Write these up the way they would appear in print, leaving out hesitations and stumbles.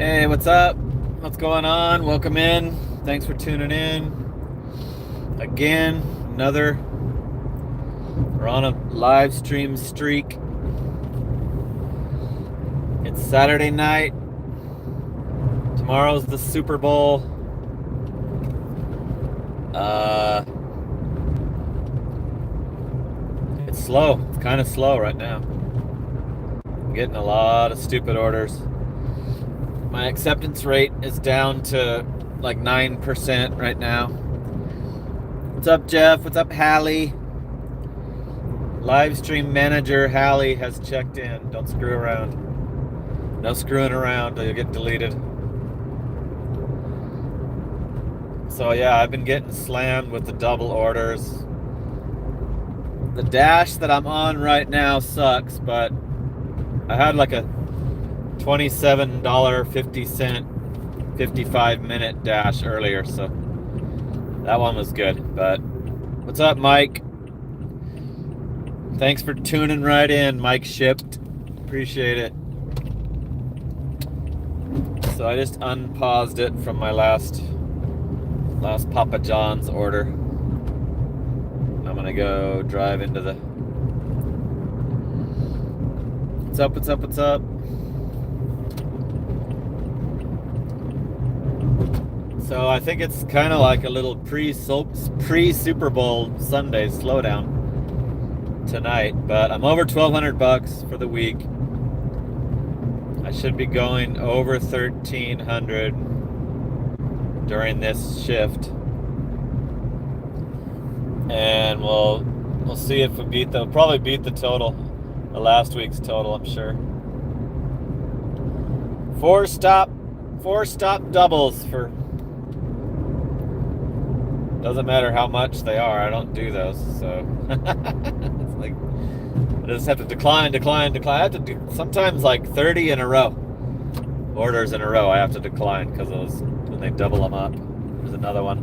Hey, what's up? What's going on? Welcome in. Thanks for tuning in. Again, we're on a live stream streak. It's Saturday night. Tomorrow's the Super Bowl. It's slow. It's kind of slow right now. I'm getting a lot of stupid orders. My acceptance rate is down to like 9% right now. What's up, Jeff? What's up, Hallie? Live stream manager Hallie has checked in. Don't screw around. No screwing around or you'll get deleted. So yeah, I've been getting slammed with the double orders. The dash that I'm on right now sucks, but I had like a $27.50 55-minute dash earlier, so that one was good. But what's up, Mike? Thanks for tuning right in. Mike shipped. Appreciate it. So I just unpaused it from my last Papa John's order. I'm gonna go drive into the... What's up, what's up, what's up? So I think it's kind of like a little pre-Super Bowl Sunday slowdown tonight, but I'm over $1,200 for the week. I should be going over 1,300 during this shift, and we'll see if we'll probably beat the total, the last week's total, I'm sure. Four stop doubles for... Doesn't matter how much they are. I don't do those, so it's like I just have to decline. I have to do sometimes like 30 in a row, orders in a row. I have to decline because those when they double them up. There's another one.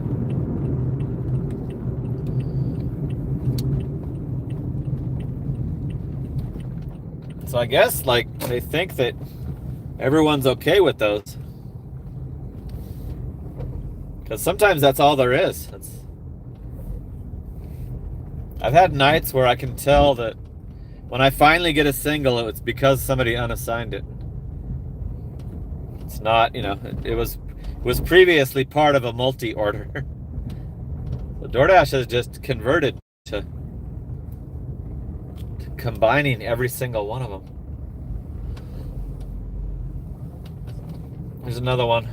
So I guess like they think that everyone's okay with those. Because sometimes that's all there is. I've had nights where I can tell that when I finally get a single, it's because somebody unassigned it. It's not, it was previously part of a multi-order. So DoorDash has just converted to combining every single one of them. There's another one.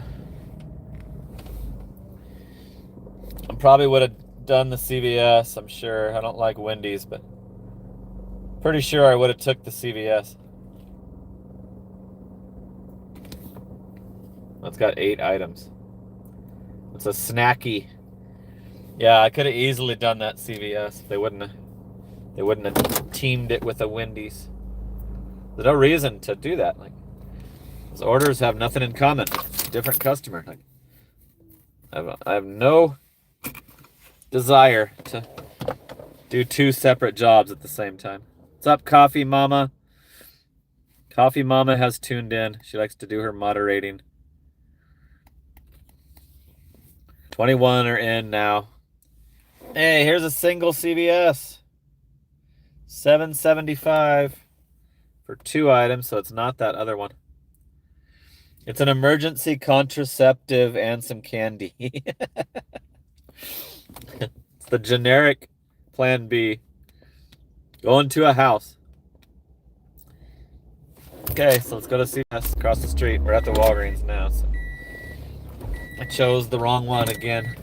I probably would have done the CVS, I'm sure. I don't like Wendy's, but pretty sure I would have took the CVS. It's got 8 items. It's a snacky. Yeah, I could have easily done that CVS if they wouldn't have teamed it with a Wendy's. There's no reason to do that. Like, those orders have nothing in common. Different customer. Like, I have no desire to do 2 separate jobs at the same time. What's up, Coffee Mama? Coffee Mama has tuned in. She likes to do her moderating. 21 are in now. Hey, here's a single CVS. $7.75 for 2 items, so it's not that other one. It's an emergency contraceptive and some candy. It's the generic Plan B. Going to a house. Okay, so let's go to CVS across the street. We're at the Walgreens now. So I chose the wrong one again.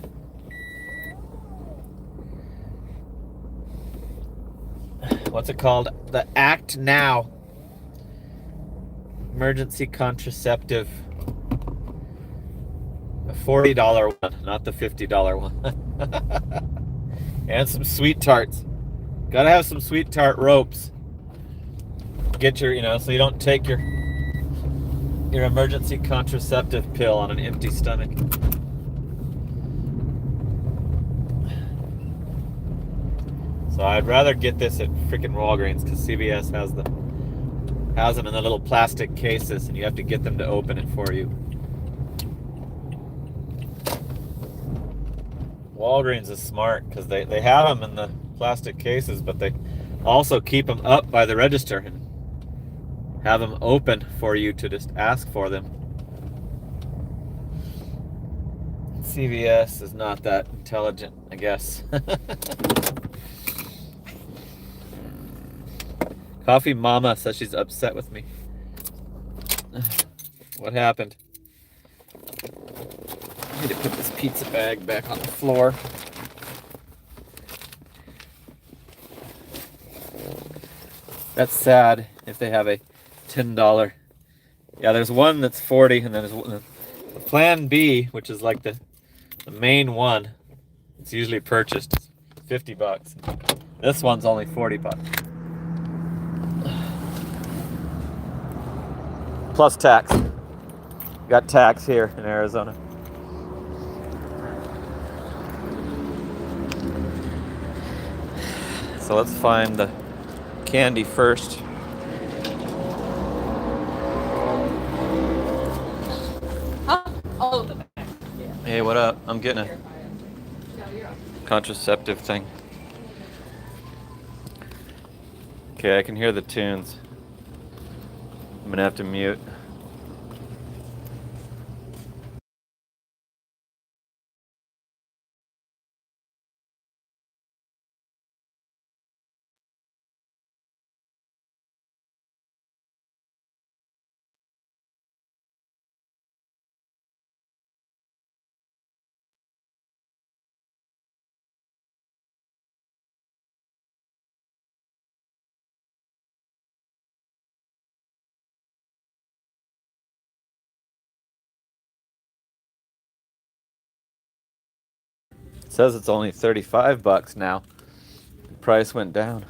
What's it called? The Act Now emergency contraceptive. A $40 one, not the $50 one. And some sweet tarts. Gotta have some sweet tart ropes. Get your, so you don't take your emergency contraceptive pill on an empty stomach. So I'd rather get this at freaking Walgreens because CVS has them in the little plastic cases and you have to get them to open it for you. Walgreens is smart because they have them in the plastic cases, but they also keep them up by the register and have them open for you to just ask for them. CVS is not that intelligent, I guess. Coffee Mama says she's upset with me. What happened? I need to put this pizza bag back on the floor. That's sad if they have a $10. Yeah, there's one that's 40, and then there's the Plan B, which is like the main one. It's usually purchased $50. This one's only $40. Plus tax. Got tax here in Arizona. So let's find the candy first. Oh, the back. Yeah. Hey, what up? I'm getting a contraceptive thing. Okay, I can hear the tunes. I'm gonna have to mute. It says it's only $35 now. The price went down.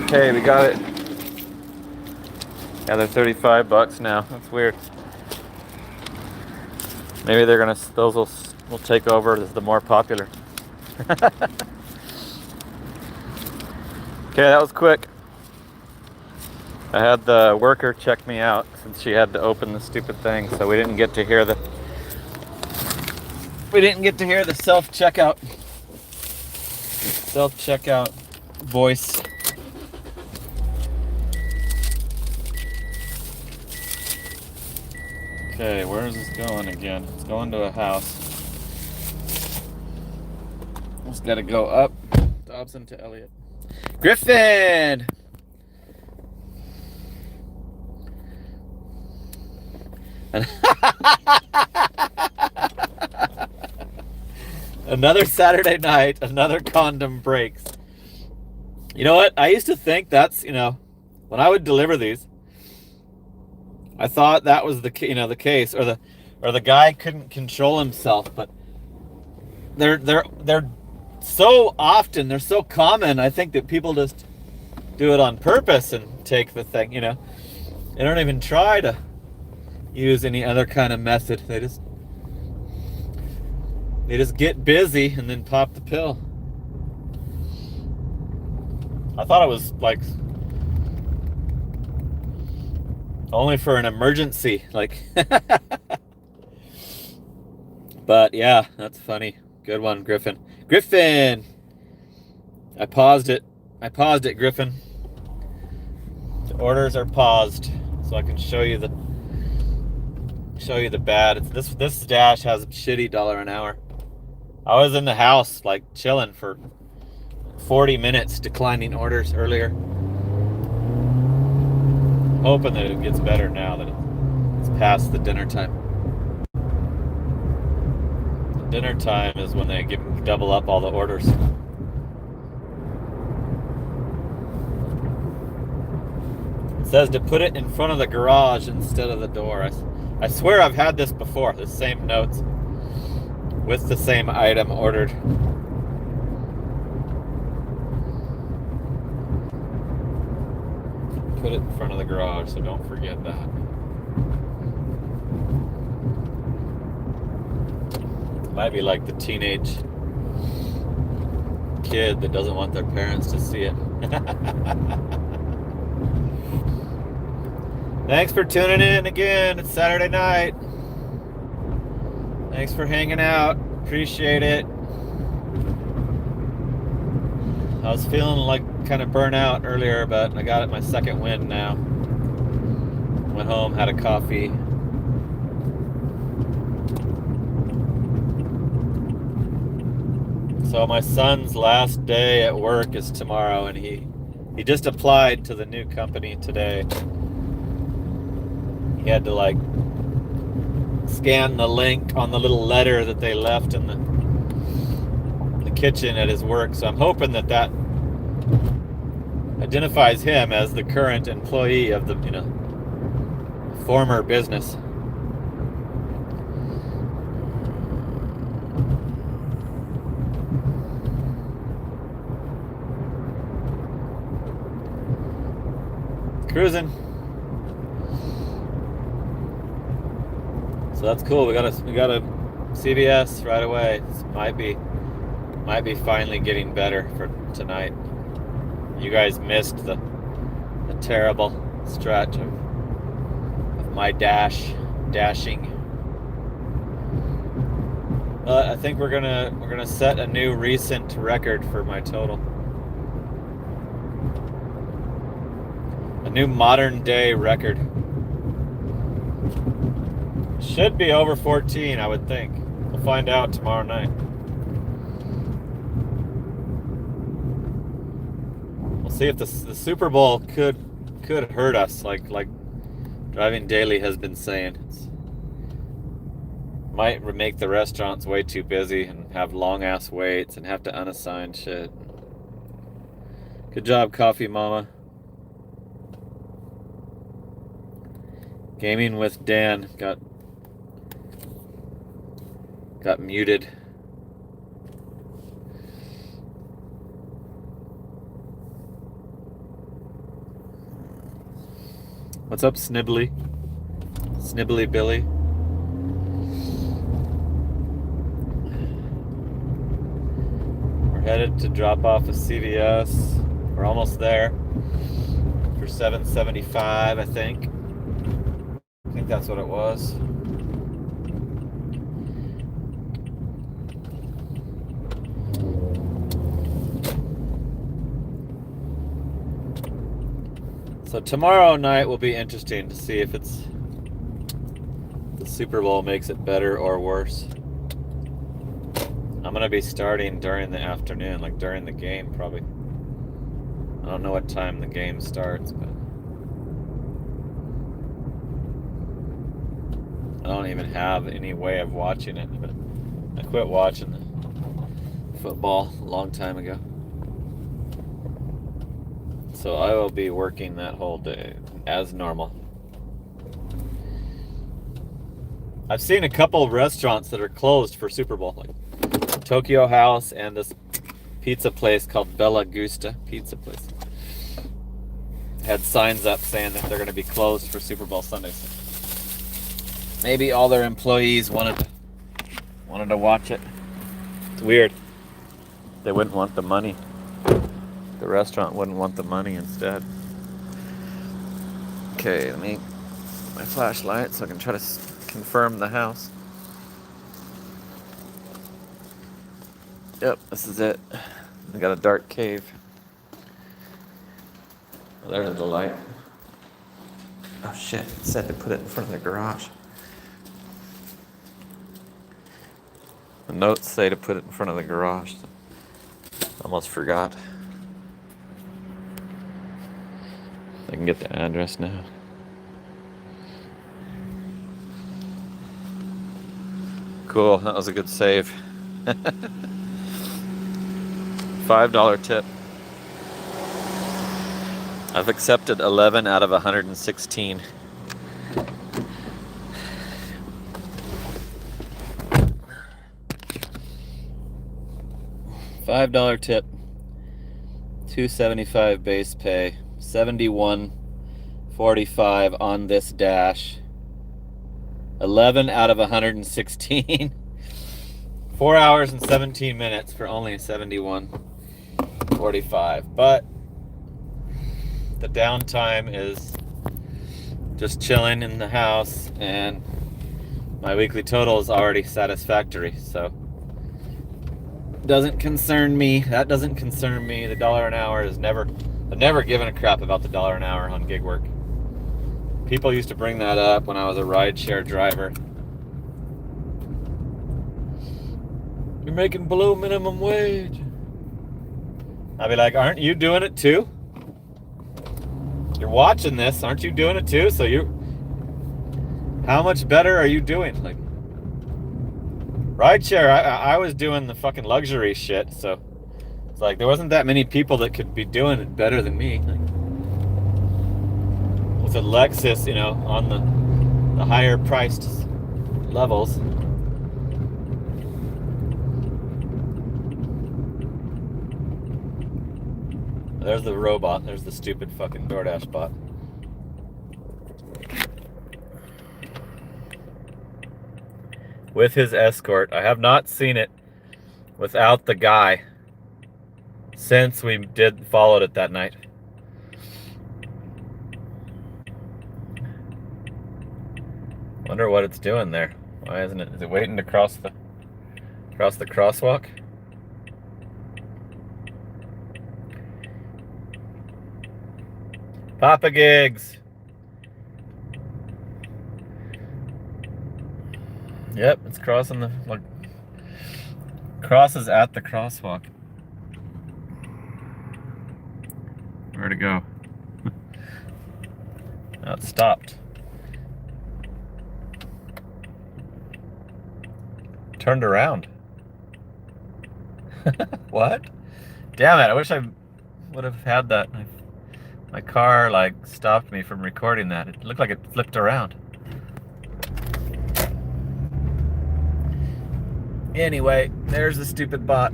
Okay, we got it. Yeah, they're $35 now. That's weird. Maybe they're gonna, those will take over as the more popular. Okay, that was quick. I had the worker check me out since she had to open the stupid thing, so we didn't get to hear the self-checkout voice. Okay, where is this going again? It's going to a house. Just gotta go up. Dobson to Elliott. Griffin! Another Saturday night, another condom breaks. You know what? I used to think that's, when I would deliver these, I thought that was the case, or the guy couldn't control himself, but they're so often, they're so common. I think that people just do it on purpose and take the thing, They don't even try to use any other kind of method. They just get busy and then pop the pill. I thought it was like only for an emergency, like. But yeah, that's funny. Good one, Griffin. Griffin! I paused it, Griffin. The orders are paused, so I can show you the bad. This dash has a shitty $1 an hour. I was in the house like chilling for 40 minutes declining orders earlier. Hoping that it gets better now that it's past the dinner time. Dinner time is when they double up all the orders. It says to put it in front of the garage instead of the door. I swear I've had this before, the same notes with the same item ordered. Put it in front of the garage, so don't forget that. It might be like the teenage kid that doesn't want their parents to see it. Thanks for tuning in again. It's Saturday night. Thanks for hanging out. Appreciate it. I was feeling like kind of burnt out earlier, but I got my second win now. Went home, had a coffee. So my son's last day at work is tomorrow, and he just applied to the new company today. He had to like scan the link on the little letter that they left in the kitchen at his work. So I'm hoping that identifies him as the current employee of the former business. Cruising. So that's cool. We got a CVS right away. This might be finally getting better for tonight. You guys missed the terrible stretch of my dashing. But I think we're gonna set a new recent record for my total. A new modern day record. Should be over 14, I would think. We'll find out tomorrow night. We'll see if the Super Bowl could hurt us, like Driving Daily has been saying. Might make the restaurants way too busy and have long ass waits and have to unassign shit. Good job, Coffee Mama. Gaming with Dan got muted. What's up, Snibbly? Snibbly Billy. We're headed to drop off a CVS. We're almost there for $7.75, I think. I think that's what it was. So tomorrow night will be interesting to see if the Super Bowl makes it better or worse. I'm gonna be starting during the afternoon, like during the game probably. I don't know what time the game starts, but I don't even have any way of watching it, but I quit watching the football a long time ago. So I will be working that whole day as normal. I've seen a couple of restaurants that are closed for Super Bowl, like Tokyo House and this pizza place called Bella Gusta Pizza Place. Had signs up saying that they're going to be closed for Super Bowl Sunday. So maybe all their employees wanted to watch it. It's weird. They wouldn't want the money. The restaurant wouldn't want the money instead. Okay, let me my flashlight so I can try to confirm the house. Yep, this is it. I got a dark cave. Oh, there's the light. Oh shit, it said to put it in front of the garage. The notes say to put it in front of the garage. Almost forgot. I can get the address now. Cool, that was a good save. $5 tip. I've accepted 11 out of 116. $5 tip. $275 base pay. $71.45 on this dash. 11 out of 116. 4 hours and 17 minutes for only $71.45. But the downtime is just chilling in the house, and my weekly total is already satisfactory, so doesn't concern me. That doesn't concern me. The $1 an hour is I've never given a crap about the $1 an hour on gig work. People used to bring that up when I was a rideshare driver. You're making below minimum wage. I'd be like, aren't you doing it too? You're watching this, aren't you doing it too? So how much better are you doing? Like, rideshare, I was doing the fucking luxury shit, so it's like there wasn't that many people that could be doing it better than me. Like, with a Lexus, on the higher priced levels. There's the robot. There's the stupid fucking DoorDash bot. With his escort. I have not seen it without the guy since we followed it that night. Wonder what it's doing there. Why isn't it? Is it waiting to cross the crosswalk? Papa Gigs. Yep, it's crossing crosses at the crosswalk. Where'd it go? Now it stopped. Turned around. What? Damn it, I wish I would have had that. My car stopped me from recording that. It looked like it flipped around. Anyway, there's the stupid bot.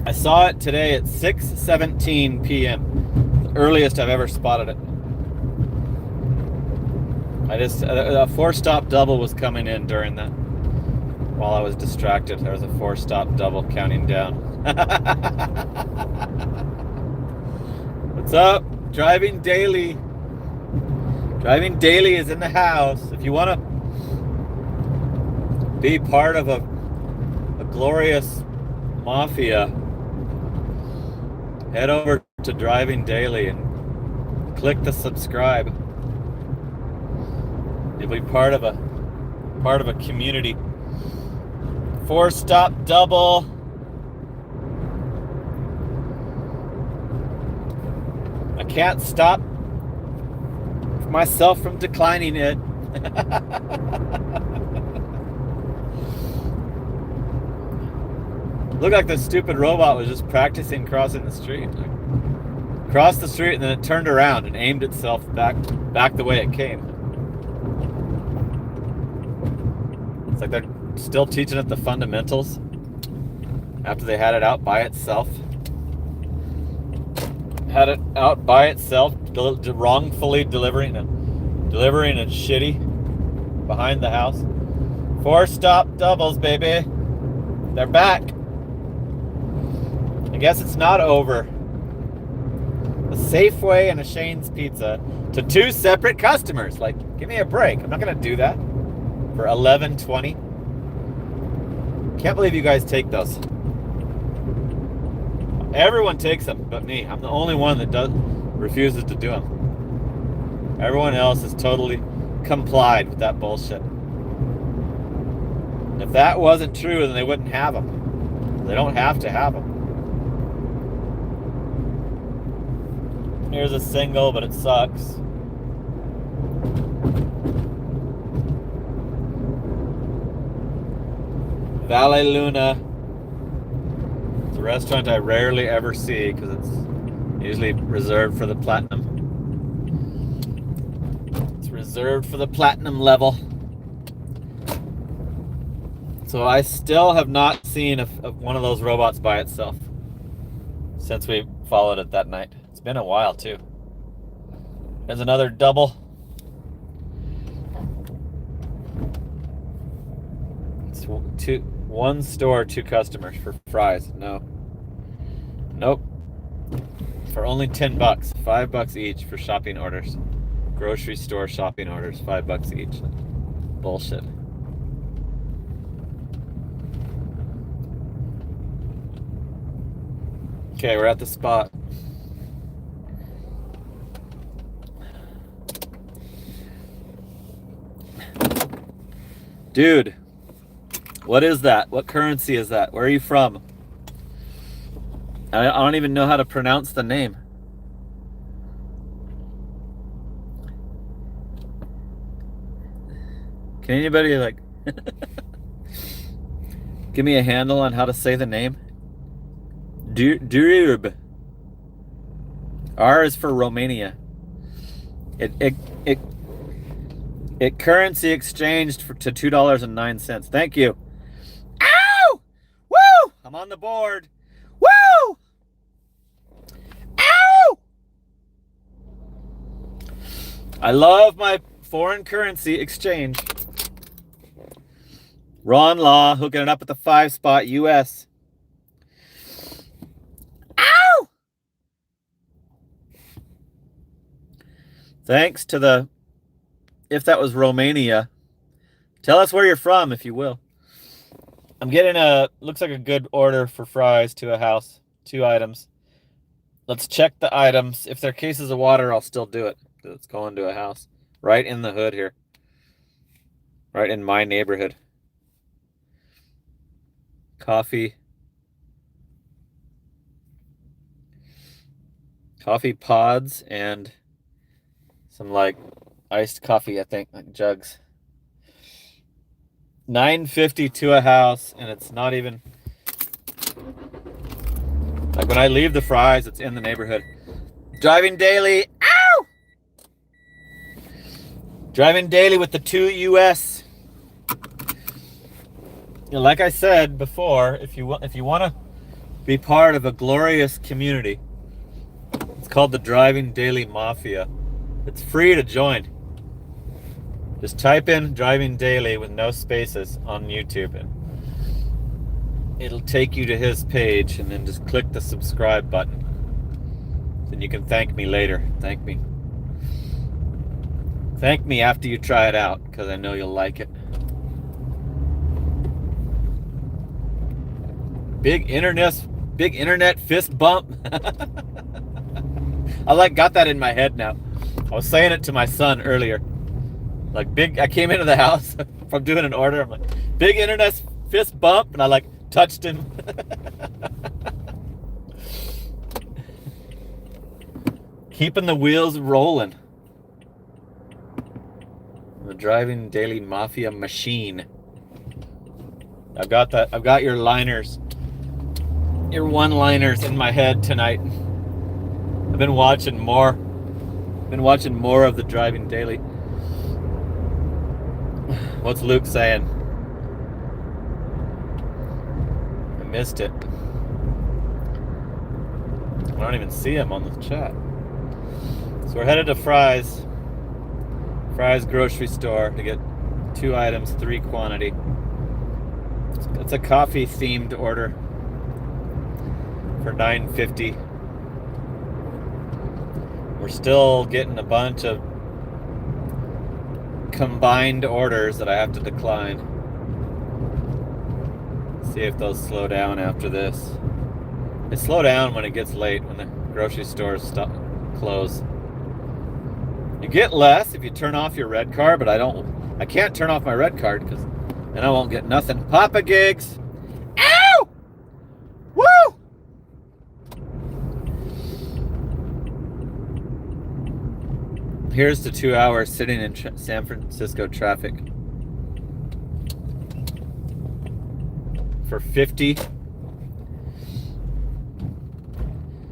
I saw it today at 6:17 p.m. The earliest I've ever spotted it. A 4-stop double was coming in during that. While I was distracted, there was a 4-stop double counting down. What's up? Driving Daily. Driving Daily is in the house. If you want to be part of a glorious mafia, head over to Driving Daily and click the subscribe. You'll be part of a community. 4-stop double. I can't stop myself from declining it. Looked like the stupid robot was just practicing crossing the street. Crossed the street and then it turned around and aimed itself back the way it came. It's like they're still teaching it the fundamentals after they had it out by itself. Had it out by itself, wrongfully delivering a shitty behind the house. 4-stop doubles, baby. They're back. I guess it's not over. A Safeway and a Shane's Pizza to two separate customers. Like, give me a break. I'm not gonna do that for $11.20. Can't believe you guys take those. Everyone takes them but me. I'm the only one that refuses to do them. Everyone else has totally complied with that bullshit. If that wasn't true, then they wouldn't have them. They don't have to have them. Here's a single, but it sucks. Valle Luna. It's a restaurant I rarely ever see because it's usually reserved for the platinum. It's reserved for the platinum level. So I still have not seen one of those robots by itself since we followed it that night. It's been a while too. There's another double. It's one store, two customers for fries. No. Nope. For only $10. $5 each for shopping orders. Grocery store shopping orders, $5 each. Bullshit. Okay, we're at the spot. Dude, what is that? What currency is that? Where are you from? I don't even know how to pronounce the name. Can anybody like give me a handle on how to say the name? Durub. R is for Romania. It currency exchanged to $2.09. Thank you. Ow! Woo! I'm on the board. Woo! Ow! I love my foreign currency exchange. Ron Law hooking it up at the 5 spot US. Ow! Thanks to the, if that was Romania, tell us where you're from if you will. I'm getting looks like a good order for fries to a house, 2 items. Let's check the items. If they're cases of water, I'll still do it. It's going to a house right in the hood here, right in my neighborhood. Coffee pods and some like iced coffee, I think, like jugs. $9.50 to a house, and it's not even like when I leave the fries, it's in the neighborhood. Driving daily. Ow! Driving daily with the 2 US. You know, like I said before, if you want to be part of a glorious community, it's called the Driving Daily Mafia. It's free to join. Just type in Driving Daily with no spaces on YouTube and it'll take you to his page, and then just click the subscribe button. Then you can thank me later. Thank me. Thank me after you try it out, because I know you'll like it. Big internet fist bump. I got that in my head now. I was saying it to my son earlier. Like I came into the house from doing an order. I'm like, big internet fist bump, and I touched him. Keeping the wheels rolling. The Driving Daily Mafia machine. I've got your liners. Your one-liners in my head tonight. I've been watching more of the Driving Daily. What's Luke saying? I missed it. I don't even see him on the chat. So we're headed to Fry's grocery store to get 2 items, 3 quantity. It's a coffee themed order for $9.50. We're still getting a bunch of combined orders that I have to decline. See if they'll slow down after this. They slow down when it gets late, when the grocery stores close. You get less if you turn off your red card, but I can't turn off my red card because then I won't get nothing. Papa Gigs. Ow! Woo! Here's the 2 hours sitting in San Francisco traffic for 50.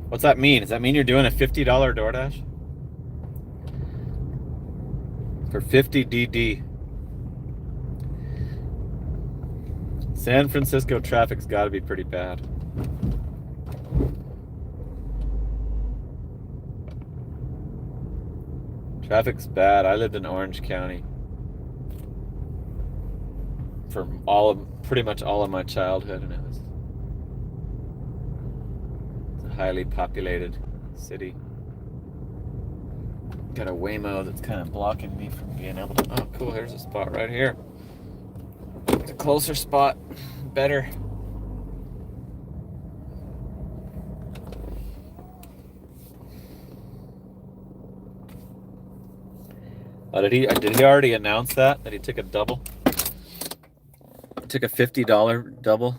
What's that mean? Does that mean you're doing a $50 DoorDash? For 50 DD. San Francisco traffic's got to be pretty bad. Traffic's bad. I lived in Orange County for pretty much all of my childhood, and it's a highly populated city. Got a Waymo that's kind of blocking me from being able to. Oh, cool. Here's a spot right here. It's a closer spot. Better. Did he already announce that he took a double? He took a $50 double?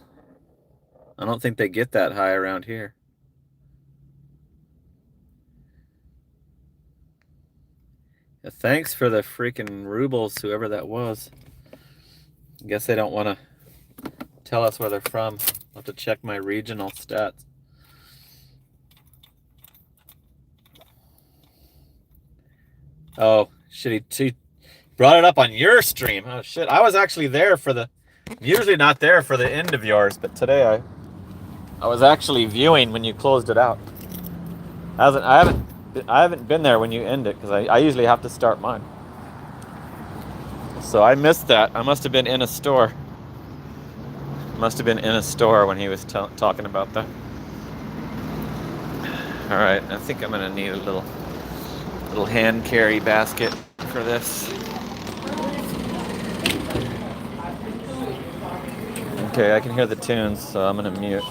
I don't think they get that high around here. Yeah, thanks for the freaking rubles, whoever that was. I guess they don't want to tell us where they're from. I'll have to check my regional stats. Oh, shit, he brought it up on your stream. Oh, shit. I was actually there for I'm usually not there for the end of yours, but today I was actually viewing when you closed it out. I haven't been there when you end it, because I usually have to start mine. So I missed that. I must have been in a store. Must have been in a store when he was talking about that. All right, I think I'm gonna need a little hand carry basket for this. Okay, I can hear the tunes, so I'm gonna mute.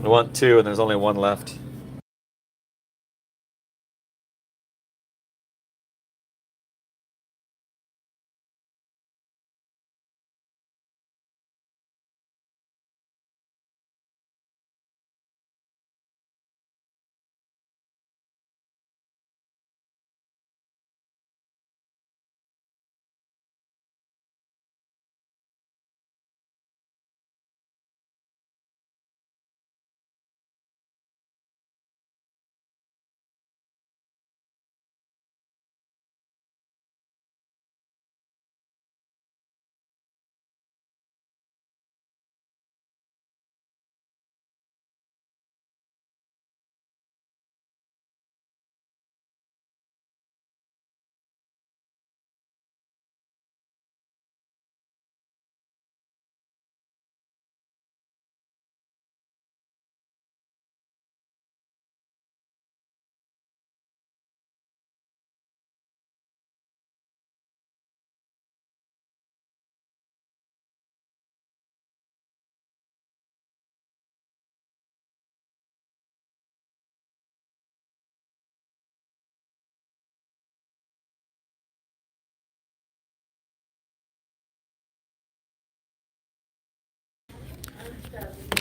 I want 2 and there's only 1 left.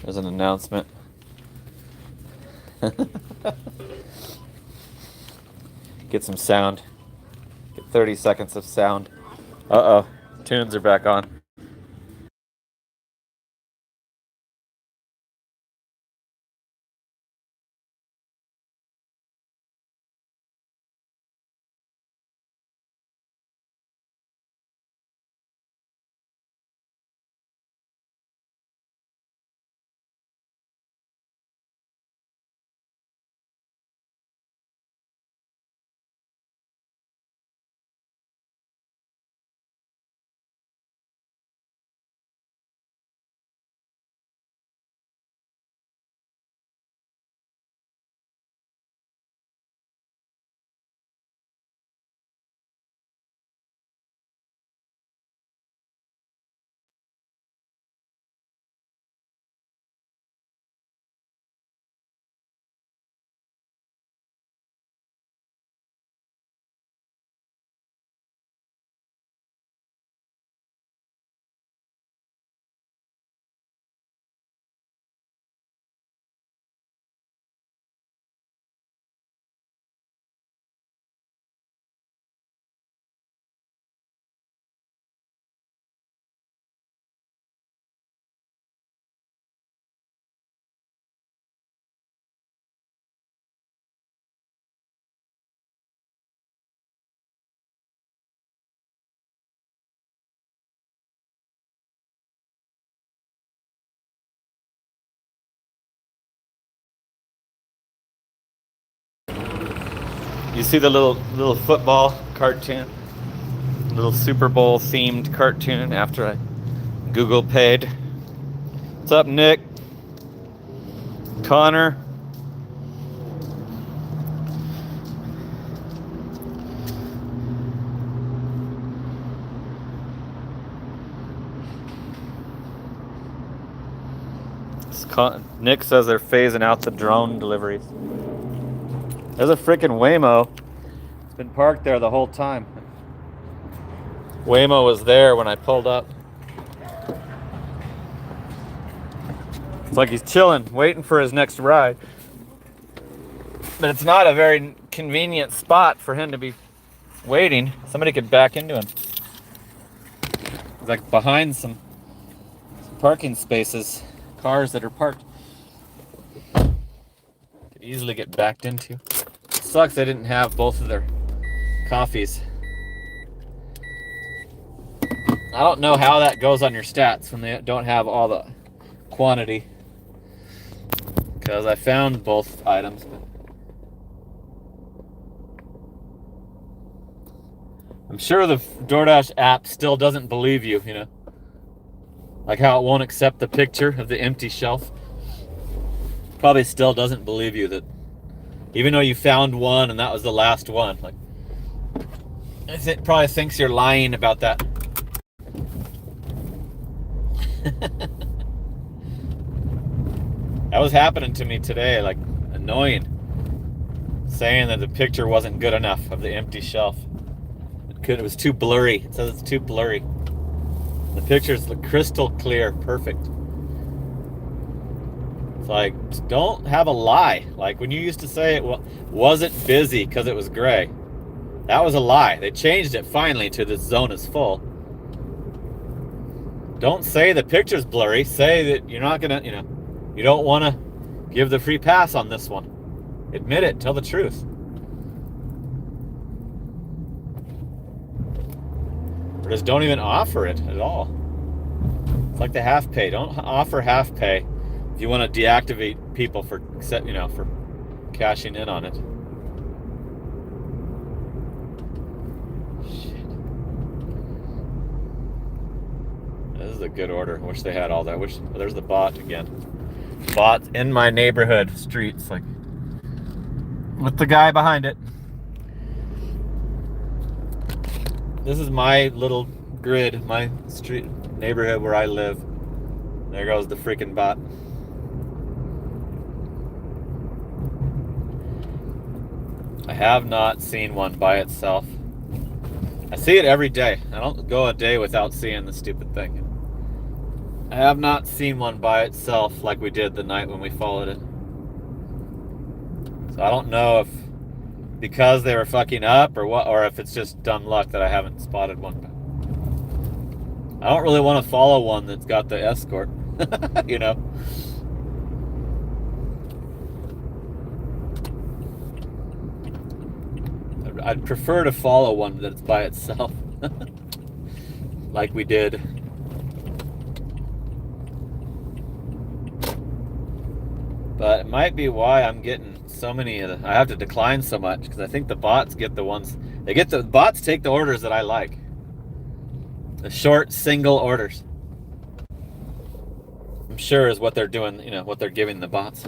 There's an announcement. Get some sound. Get 30 seconds of sound. Uh-oh. Tunes are back on. You see the little football cartoon? Little Super Bowl themed cartoon after I Google paid. What's up, Nick? Connor? Nick says they're phasing out the drone deliveries. There's a freaking Waymo. It's been parked there the whole time. Waymo was there when I pulled up. It's like he's chilling, waiting for his next ride. But it's not a very convenient spot for him to be waiting. Somebody could back into him. He's like behind some parking spaces, cars that are parked. Could easily get backed into. Sucks they didn't have both of their coffees. I don't know how that goes on your stats when they don't have all the quantity. Because I found both items. But I'm sure the DoorDash app still doesn't believe you, you know. Like how it won't accept the picture of the empty shelf. Probably still doesn't believe you that even though you found one and that was the last one. Like, it probably thinks you're lying about that. That was happening to me today, like annoying. Saying that the picture wasn't good enough of the empty shelf. It was too blurry. It says it's too blurry. The pictures look crystal clear, perfect. It's like, don't have a lie. Like when you used to say it wasn't busy because it was gray. That was a lie. They changed it finally to the zone is full. Don't say the picture's blurry. Say that you're not gonna, you don't want to give the free pass on this one. Admit it. Tell the truth. Or just don't even offer it at all. It's like the half pay. Don't offer half pay if you want to deactivate people for cashing in on it. Shit. This is a good order. Wish they had all that. There's the bot again. Bot in my neighborhood streets, like with the guy behind it. This is my little grid, my street neighborhood where I live. There goes the freaking bot. I have not seen one by itself. I see it every day. I don't go a day without seeing the stupid thing. I have not seen one by itself like we did the night when we followed it. So I don't know if because they were fucking up or what, or if it's just dumb luck that I haven't spotted one. I don't really want to follow one that's got the escort, I'd prefer to follow one that's by itself, like we did. But it might be why I'm getting so many I have to decline so much, because I think the bots get the ones, the bots take the orders that I like. The short single orders. I'm sure is what they're doing, what they're giving the bots.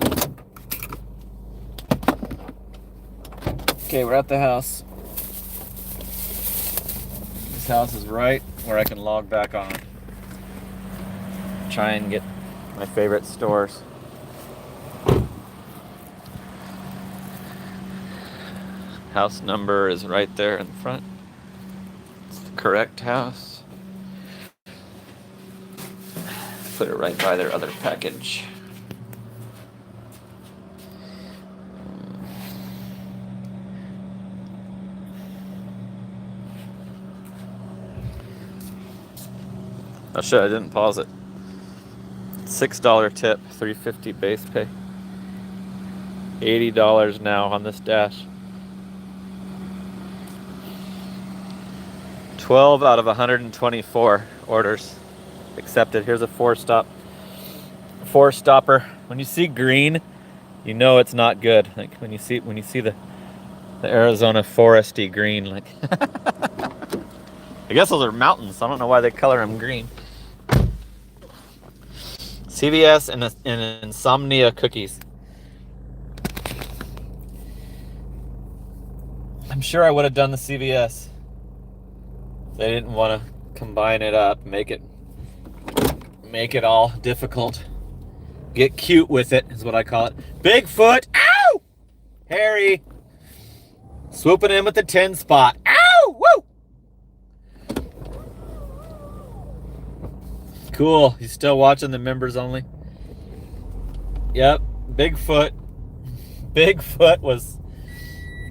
Okay, we're at the house. This house is right where I can log back on. Try and get my favorite stores. House number is right there in front. It's the correct house. Put it right by their other package. Oh shit, I didn't pause it. $6 tip, $3.50 base pay. $80 now on this dash. 12 out of 124 orders accepted. Here's a four stopper. When you see green, you know it's not good. Like when you see the Arizona foresty green, like I guess those are mountains. I don't know why they color them green. CVS and Insomnia cookies. I'm sure I would have done the CVS. They didn't want to combine it up, make it all difficult. Get cute with it is what I call it. Bigfoot, ow! Harry, swooping in with the 10 spot. Ow! Woo! Cool. You still watching the members only? Yep. Bigfoot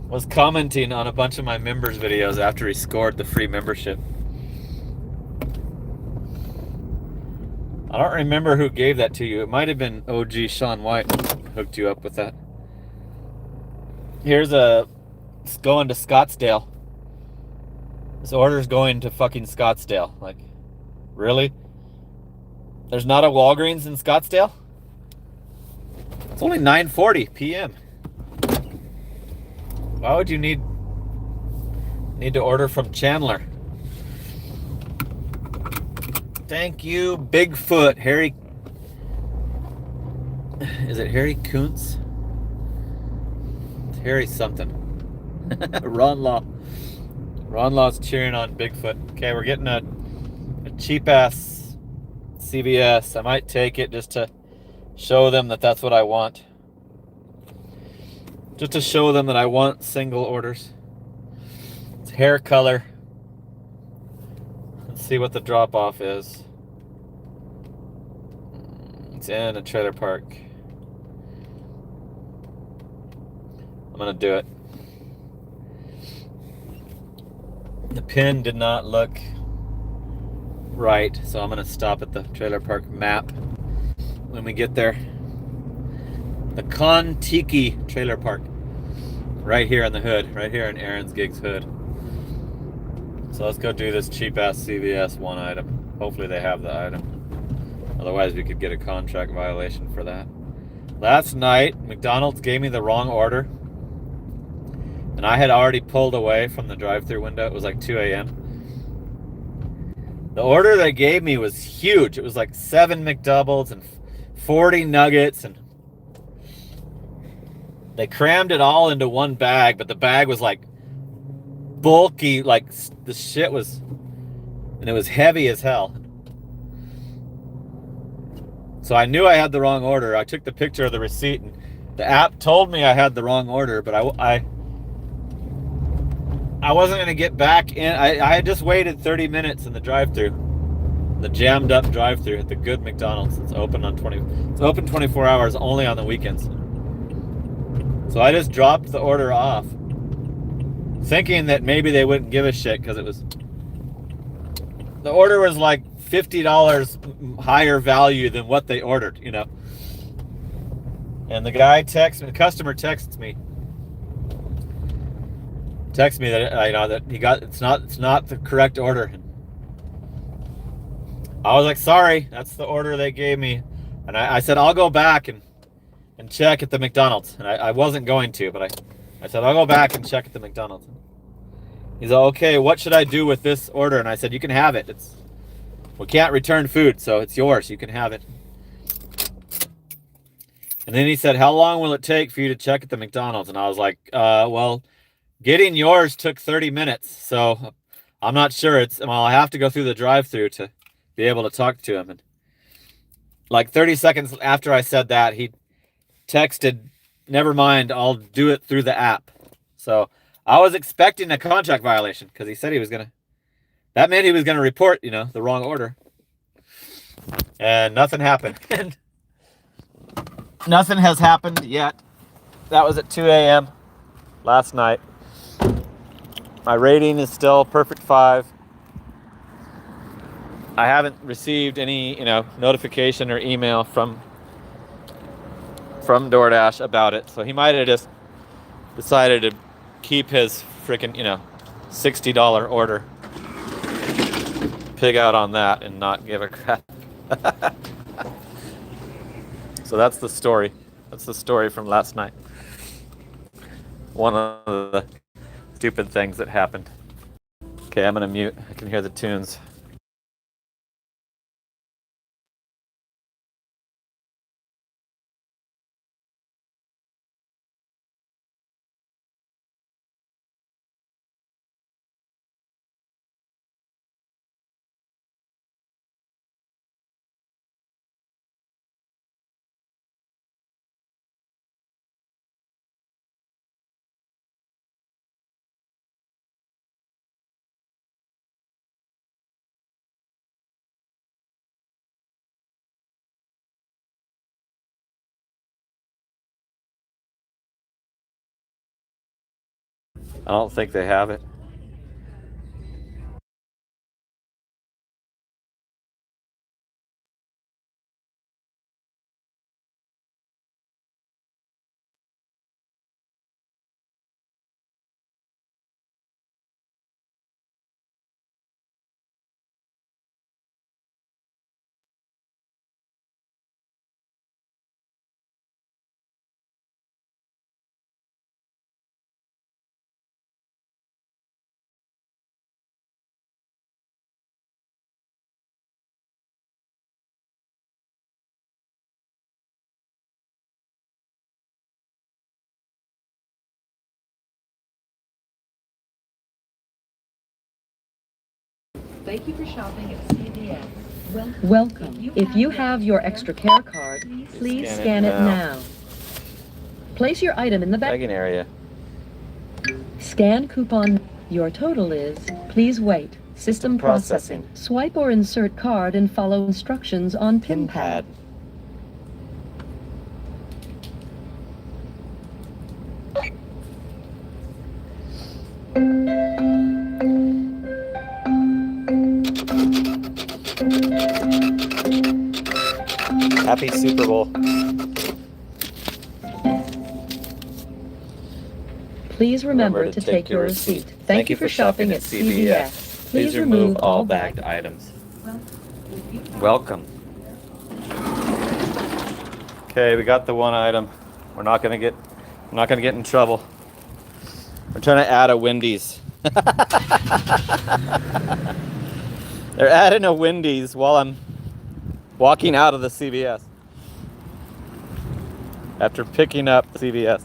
was commenting on a bunch of my members' videos after he scored the free membership. I don't remember who gave that to you. It might have been OG Sean White hooked you up with that. It's going to Scottsdale. This order's going to fucking Scottsdale. Like, really? There's not a Walgreens in Scottsdale? It's only 9:40 p.m. Why would you need to order from Chandler? Thank you, Bigfoot. Harry. Is it Harry Kuntz? It's Harry something. Ron Law's cheering on Bigfoot. Okay, we're getting a cheap ass CVS. I might take it just to show them that that's what I want. Just to show them that I want single orders. It's hair color. Let's see what the drop-off is. It's in a trailer park. I'm gonna do it. The pin did not look right, so I'm gonna stop at the trailer park map when we get there. The Kon-Tiki trailer park. Right here on the hood, right here in Aaron's Gigs hood. So let's go do this cheap-ass CVS one item. Hopefully they have the item. Otherwise we could get a contract violation for that. Last night, McDonald's gave me the wrong order. And I had already pulled away from the drive-thru window. It was like 2 a.m. The order they gave me was huge. It was like 7 McDoubles and 40 nuggets, and they crammed it all into one bag, but the bag was like bulky, like the shit was, and it was heavy as hell. So I knew I had the wrong order. I took the picture of the receipt, and the app told me I had the wrong order, but I wasn't going to get back in. I had just waited 30 minutes in the drive-thru, the jammed up drive-thru at the good McDonald's. It's open 24 hours, only on the weekends. So I just dropped the order off, thinking that maybe they wouldn't give a shit, because the order was like $50 higher value than what they ordered, you know. And the customer texts me that that he got it's not the correct order. I was like, sorry, that's the order they gave me. And I said I'll go back and check at the McDonald's. And I wasn't going to, but I said I'll go back and check at the McDonald's. He's like, okay, what should I do with this order? And I said, you can have it. We can't return food, so it's yours. You can have it. And then he said, how long will it take for you to check at the McDonald's? And I was like, well, getting yours took 30 minutes, so I'm not sure. I'll have to go through the drive-thru to be able to talk to him. And like 30 seconds after I said that, he texted, never mind, I'll do it through the app. So I was expecting a contract violation, because he said that meant he was going to report, the wrong order. And nothing happened. And nothing has happened yet. That was at 2 a.m. last night. My rating is still perfect 5. I haven't received any, notification or email from DoorDash about it. So he might have just decided to keep his freaking, $60 order. Pig out on that and not give a crap. So that's the story. That's the story from last night. One of the stupid things that happened. Okay, I'm gonna mute. I can hear the tunes. I don't think they have it. Thank you for shopping at CVS. Welcome. If you have your extra care card, please scan it now. Place your item in the bagging area. Scan coupon. Your total is. Please wait. System processing. Swipe or insert card and follow instructions on pin pad. Happy Super Bowl. Please remember to take your receipt. Thank you for shopping at CVS. Please remove all bagged items. Welcome. Okay, we got the one item. We're not gonna get in trouble. We're trying to add a Wendy's. They're adding a Wendy's while I'm walking out of the CVS after picking up CVS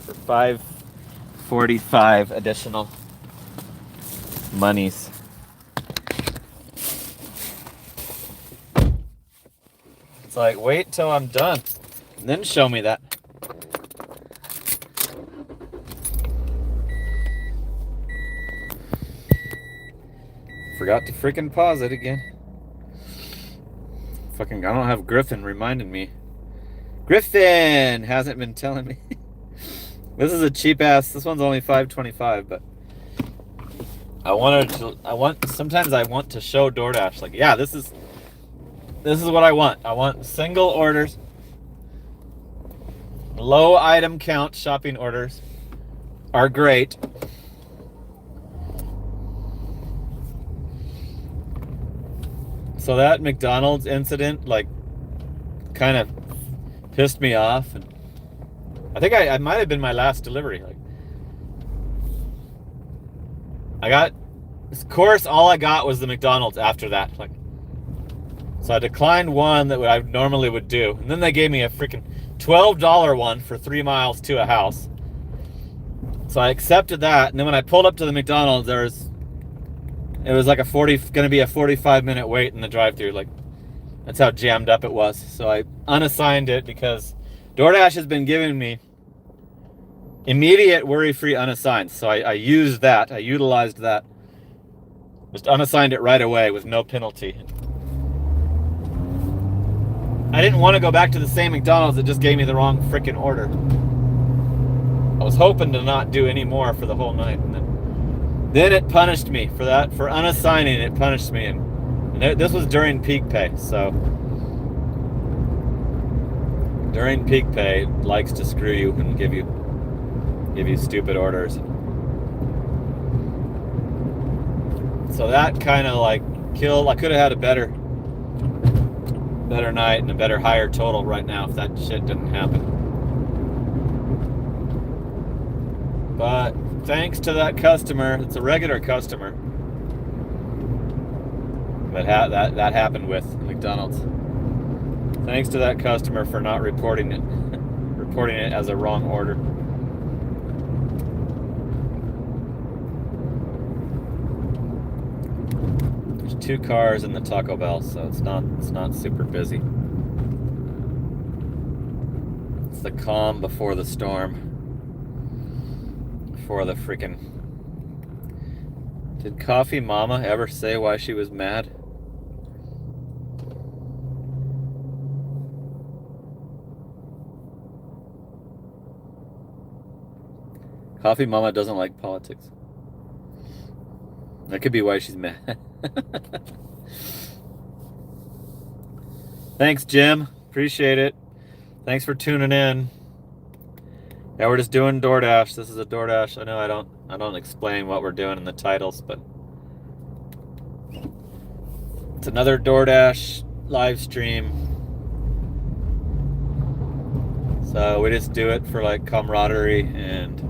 for $5.45 additional monies. It's like, wait till I'm done and then show me that. Forgot to freaking pause it again. I don't have Griffin reminding me. Griffin hasn't been telling me. This is a cheap ass. This one's only $5.25, but sometimes I want to show DoorDash, like, yeah, this is what I want. I want single orders, low item count shopping orders are great. So that McDonald's incident, like, kind of pissed me off, and I think I might have been my last delivery. Like, of course, all I got was the McDonald's after that. Like, so I declined one that I normally would do, and then they gave me a freaking $12 one for 3 miles to a house. So I accepted that, and then when I pulled up to the McDonald's, it was like gonna be a 45-minute wait in the drive-thru. Like, that's how jammed up it was. So I unassigned it because DoorDash has been giving me immediate worry-free unassigned. So I used that. I utilized that. Just unassigned it right away with no penalty. I didn't want to go back to the same McDonald's that just gave me the wrong freaking order. I was hoping to not do any more for the whole night, and then it punished me for that. For unassigning, it punished me, and this was during peak pay. So during peak pay, it likes to screw you and give you stupid orders. So that kind of like killed. I could have had a better night and a better higher total right now if that shit didn't happen. But thanks to that customer, it's a regular customer that happened with McDonald's. Thanks to that customer for not reporting it as a wrong order. There's 2 cars in the Taco Bell, so it's not super busy. It's the calm before the storm. For the freaking... Did Coffee Mama ever say why she was mad? Coffee Mama doesn't like politics. That could be why she's mad. Thanks, Jim. Appreciate it. Thanks for tuning in. Yeah, we're just doing DoorDash. This is a DoorDash. I know I don't explain what we're doing in the titles, but it's another DoorDash live stream. So we just do it for like camaraderie and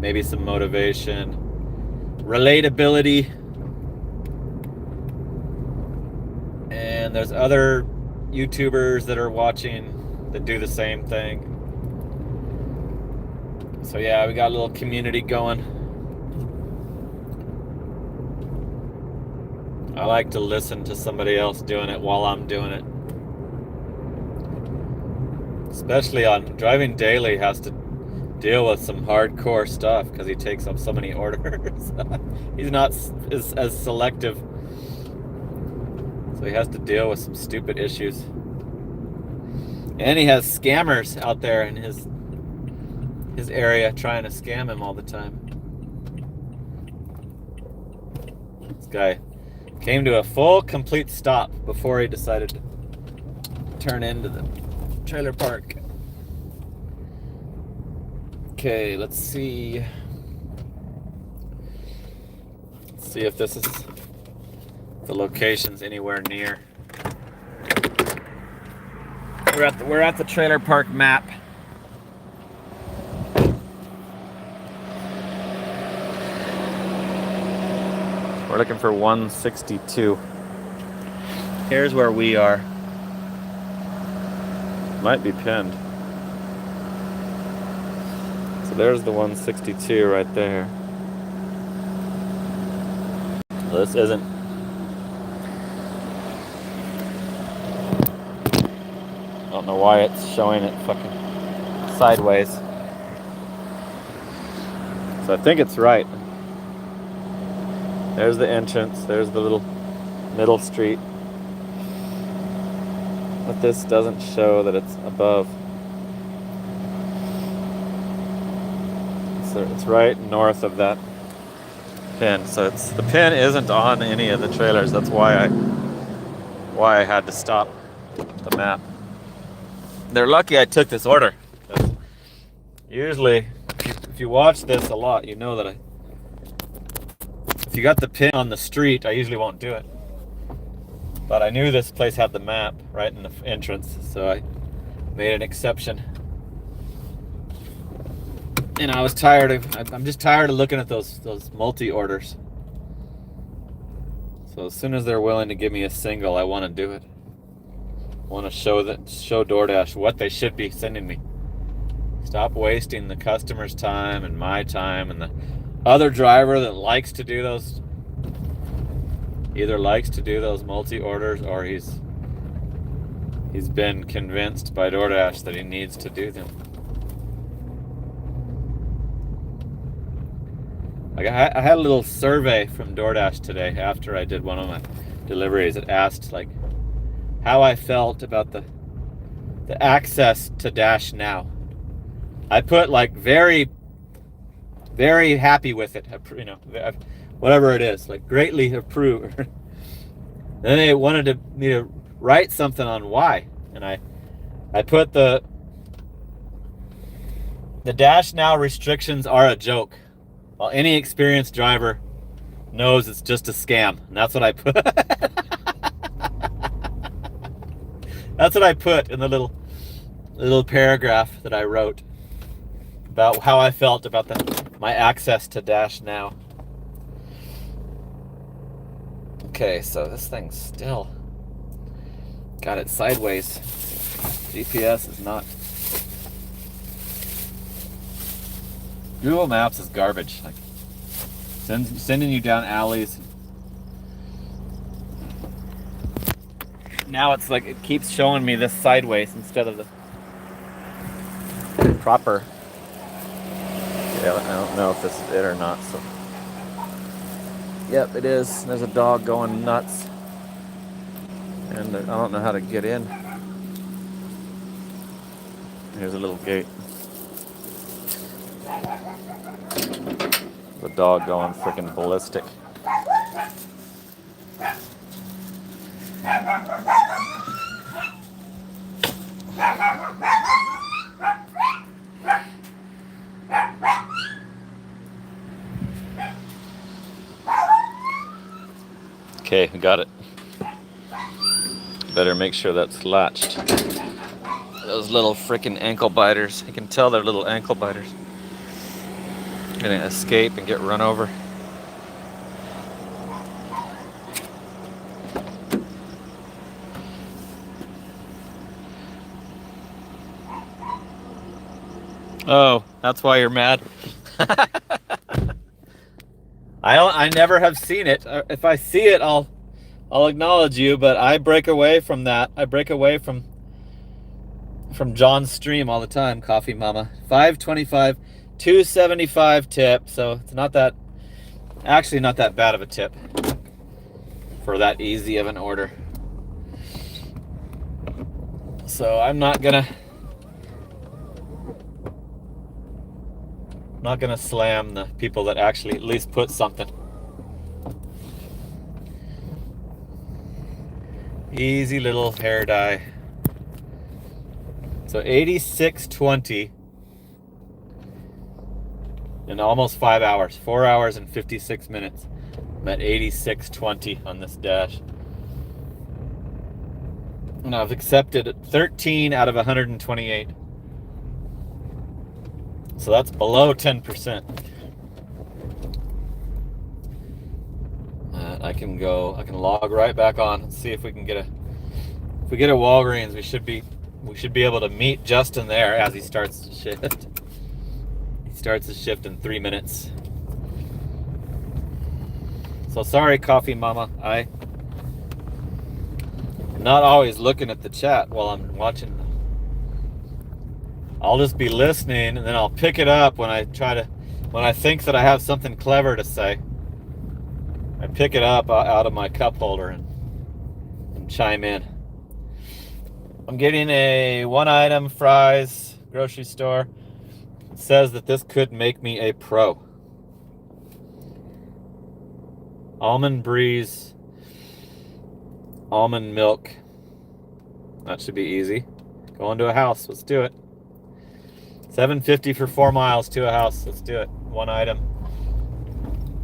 maybe some motivation, relatability. And there's other YouTubers that are watching that do the same thing. So yeah, we got a little community going. I like to listen to somebody else doing it while I'm doing it. Especially on driving daily, has to deal with some hardcore stuff because he takes up so many orders. He's not as selective, so he has to deal with some stupid issues. And he has scammers out there in his area trying to scam him all the time. This guy came to a full, complete stop before he decided to turn into the trailer park. Okay, let's see. Let's see if this is the location's anywhere near. We're at the trailer park map. We're looking for 162. Here's where we are. Might be pinned. So there's the 162 right there. Well, this isn't. I don't know why it's showing it fucking sideways. So I think it's right. There's the entrance. There's the little middle street. But this doesn't show that it's above. So it's right north of that pin. So the pin isn't on any of the trailers. That's why I had to stop the map. They're lucky I took this order. Usually, if you watch this a lot, you know that if you got the pin on the street, I usually won't do it. But I knew this place had the map right in the entrance, so I made an exception. And I'm just tired of looking at those multi-orders. So as soon as they're willing to give me a single, I want to do it. I want to show DoorDash what they should be sending me. Stop wasting the customer's time and my time and the other driver that likes to do those. Either likes to do those multi-orders or he's been convinced by DoorDash that he needs to do them. I had a little survey from DoorDash today after I did one of my deliveries. It asked like how I felt about the access to Dash Now. I put like very, very happy with it, you know, whatever it is, like greatly approve. Then they wanted me to write something on why, and I put the Dash Now restrictions are a joke. Well, any experienced driver knows it's just a scam, and that's what I put. That's what I put in the little paragraph that I wrote about how I felt about my access to Dash Now. Okay, so this thing's still got it sideways. GPS is not. Google Maps is garbage. Like sending you down alleys. Now it's like it keeps showing me this sideways instead of the proper. Yeah, I don't know if this is it or not. So, yep, it is. There's a dog going nuts, and I don't know how to get in. Here's a little gate. The dog going freaking ballistic. Okay, we got it. Better make sure that's latched. Those little freaking ankle biters. You can tell they're little ankle biters. Gonna escape and get run over. Oh, that's why you're mad. I never have seen it. If I see it, I'll I'll acknowledge you, but I break away from that. I break away from John's stream all the time, Coffee Mama. 525, 275 tip. So it's not that, actually not that bad of a tip for that easy of an order. So I'm not gonna slam the people that actually at least put something. Easy little hair dye. So 86.20 in almost 5 hours. 4 hours and 56 minutes. I'm at 86.20 on this dash. And I've accepted 13 out of 128. So that's below 10%. I can log right back on and see if we can get if we get a Walgreens, we should be able to meet Justin there as he starts to shift. He starts his shift in 3 minutes. So sorry, Coffee Mama. I'm not always looking at the chat while I'm watching. I'll just be listening, and then I'll pick it up when I think that I have something clever to say. I pick it up out of my cup holder and chime in. I'm getting a one-item fries grocery store. It says that this could make me a pro. Almond breeze, almond milk. That should be easy. Going to a house. Let's do it. $7.50 for 4 miles to a house. Let's do it. One item.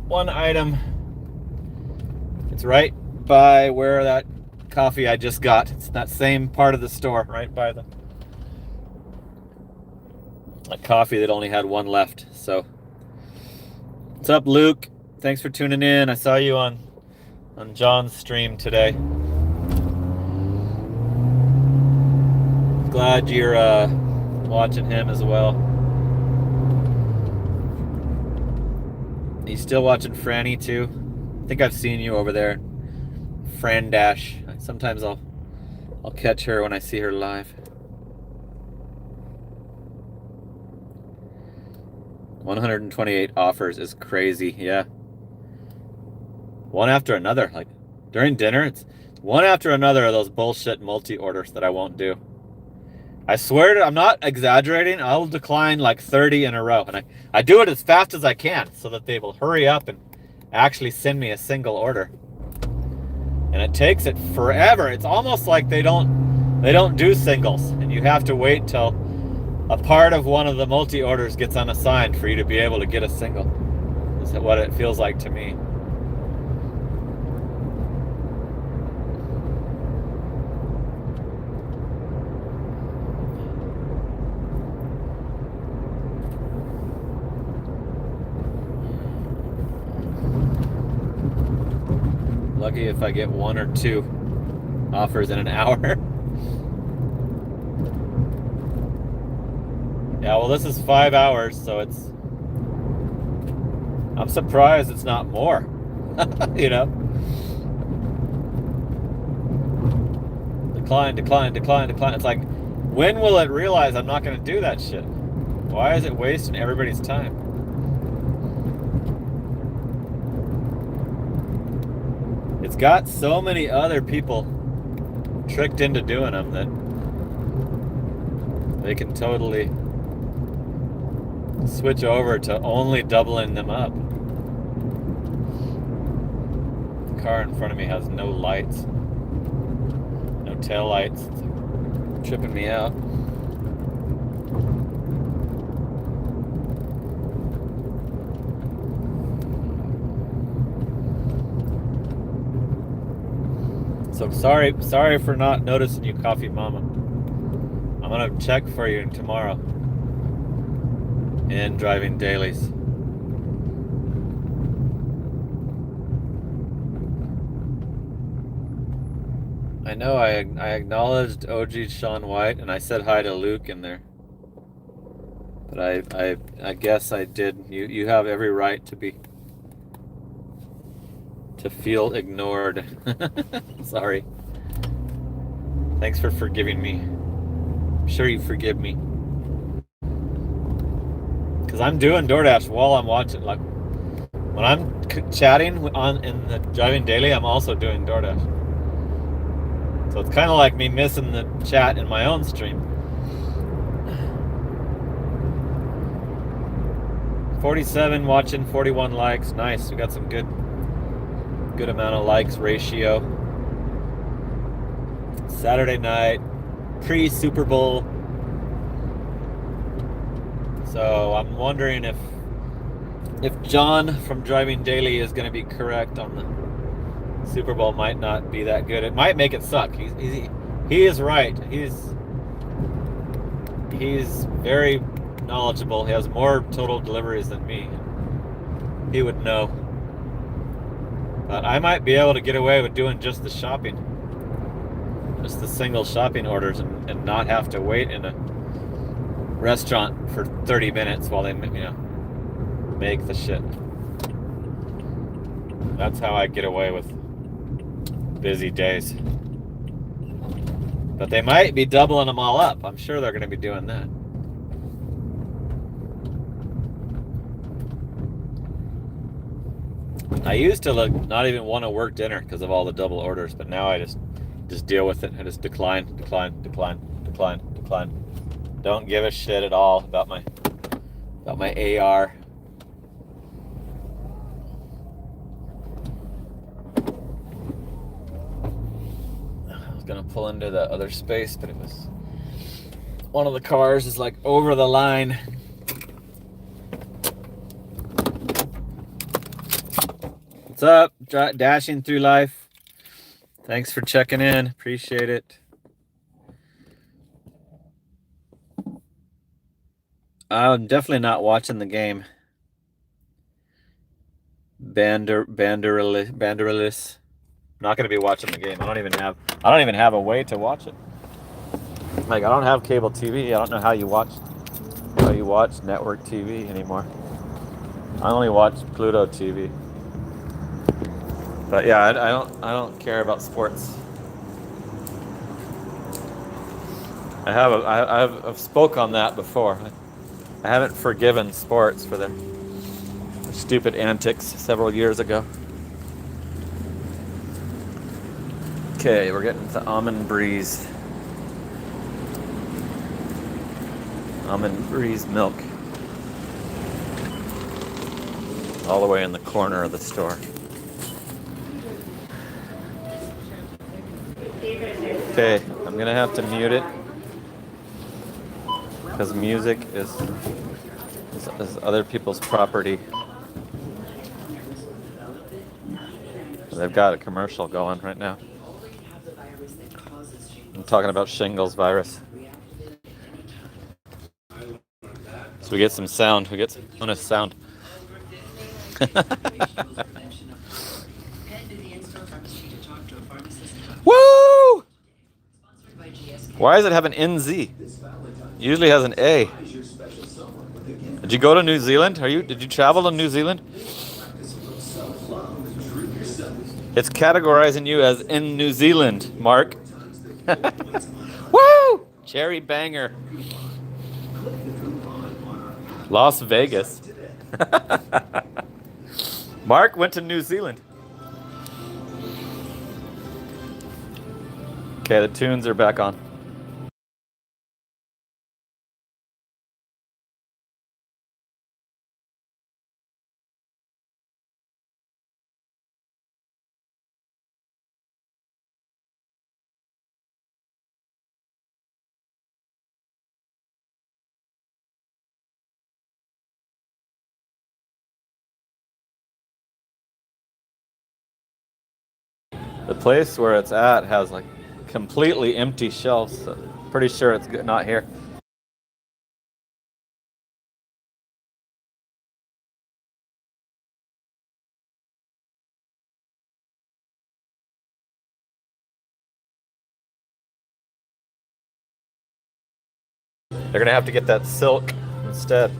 One item. It's right by where that coffee I just got. It's that same part of the store, right by that coffee that only had one left. So, what's up, Luke? Thanks for tuning in. I saw you on John's stream today. Glad you're watching him as well. Are you still watching Franny too? I think I've seen you over there, Fran Dash. Sometimes I'll catch her when I see her live. 128 offers is crazy, yeah. One after another, like during dinner, it's one after another of those bullshit multi-orders that I won't do. I swear I'm not exaggerating. I'll decline like 30 in a row, and I do it as fast as I can so that they will hurry up and actually send me a single order. And it takes it forever. It's almost like they don't do singles, and you have to wait till a part of one of the multi-orders gets unassigned for you to be able to get a single. Is what it feels like to me. Lucky if I get one or two offers in an hour. Yeah, well, this is 5 hours, so I'm surprised it's not more. You know? Decline. It's like, when will it realize I'm not going to do that shit? Why is it wasting everybody's time? It's got so many other people tricked into doing them that they can totally switch over to only doubling them up. The car in front of me has no lights, no tail lights. It's tripping me out. So sorry for not noticing you, Coffee Mama. I'm gonna check for you tomorrow in Driving Dailies. I know I acknowledged OG Sean White, and I said hi to Luke in there. But I guess I did. You have every right to to feel ignored. Sorry. Thanks for forgiving me. I'm sure you forgive me. Because I'm doing DoorDash while I'm watching. Like, when I'm chatting in the Driving Daily, I'm also doing DoorDash. So it's kind of like me missing the chat in my own stream. 47 watching, 41 likes. Nice. We got some good amount of likes ratio. Saturday night, pre-Super Bowl. So I'm wondering if John from Driving Daily is going to be correct on the Super Bowl. Might not be that good. It might make it suck. He is right. He's very knowledgeable. He has more total deliveries than me. He would know. But I might be able to get away with doing just the shopping. Just the single shopping orders and not have to wait in a restaurant for 30 minutes while they, make the shit. That's how I get away with busy days. But they might be doubling them all up. I'm sure they're going to be doing that. I used to not even want to work dinner because of all the double orders, but now I just deal with it. I just decline. Don't give a shit at all about my AR. I was gonna pull into the other space, but it was one of the cars is like over the line. What's up? Dashing through life. Thanks for checking in. Appreciate it. I'm definitely not watching the game. Banderillis. Not going to be watching the game. I don't even have a way to watch it. Like, I don't have cable TV. I don't know how you watch network TV anymore. I only watch Pluto TV. But yeah, I don't care about sports. I've spoke on that before. I haven't forgiven sports for their stupid antics several years ago. Okay, we're getting to Almond Breeze. Almond Breeze milk. All the way in the corner of the store. Okay, I'm gonna have to mute it because music is other people's property. They've got a commercial going right now. I'm talking about shingles virus. So we get some sound. We get some bonus sound. Woo! Why does it have an NZ? Usually has an A. Did you go to New Zealand? Did you travel to New Zealand? It's categorizing you as in New Zealand, Mark. Woo! Cherry banger. Las Vegas. Mark went to New Zealand. Okay, the tunes are back on. The place where it's at has like completely empty shelves. So pretty sure it's not here. They're gonna have to get that silk instead.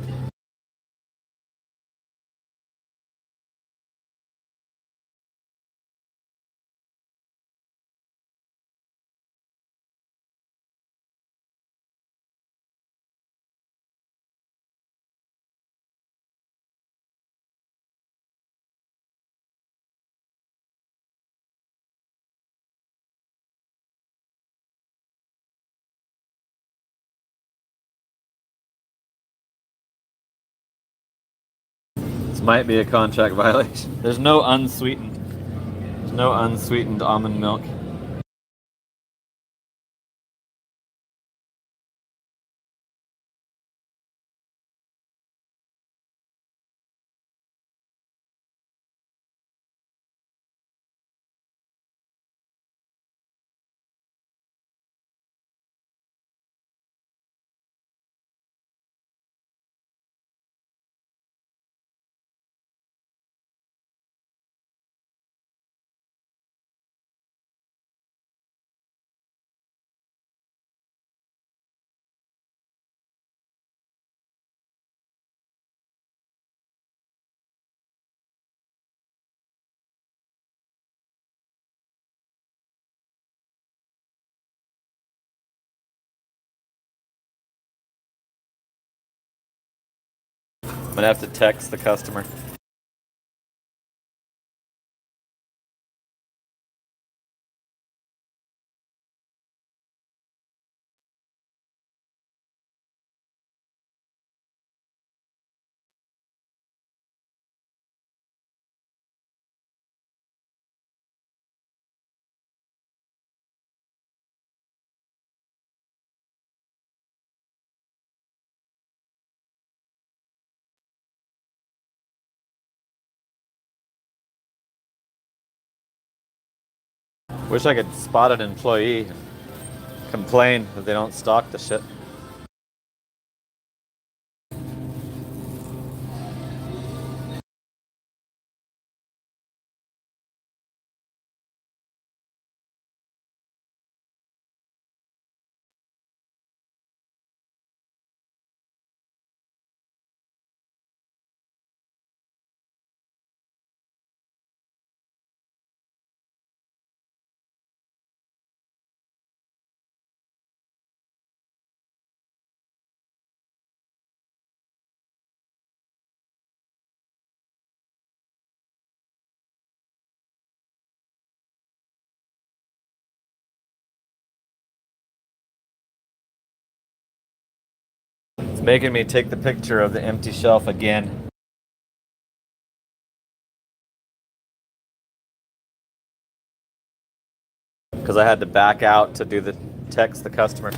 might be a contract violation. There's no unsweetened. There's no unsweetened almond milk. I'm gonna have to text the customer. Wish I could spot an employee and complain that they don't stock the shit. It's making me take the picture of the empty shelf again. Because I had to back out to do the text the customer.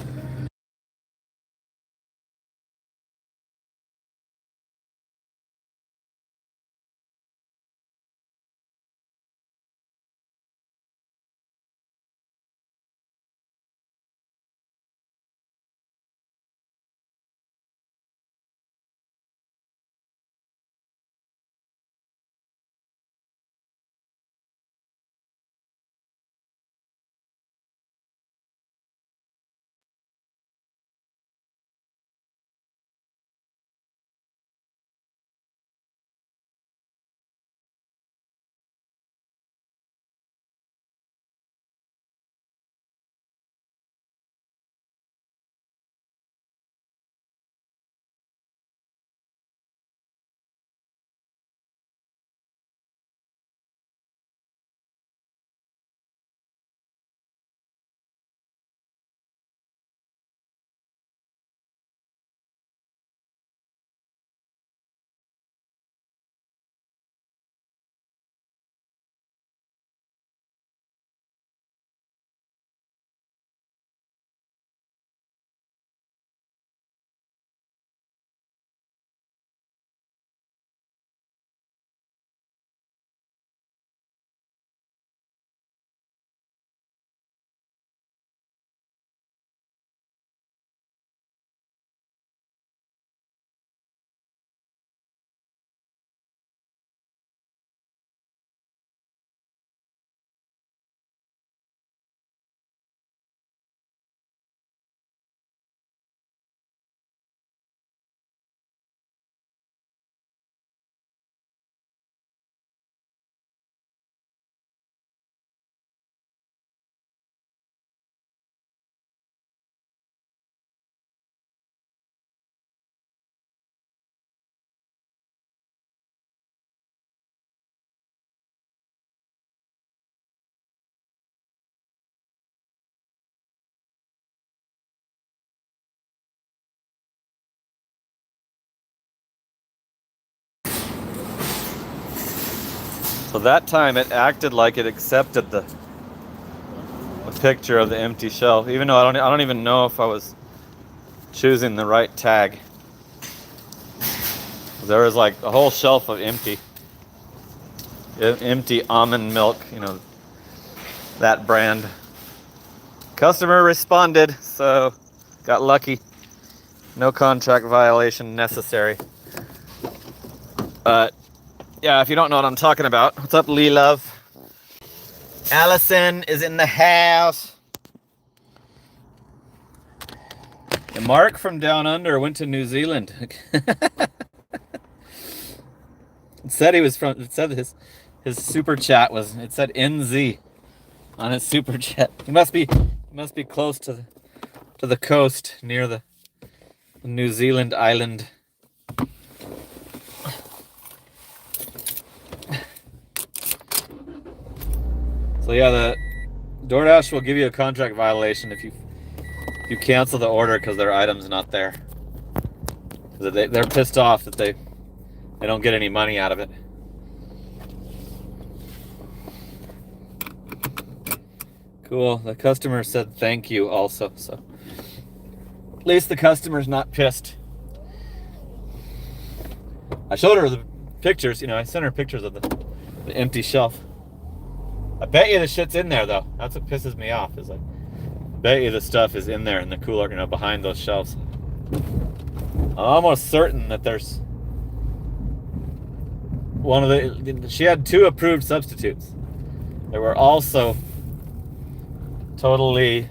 So that time it acted like it accepted the picture of the empty shelf, even though I don't even know if I was choosing the right tag. There was like a whole shelf of empty almond milk, you know, that brand. Customer responded, so got lucky. No contract violation necessary. Yeah, if you don't know what I'm talking about, what's up, Lee Love? Allison is in the house. And Mark from Down Under went to New Zealand. It said he was from. It said his super chat was. It said NZ on his super chat. He must be close to the coast near the New Zealand island. So yeah, the DoorDash will give you a contract violation if you cancel the order because their item's not there. They're pissed off that they don't get any money out of it. Cool. The customer said thank you also, so at least the customer's not pissed. I showed her the pictures, you know, I sent her pictures of the empty shelf. I bet you the shit's in there though. That's what pisses me off, is like, I bet you the stuff is in there in the cooler, you know, behind those shelves. I'm almost certain that there's one of the, she had 2 approved substitutes. There were also totally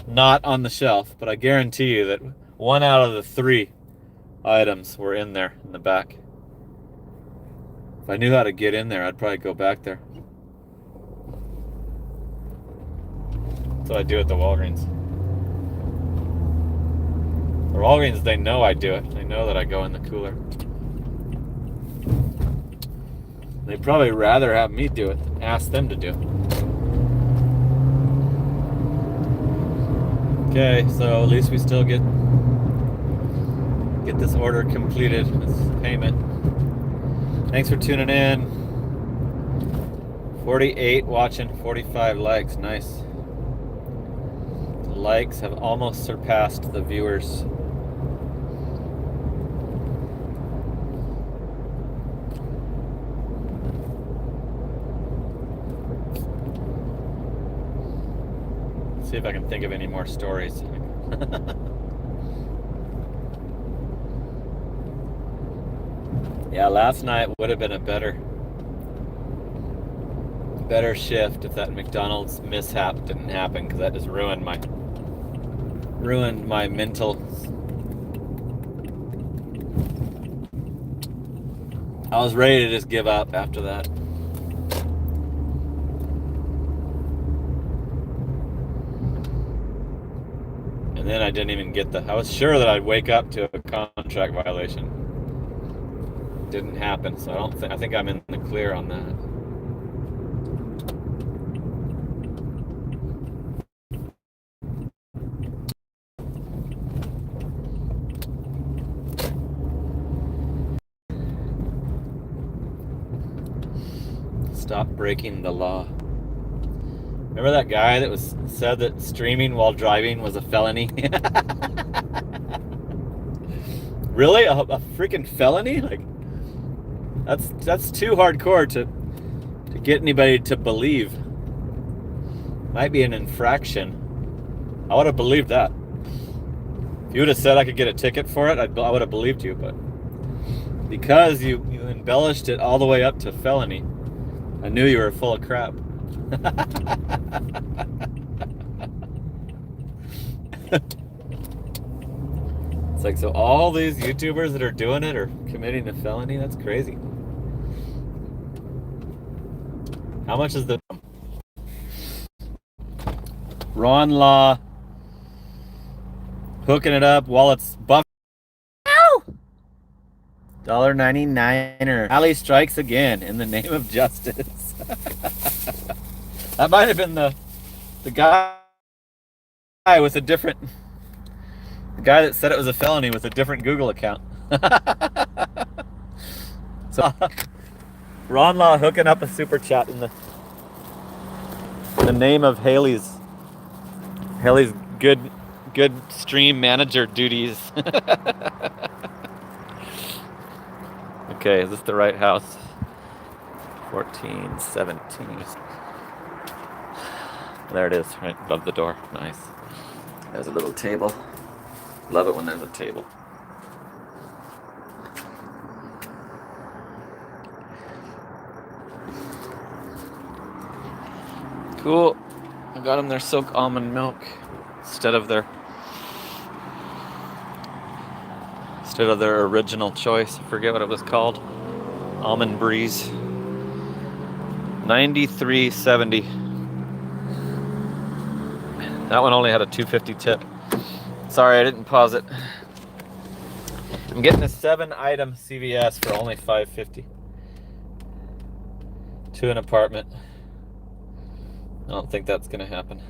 not on the shelf, but I guarantee you that 1 out of the 3 items were in there in the back. If I knew how to get in there, I'd probably go back there. That's what I do at the Walgreens. The Walgreens, they know I do it. They know that I go in the cooler. They'd probably rather have me do it than ask them to do it. Okay, so at least we still get this order completed, this payment. Thanks for tuning in. 48 watching, 45 likes, nice. The likes have almost surpassed the viewers. See if I can think of any more stories. Yeah, last night would have been a better shift if that McDonald's mishap didn't happen, because that just ruined my mental. I was ready to just give up after that. And then I didn't even get I was sure that I'd wake up to a contract violation. Didn't happen, so I think I'm in the clear on that. Stop breaking the law. Remember that guy that said that streaming while driving was a felony? Really? A freaking felony? Like, that's too hardcore to get anybody to believe. Might be an infraction. I would have believed that. If you would have said I could get a ticket for it, I would have believed you, but because you embellished it all the way up to felony, I knew you were full of crap. It's like, so all these YouTubers that are doing it are committing a felony? That's crazy. How much is the Ron Law hooking it up while it's buff? Ow! $1.99er. Ali strikes again in the name of justice. That might have been the guy with a different, the guy that said it was a felony with a different Google account. So Ron Law hooking up a super chat in the name of Haley's good stream manager duties. Okay, is this the right house? 14, 17. There it is, right above the door. Nice. There's a little table. Love it when there's a table. Cool. I got them their Silk almond milk instead of their original choice. I forget what it was called. Almond Breeze. $93.70. That one only had a $2.50 tip. Sorry, I didn't pause it. I'm getting a 7-item CVS for only $5.50. To an apartment. I don't think that's gonna happen.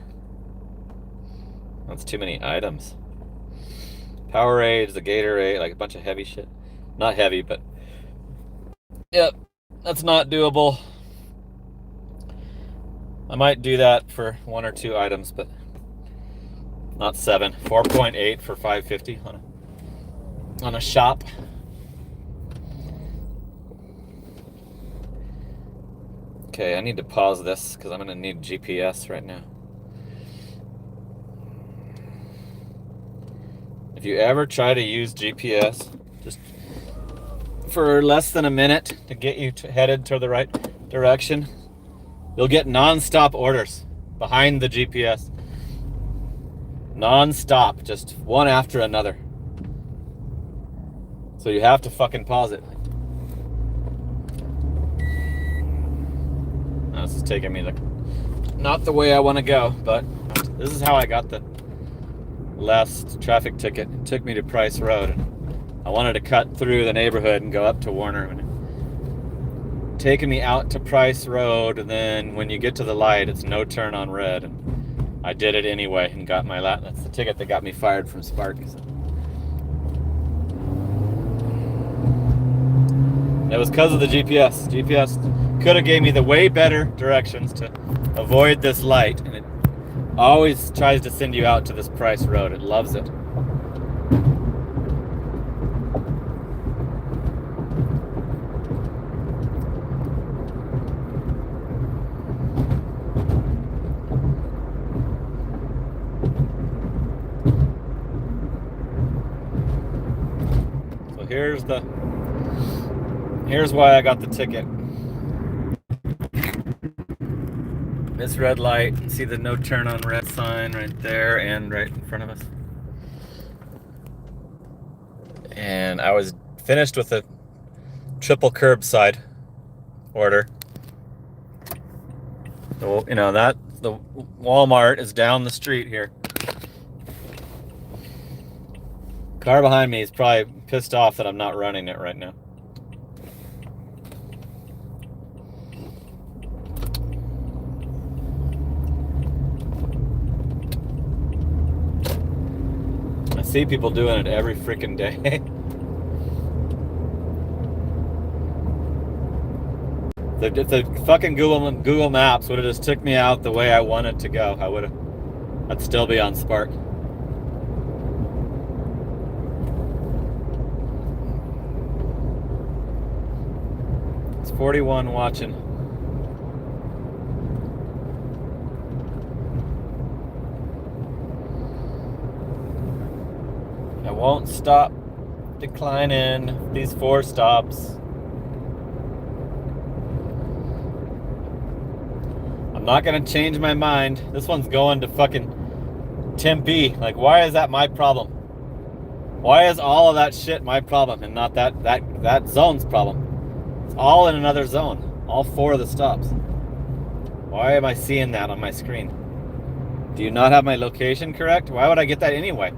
That's too many items. Powerades, the Gatorade, like a bunch of heavy shit. Not heavy, but yep, that's not doable. I might do that for 1 or 2 items, but not 7. 4.8 for $5.50 on a shop. Okay, I need to pause this because I'm gonna need GPS right now. If you ever try to use GPS just for less than a minute to get you headed to the right direction, you'll get non-stop orders behind the GPS. Non-stop, just one after another. So you have to fucking pause it. This is taking me not the way I want to go, but this is how I got the last traffic ticket. It took me to Price Road. I wanted to cut through the neighborhood and go up to Warner. And taking me out to Price Road, and then when you get to the light, it's no turn on red. And I did it anyway and got my that's the ticket that got me fired from Spark. So. It was because of the GPS. GPS could have gave me the way better directions to avoid this light, and it always tries to send you out to this Price Road. It loves it. So here's why I got the ticket. This red light, see the no turn on red sign right there and right in front of us. And I was finished with a triple curbside order. So, you know, the Walmart is down the street here. Car behind me is probably pissed off that I'm not running it right now. I see people doing it every freaking day. If the fucking Google Maps would have just took me out the way I wanted to go, I'd still be on Spark. It's 41 watching. I won't stop declining these 4 stops. I'm not gonna change my mind. This one's going to fucking Tempe. Like, why is that my problem? Why is all of that shit my problem and not that zone's problem? It's all in another zone. All 4 of the stops. Why am I seeing that on my screen? Do you not have my location correct? Why would I get that anyway?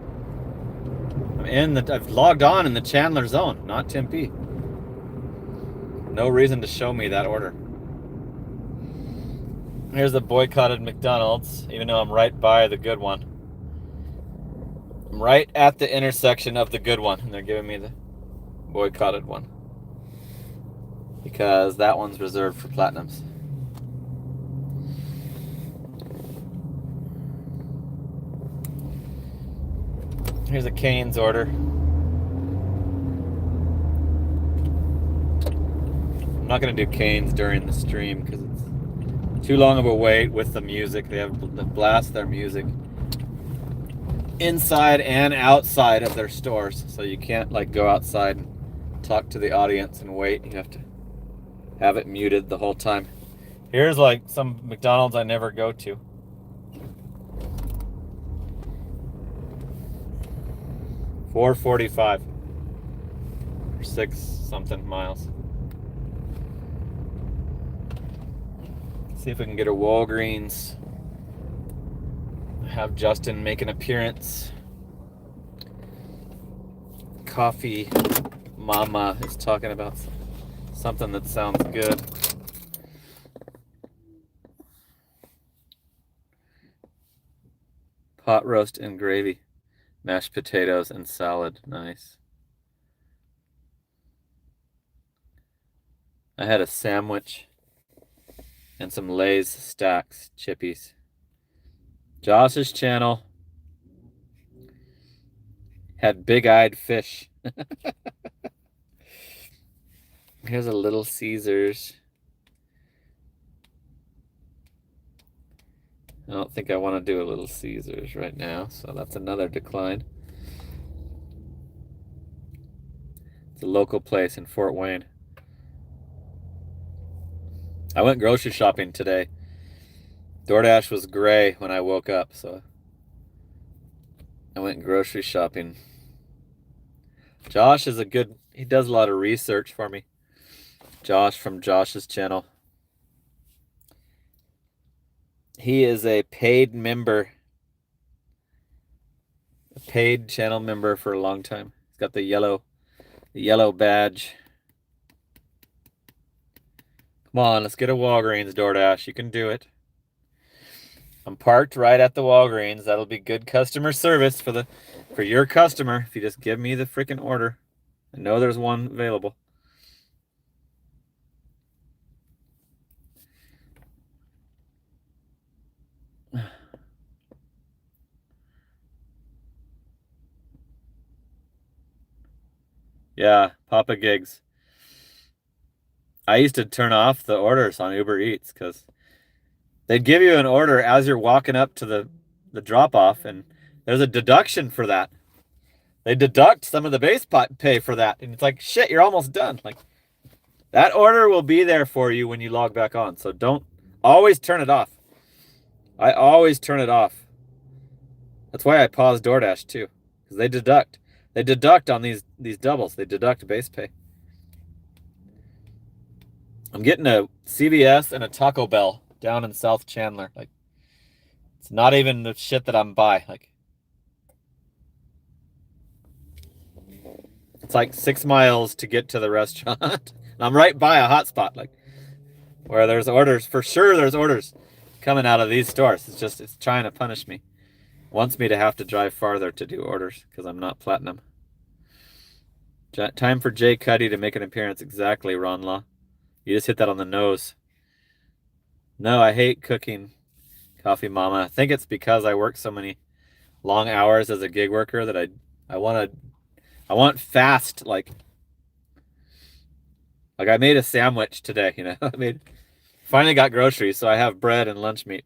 I've logged on in the Chandler zone, not Tempe. No reason to show me that order. Here's the boycotted McDonald's, even though I'm right by the good one. I'm right at the intersection of the good one, and they're giving me the boycotted one. because that one's reserved for platinums. Here's a Cane's order. I'm not going to do Cane's during the stream because it's too long of a wait with the music. They have to blast their music inside and outside of their stores, so you can't like go outside and talk to the audience and wait. You have to have it muted the whole time. Here's like some McDonald's I never go to. $4.45 for 6-something miles. See if we can get a Walgreens. Have Justin make an appearance. Coffee Mama is talking about something that sounds good. Pot roast and gravy. Mashed potatoes and salad. Nice. I had a sandwich and some Lay's stacks, chippies. Josh's channel had big-eyed fish. Here's a Little Caesars. I don't think I want to do a Little Caesars right now, so that's another decline. It's a local place in Fort Wayne. I went grocery shopping today. DoorDash was gray when I woke up, so I went grocery shopping. Josh is he does a lot of research for me. Josh from Josh's channel. He is a paid member, a paid channel member for a long time. He's got the yellow badge. Come on, let's get a Walgreens, DoorDash. You can do it. I'm parked right at the Walgreens. That'll be good customer service for your customer if you just give me the freaking order. I know there's one available. Yeah, Papa Gigs. I used to turn off the orders on Uber Eats because they'd give you an order as you're walking up to the drop-off, and there's a deduction for that. They deduct some of the base pay for that, and it's like, shit, you're almost done. Like, that order will be there for you when you log back on, so don't always turn it off. I always turn it off. That's why I pause DoorDash too, because they deduct. They deduct on these doubles. They deduct base pay. I'm getting a CVS and a Taco Bell down in South Chandler. Like, it's not even the shit that I'm by. Like, it's like 6 miles to get to the restaurant. And I'm right by a hotspot, like, where there's orders. For sure there's orders coming out of these stores. It's trying to punish me. Wants me to have to drive farther to do orders because I'm not platinum. Time for Jay Cuddy to make an appearance. Exactly, Ron Law. You just hit that on the nose. No, I hate cooking, Coffee Mama. I think it's because I work so many long hours as a gig worker that I want fast, like I made a sandwich today, you know. Finally got groceries, so I have bread and lunch meat.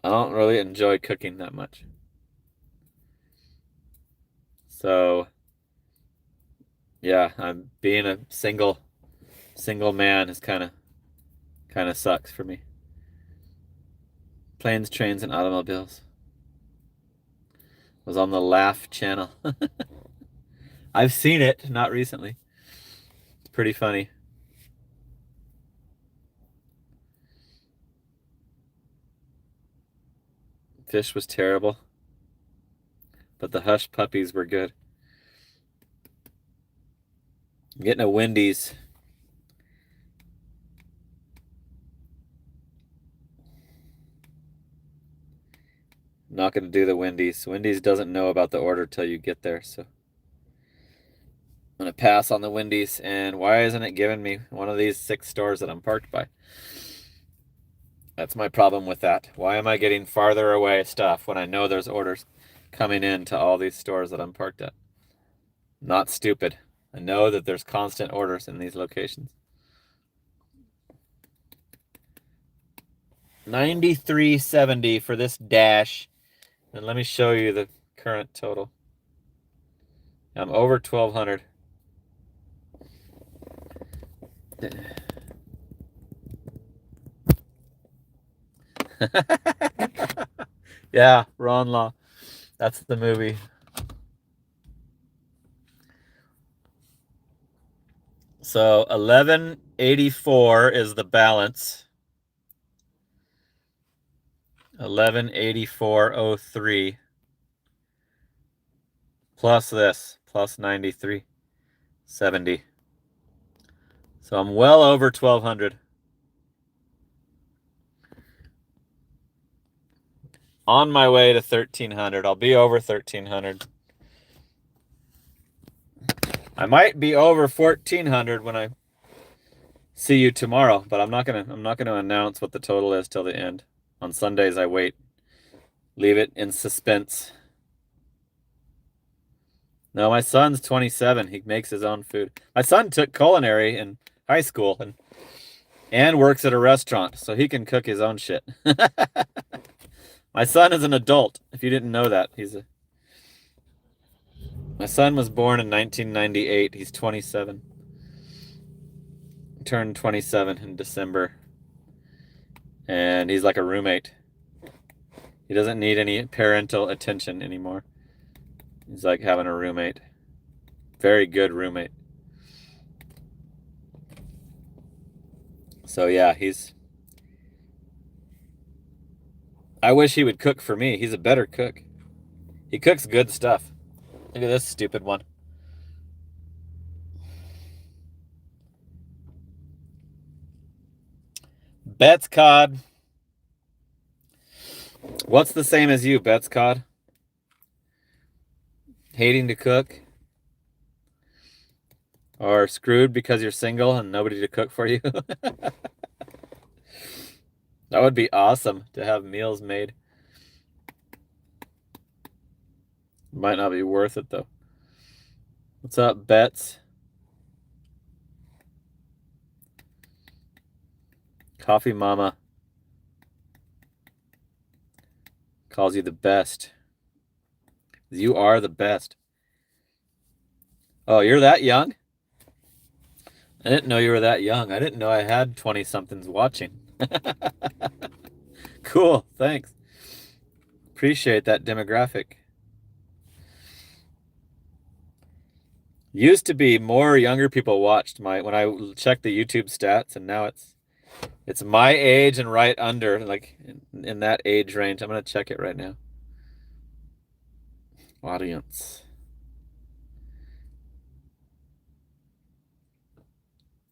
I don't really enjoy cooking that much. So, yeah, I'm being a single man is kind of sucks for me. Planes, Trains, and Automobiles was on the Laugh channel. I've seen it, not recently. It's pretty funny. Fish was terrible, but the Hush Puppies were good. I'm getting a Wendy's. I'm not going to do the Wendy's. Wendy's doesn't know about the order till you get there, so I'm going to to pass on the Wendy's, and why isn't it giving me one of these 6 stores that I'm parked by? That's my problem with that. Why am I getting farther away stuff when I know there's orders coming in to all these stores that I'm parked at? Not stupid. I know that there's constant orders in these locations. 93.70 for this dash. And let me show you the current total. I'm over 1,200. Yeah, Ron Law. That's the movie. So 1184 is the balance. 1184.03 plus this, plus 93.70. So I'm well over 1,200. On my way to 1,300. I'll be over 1,300. I might be over 1,400 when I see you tomorrow, but I'm not gonna announce what the total is till the end. On Sundays I wait. Leave it in suspense. No, my son's 27. He makes his own food. My son took culinary in high school and works at a restaurant, so he can cook his own shit. My son is an adult, if you didn't know that. My son was born in 1998. He's 27. Turned 27 in December. And he's like a roommate. He doesn't need any parental attention anymore. He's like having a roommate. Very good roommate. So yeah, I wish he would cook for me. He's a better cook. He cooks good stuff. Look at this stupid one. Bet's Cod. What's the same as you, Bet's Cod? Hating to cook? Or screwed because you're single and nobody to cook for you? That would be awesome to have meals made. Might not be worth it though. What's up, Bets? Coffee Mama calls you the best. You are the best. Oh, you're that young? I didn't know you were that young. I didn't know I had 20-somethings watching. Cool, thanks. Appreciate that demographic. Used to be more younger people watched when I checked the YouTube stats, and now it's my age and right under, like in that age range. I'm gonna check it right now. Audience.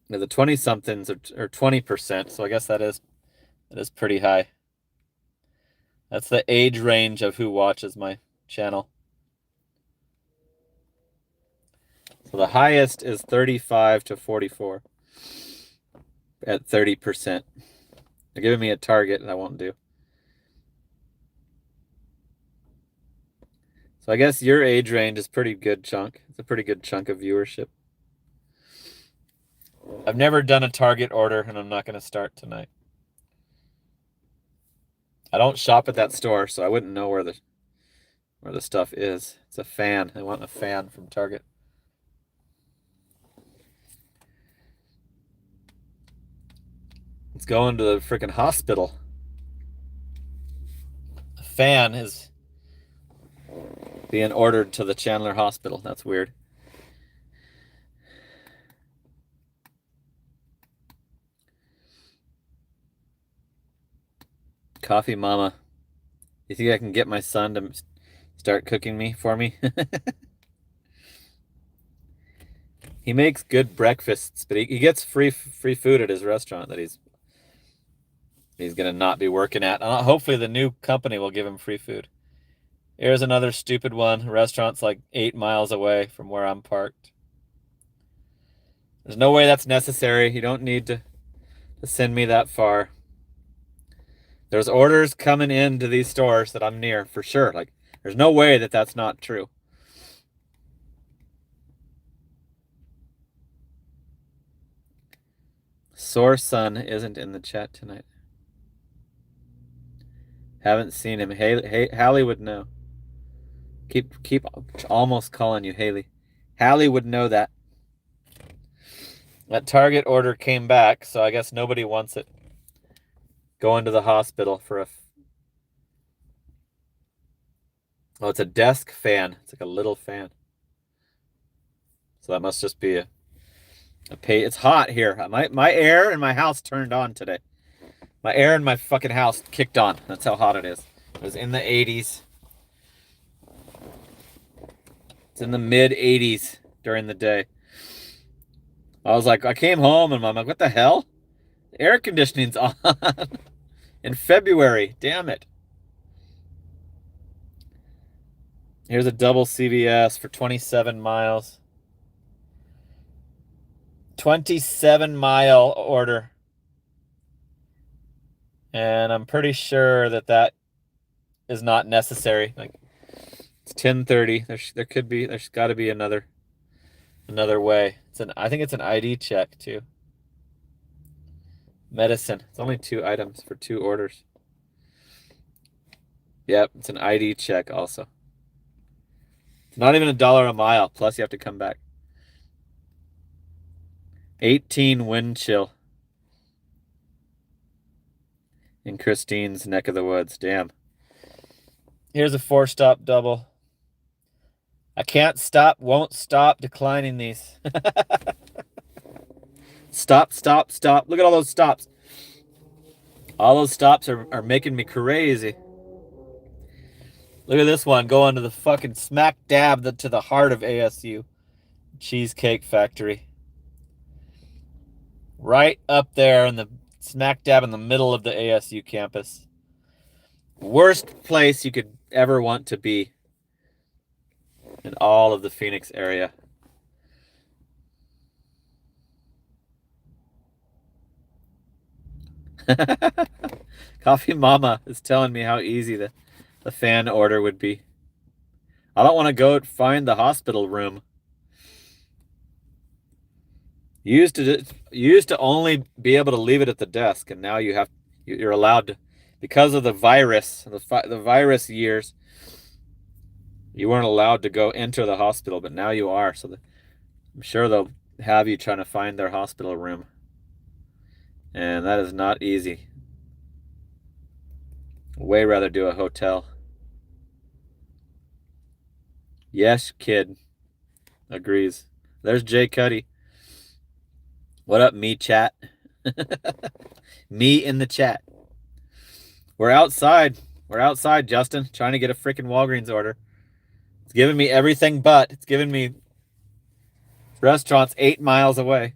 Now the 20-somethings are 20%, so I guess that is pretty high. That's the age range of who watches my channel. So the highest is 35 to 44 at 30%. They're giving me a target that I won't do. So I guess your age range is pretty good chunk. It's a pretty good chunk of viewership. I've never done a Target order, and I'm not going to start tonight. I don't shop at that store, so I wouldn't know where the stuff is. It's a fan. I want a fan from Target. It's going to the freaking hospital. A fan is being ordered to the Chandler Hospital. That's weird. Coffee Mama. You think I can get my son to start cooking for me? He makes good breakfasts, but he gets free food at his restaurant that he's gonna not be working at. Hopefully the new company will give him free food. Here's another stupid one. The restaurant's like 8 miles away from where I'm parked. There's no way that's necessary. You don't need to send me that far. There's orders coming into these stores that I'm near for sure. Like, there's no way that that's not true. Sore Son isn't in the chat tonight. Haven't seen him. Hallie would know. Keep almost calling you Haley. Hallie would know that. That Target order came back, so I guess nobody wants it. Going to the hospital for a... Oh, it's a desk fan. It's like a little fan. So that must just be a pay. It's hot here. My air in my house turned on today. My air in my fucking house kicked on. That's how hot it is. It was in the 80s. It's in the mid 80s during the day. I was like, I came home and I'm like, what the hell? The air conditioning's on in February. Damn it. Here's a double CVS for 27 miles. 27-mile order. And I'm pretty sure that is not necessary. Like, it's 10:30. There's got to be another way. I think it's an ID check too. Medicine. It's only 2 items for 2 orders. Yep, it's an ID check also. It's not even $1 a mile. Plus you have to come back. 18 wind chill. In Christine's neck of the woods. Damn. Here's a 4-stop double. I can't stop, won't stop declining these. Stop. Look at all those stops. All those stops are making me crazy. Look at this one going to the fucking smack dab to the heart of ASU. Cheesecake Factory. Right up there in the smack dab in the middle of the ASU campus. Worst place you could ever want to be in all of the Phoenix area. Coffee Mama is telling me how easy the fan order would be. I don't want to go find the hospital room. You used to only be able to leave it at the desk, and now you're allowed to, because of the virus years. You weren't allowed to go enter the hospital, but now you are. So I'm sure they'll have you trying to find their hospital room, and that is not easy. Way rather do a hotel. Yes, kid. Agrees. There's Jay Cuddy. What up, me chat? Me in the chat. We're outside, Justin, trying to get a freaking Walgreens order. It's giving me everything but. It's giving me restaurants 8 miles away.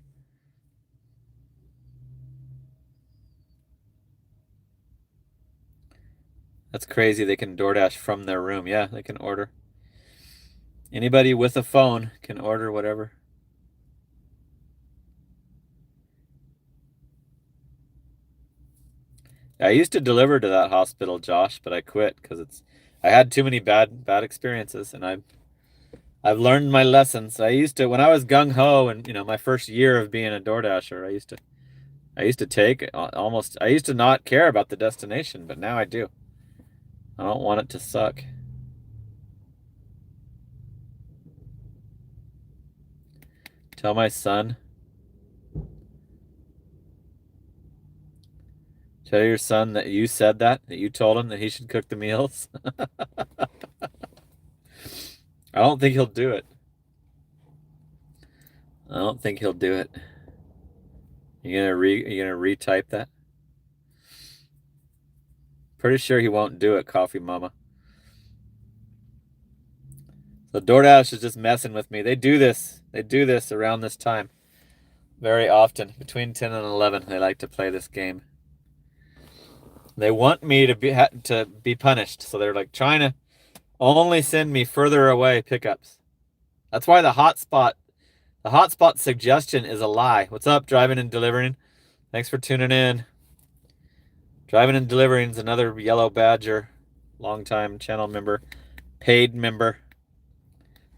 That's crazy. They can DoorDash from their room. Yeah, they can order. Anybody with a phone can order whatever. I used to deliver to that hospital, Josh, but I quit because I had too many bad experiences, and I've learned my lessons. I used to, when I was gung ho and my first year of being a DoorDasher, I used to not care about the destination, but now I do. I don't want it to suck. Tell my son. Tell your son that you said that you told him that he should cook the meals. I don't think he'll do it. You gonna retype that? Pretty sure he won't do it, Coffee Mama. So DoorDash is just messing with me. They do this around this time very often. Between 10 and 11, they like to play this game. They want me to be punished, so they're like trying to only send me further away pickups. That's why the hotspot The hotspot suggestion is a lie. What's up, Driving and Delivering? Thanks for tuning in. Driving and Delivering is another Yellow Badger, longtime channel member, paid member,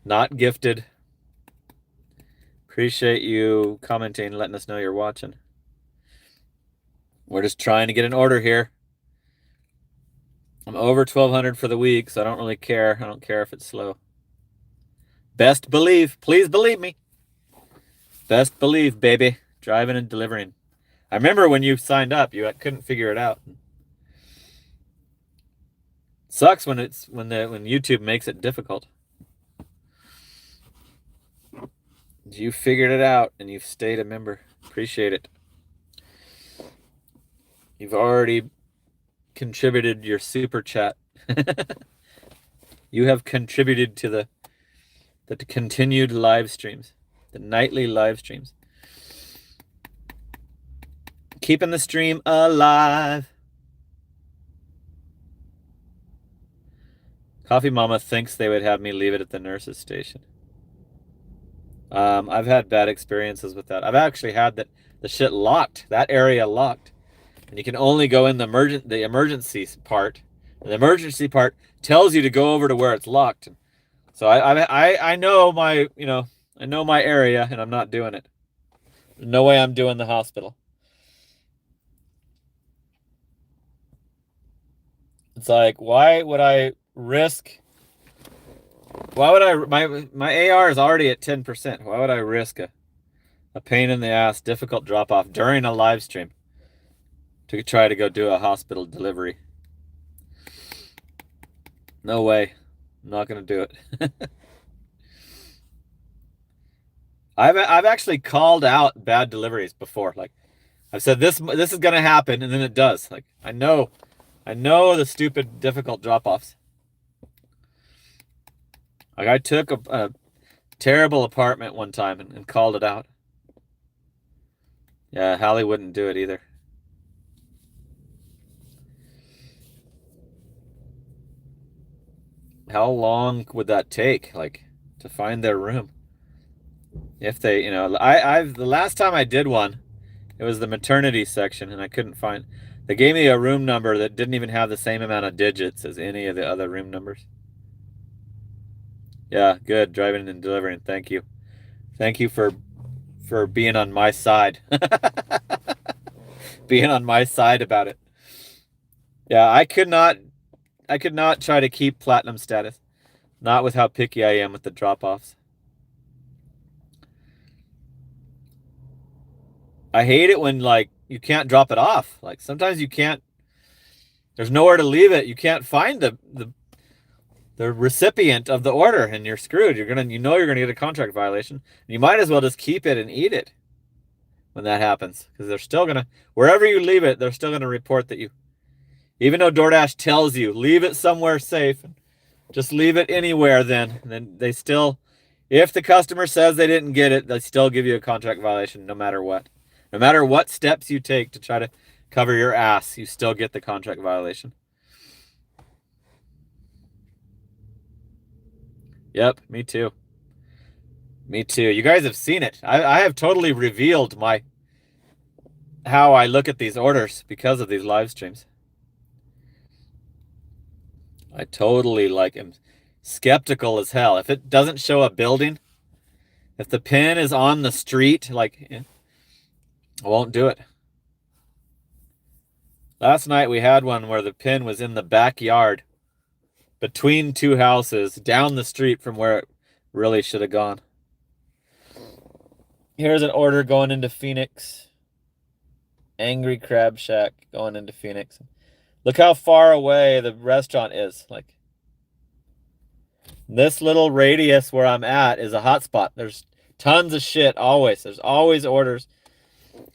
not gifted. Appreciate you commenting, letting us know you're watching. We're just trying to get an order here. I'm over 1,200 for the week, so I don't really care. I don't care if it's slow. Best believe. Please believe me. Best believe, baby. Driving and Delivering. I remember when you signed up, you couldn't figure it out. Sucks when YouTube makes it difficult. You figured it out and you've stayed a member. Appreciate it. You've already contributed your super chat. You have contributed to the continued live streams, the nightly live streams. Keeping the stream alive. Coffee Mama thinks they would have me leave it at the nurse's station. I've had bad experiences with that. I've actually had the shit locked, that area locked. And you can only go in the emergency part. And the emergency part tells you to go over to where it's locked. So I know my, I know my area and I'm not doing it. There's no way I'm doing the hospital. It's like, why would I risk? Why would I? My AR is already at 10%. Why would I risk a pain in the ass, difficult drop off during a live stream to try to go do a hospital delivery? No way. I'm not gonna do it. I've actually called out bad deliveries before. Like I've said this is gonna happen, and then it does. Like I know the stupid difficult drop-offs. Like I took a terrible apartment one time and called it out. Yeah, Hallie wouldn't do it either. How long would that take, like, to find their room? If they, the last time I did one, it was the maternity section, and I couldn't find. They gave me a room number that didn't even have the same amount of digits as any of the other room numbers. Yeah, good. Driving and Delivering. Thank you. Thank you for being on my side. Being on my side about it. Yeah, I could not try to keep platinum status. Not with how picky I am with the drop-offs. I hate it when, like, you can't drop it off. Like, sometimes you can't. There's nowhere to leave it. You can't find the recipient of the order, and you're screwed. You're gonna get a contract violation. You might as well just keep it and eat it when that happens, because they're still gonna, wherever you leave it, they're still gonna report that you. Even though DoorDash tells you leave it somewhere safe, just leave it anywhere. Then they still, if the customer says they didn't get it, they still give you a contract violation, no matter what. No matter what steps you take to try to cover your ass, you still get the contract violation. Yep, me too. Me too. You guys have seen it. I have totally revealed how I look at these orders because of these live streams. I totally am skeptical as hell. If it doesn't show a building, if the pin is on the street, I won't do it. Last night we had one where the pin was in the backyard between two houses down the street from where it really should have gone. Here's an order going into Phoenix. Angry Crab Shack going into Phoenix. Look how far away the restaurant is. Like, this little radius where I'm at is a hotspot. There's tons of shit always. There's always orders.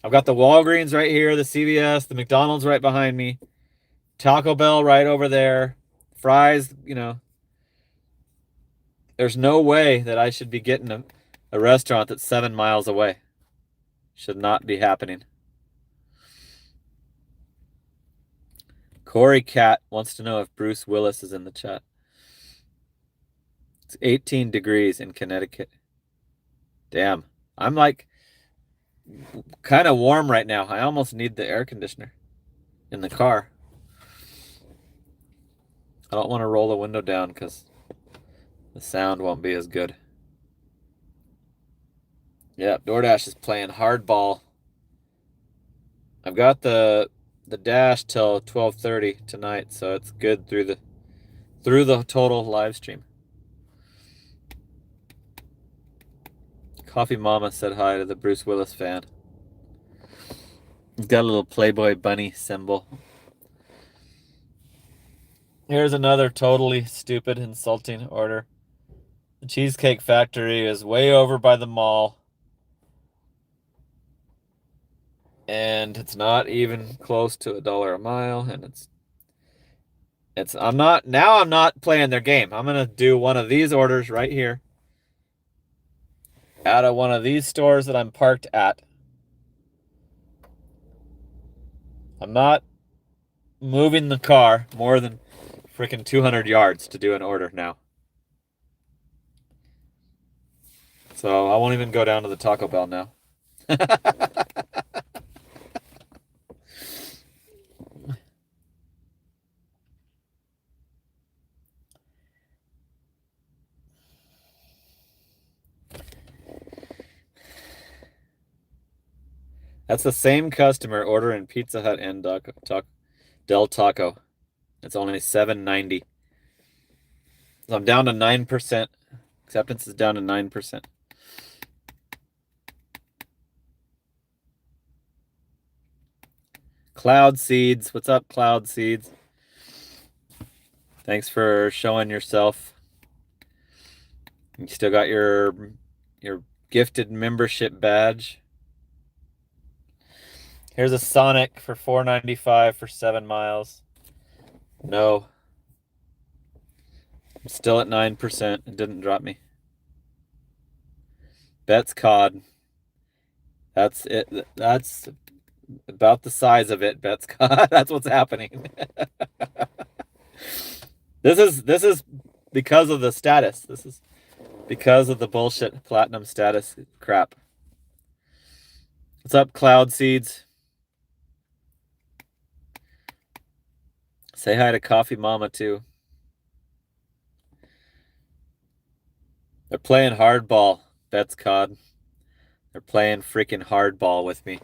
I've got the Walgreens right here, the CVS, the McDonald's right behind me, Taco Bell right over there, Fry's, There's no way that I should be getting a restaurant that's 7 miles away. Should not be happening. Corey Cat wants to know if Bruce Willis is in the chat. It's 18 degrees in Connecticut. Damn. I'm like kind of warm right now. I almost need the air conditioner in the car. I don't want to roll the window down because the sound won't be as good. Yep, DoorDash is playing hardball. I've got the dash till 12:30 tonight, so it's good through the total live stream. Coffee Mama said hi to the Bruce Willis fan. He's got a little Playboy bunny symbol. Here's another totally stupid, insulting order. The Cheesecake Factory is way over by the mall. And it's not even close to $1 a mile, and I'm not playing their game. I'm gonna do one of these orders right here out of one of these stores that I'm parked at. I'm not moving the car more than freaking 200 yards to do an order now. So I won't even go down to the Taco Bell now. That's the same customer ordering Pizza Hut and Del Taco. It's only $7.90. So I'm down to 9%. Acceptance is down to 9%. Cloud Seeds. What's up, Cloud Seeds? Thanks for showing yourself. You still got your gifted membership badge. Here's a Sonic for $4.95 for 7 miles. No. I'm still at 9%. It didn't drop me. Bet's Cod. That's it. That's about the size of it, Bet's Cod. That's what's happening. This is because of the status. This is because of the bullshit platinum status crap. What's up, Cloud Seeds? Say hi to Coffee Mama too. They're playing hardball, Bet's Cod. They're playing freaking hardball with me.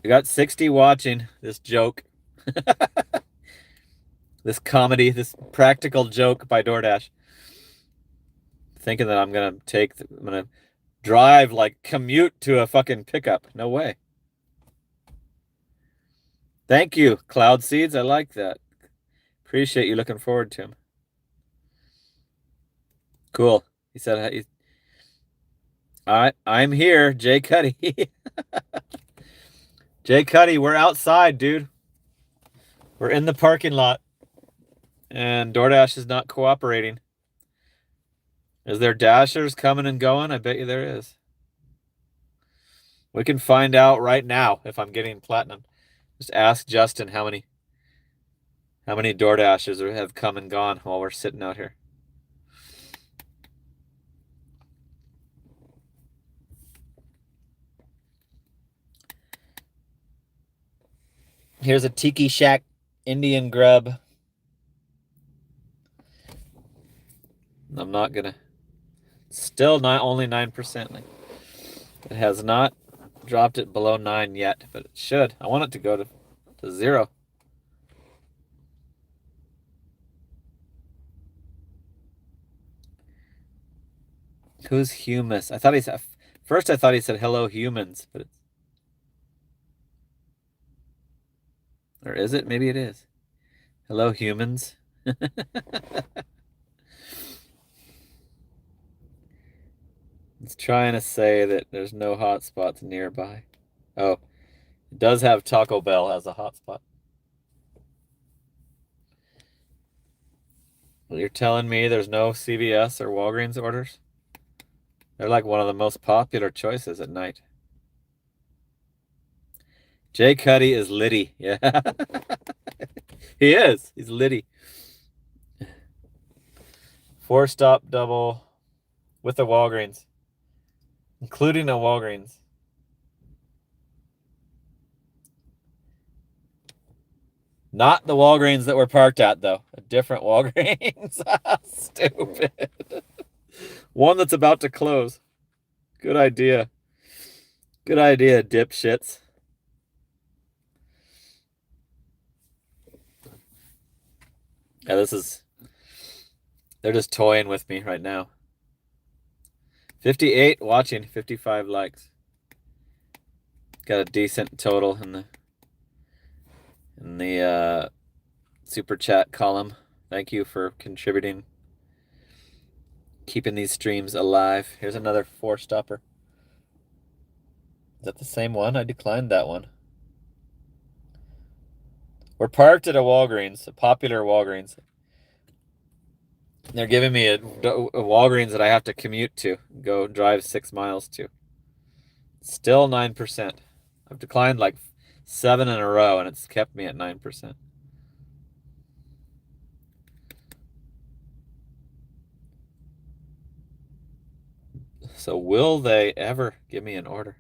We got 60 watching this joke. This comedy, this practical joke by DoorDash. Thinking that I'm gonna drive, like commute to a fucking pickup. No way. Thank you, Cloud Seeds. I like that. Appreciate you looking forward to him. Cool. He said, I'm here, Jay Cuddy. Jay Cuddy, we're outside, dude. We're in the parking lot. And DoorDash is not cooperating. Is there dashers coming and going? I bet you there is. We can find out right now if I'm getting platinum. Just ask Justin how many DoorDashers have come and gone while we're sitting out here. Here's a Tiki Shack Indian grub. I'm not gonna. Still not only 9%. It has not dropped it below 9 yet, but it should. I want it to go to 0. Who's Humus? I thought he said first. I thought he said hello humans, but it's, or is it? Maybe it is. Hello humans. It's trying to say that there's no hotspots nearby. Oh, it does have Taco Bell as a hotspot. Well, you're telling me there's no CVS or Walgreens orders? They're like one of the most popular choices at night. Jay Cuddy is Liddy. Yeah. He is. He's Liddy. 4-stop double with the Walgreens. including a Walgreens. Not the Walgreens that we're parked at, though. A different Walgreens. Stupid. One that's about to close. Good idea. Good idea, dipshits. Yeah, this is... They're just toying with me right now. 58 watching, 55 likes. Got a decent total in the super chat column. Thank you for contributing, keeping these streams alive. Here's another 4-stopper. Is that the same one? I declined that one. We're parked at a Walgreens, a popular Walgreens. They're giving me a Walgreens that I have to commute to, go drive 6 miles to. Still 9%. I've declined like 7 in a row, and it's kept me at 9%. So will they ever give me an order?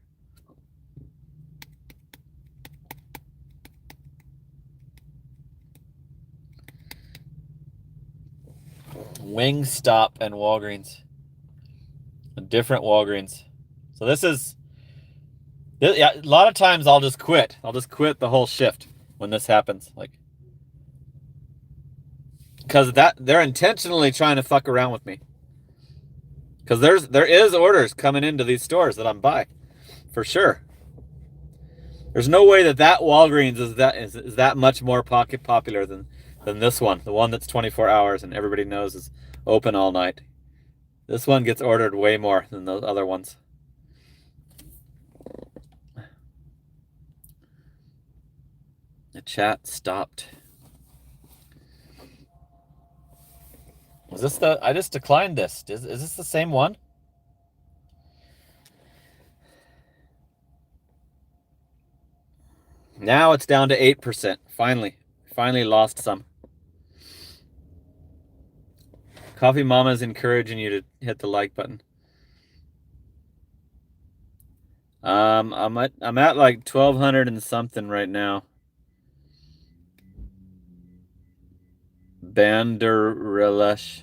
Wingstop and Walgreens. A different Walgreens. So this is... Yeah, a lot of times I'll just quit. I'll just quit the whole shift when this happens. Like, because they're intentionally trying to fuck around with me. Because there is orders coming into these stores that I'm by, for sure. There's no way that Walgreens is that much more popular than this one, the one that's 24 hours and everybody knows is open all night. This one gets ordered way more than those other ones. The chat stopped. Was this I just declined this. Is this the same one? Now it's down to 8%. Finally lost some. Coffee Mama's encouraging you to hit the like button. I'm at like 1,200 and something right now. Banderrassel.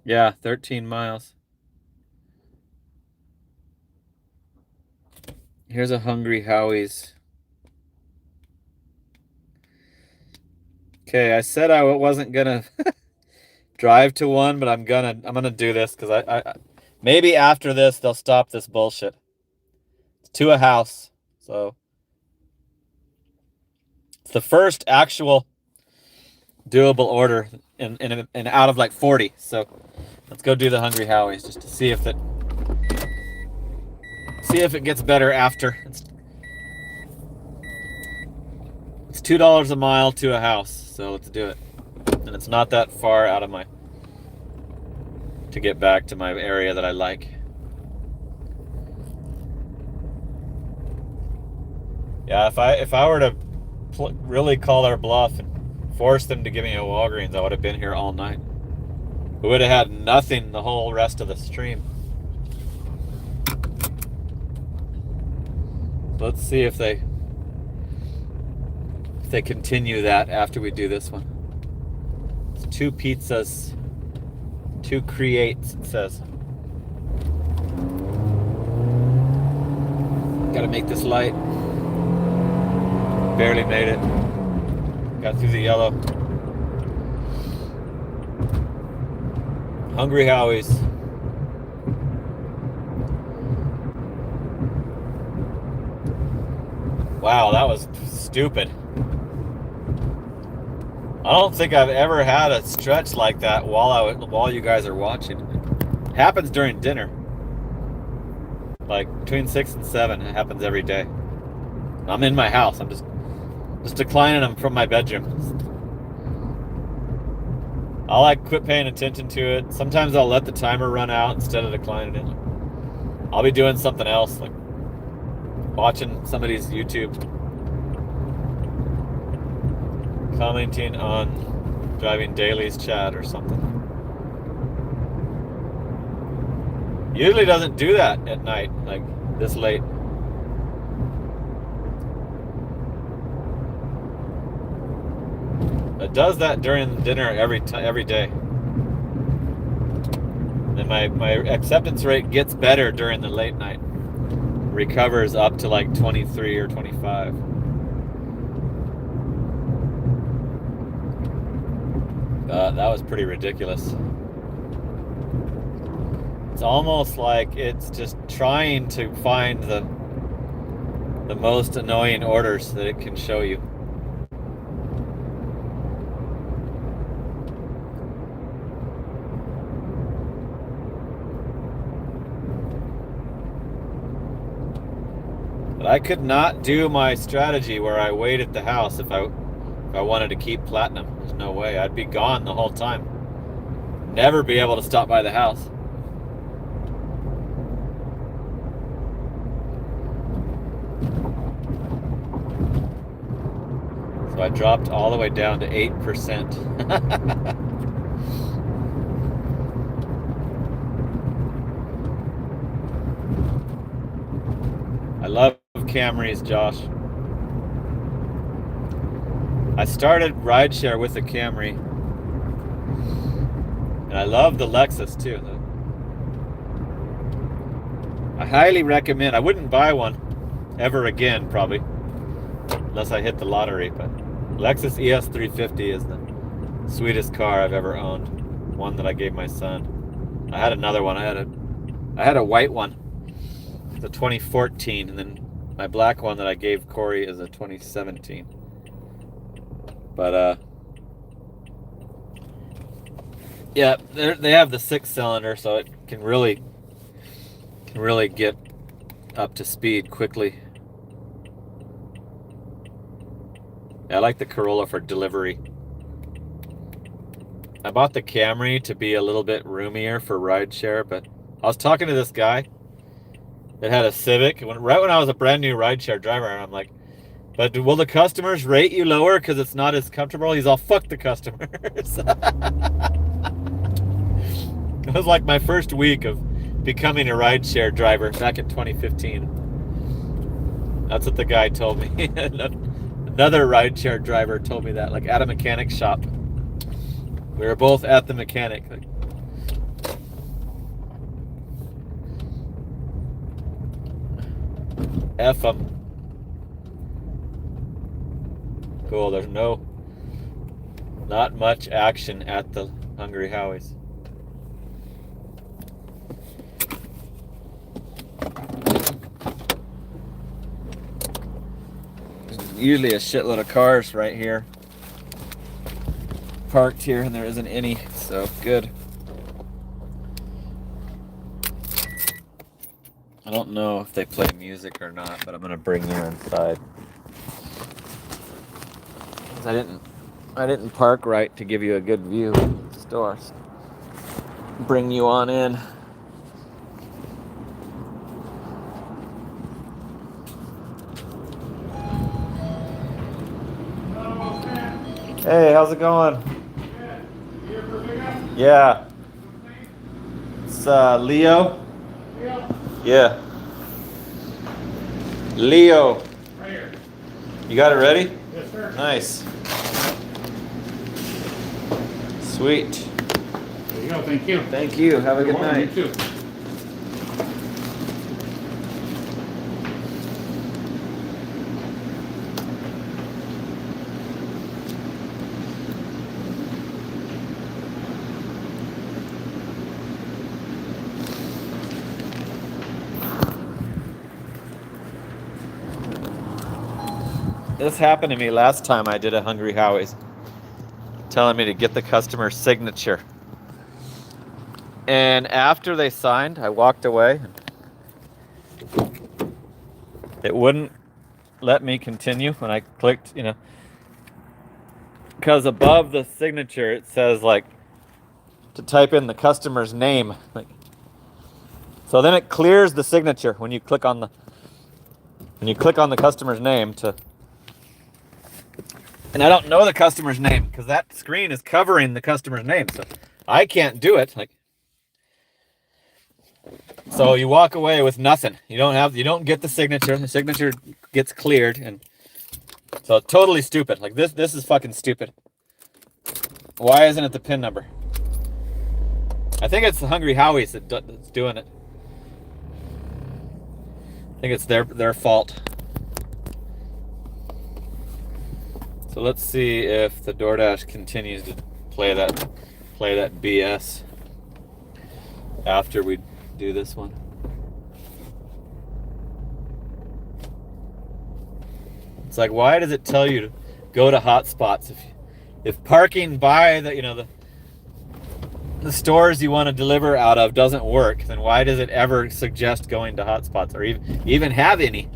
Yeah, 13 miles. Here's a Hungry Howie's. Okay, I said I wasn't gonna drive to one, but I'm gonna do this because I maybe after this they'll stop this bullshit. It's to a house, so it's the first actual doable order in out of like 40. So let's go do the Hungry Howie's just to see if it gets better after. It's $2 a mile to a house, so let's do it. And it's not that far out of to get back to my area that I like. Yeah, if I were to really call their bluff and force them to give me a Walgreens, I would have been here all night. We would have had nothing the whole rest of the stream. Let's see if they continue that after we do this one. It's 2 pizzas, 2 creates, it says. Gotta make this light. Barely made it. Got through the yellow. Hungry Howie's. Wow, that was stupid. I don't think I've ever had a stretch like that while you guys are watching. It happens during dinner. Like between 6 and 7, it happens every day. I'm in my house. I'm just declining them from my bedroom. I'll like quit paying attention to it. Sometimes I'll let the timer run out instead of declining it. I'll be doing something else, like watching somebody's YouTube. Commenting on Driving Daily's chat or something. Usually doesn't do that at night, like this late. It does that during dinner every day. And my acceptance rate gets better during the late night. Recovers up to like 23 or 25. That was pretty ridiculous. It's almost like it's just trying to find the most annoying orders that it can show you. But I could not do my strategy where I wait at the house if I wanted to keep platinum. There's no way. I'd be gone the whole time. Never be able to stop by the house. So I dropped all the way down to 8%. I love Camrys, Josh. I started rideshare with a Camry. And I love the Lexus too. I highly recommend. I wouldn't buy one ever again, probably, unless I hit the lottery, but Lexus ES350 is the sweetest car I've ever owned. One that I gave my son. I had another one. I had a white one. It's a 2014, and then my black one that I gave Corey is a 2017. But yeah, they have the 6-cylinder, so it can really get up to speed quickly. I like the Corolla for delivery. I bought the Camry to be a little bit roomier for rideshare, but I was talking to this guy that had a Civic right when I was a brand new rideshare driver, and I'm like, but will the customers rate you lower because it's not as comfortable? He's all, fuck the customers. It was like my first week of becoming a rideshare driver back in 2015. That's what the guy told me. Another rideshare driver told me that, like at a mechanic shop. We were both at the mechanic. Like, F them. Cool, there's not much action at the Hungry Howie's. There's usually a shitload of cars right here parked here, and there isn't any, so good. I don't know if they play music or not, but I'm gonna bring you inside. I didn't park right to give you a good view of the store. So bring you on in. Hey, how's it going? Yeah. It's Leo. Yeah. Leo. Right here. You got it ready? Yes, sir. Nice. Sweet. There you go. Thank you. Thank you. Have a You're good welcome. night. You too. This happened to me last time I did a Hungry Howie's, telling me to get the customer's signature. And after they signed, I walked away. It wouldn't let me continue when I clicked, because above the signature it says like to type in the customer's name. So then it clears the signature when you click on the customer's name to And I don't know the customer's name because that screen is covering the customer's name. So I can't do it. Like, so you walk away with nothing. You don't get the signature. The signature gets cleared, and so totally stupid. Like this is fucking stupid. Why isn't it the PIN number? I think it's the Hungry Howie's that's doing it. I think it's their fault. So let's see if the DoorDash continues to play that BS after we do this one. It's like, why does it tell you to go to hotspots if parking by the stores you want to deliver out of doesn't work? Then why does it ever suggest going to hotspots or even have any?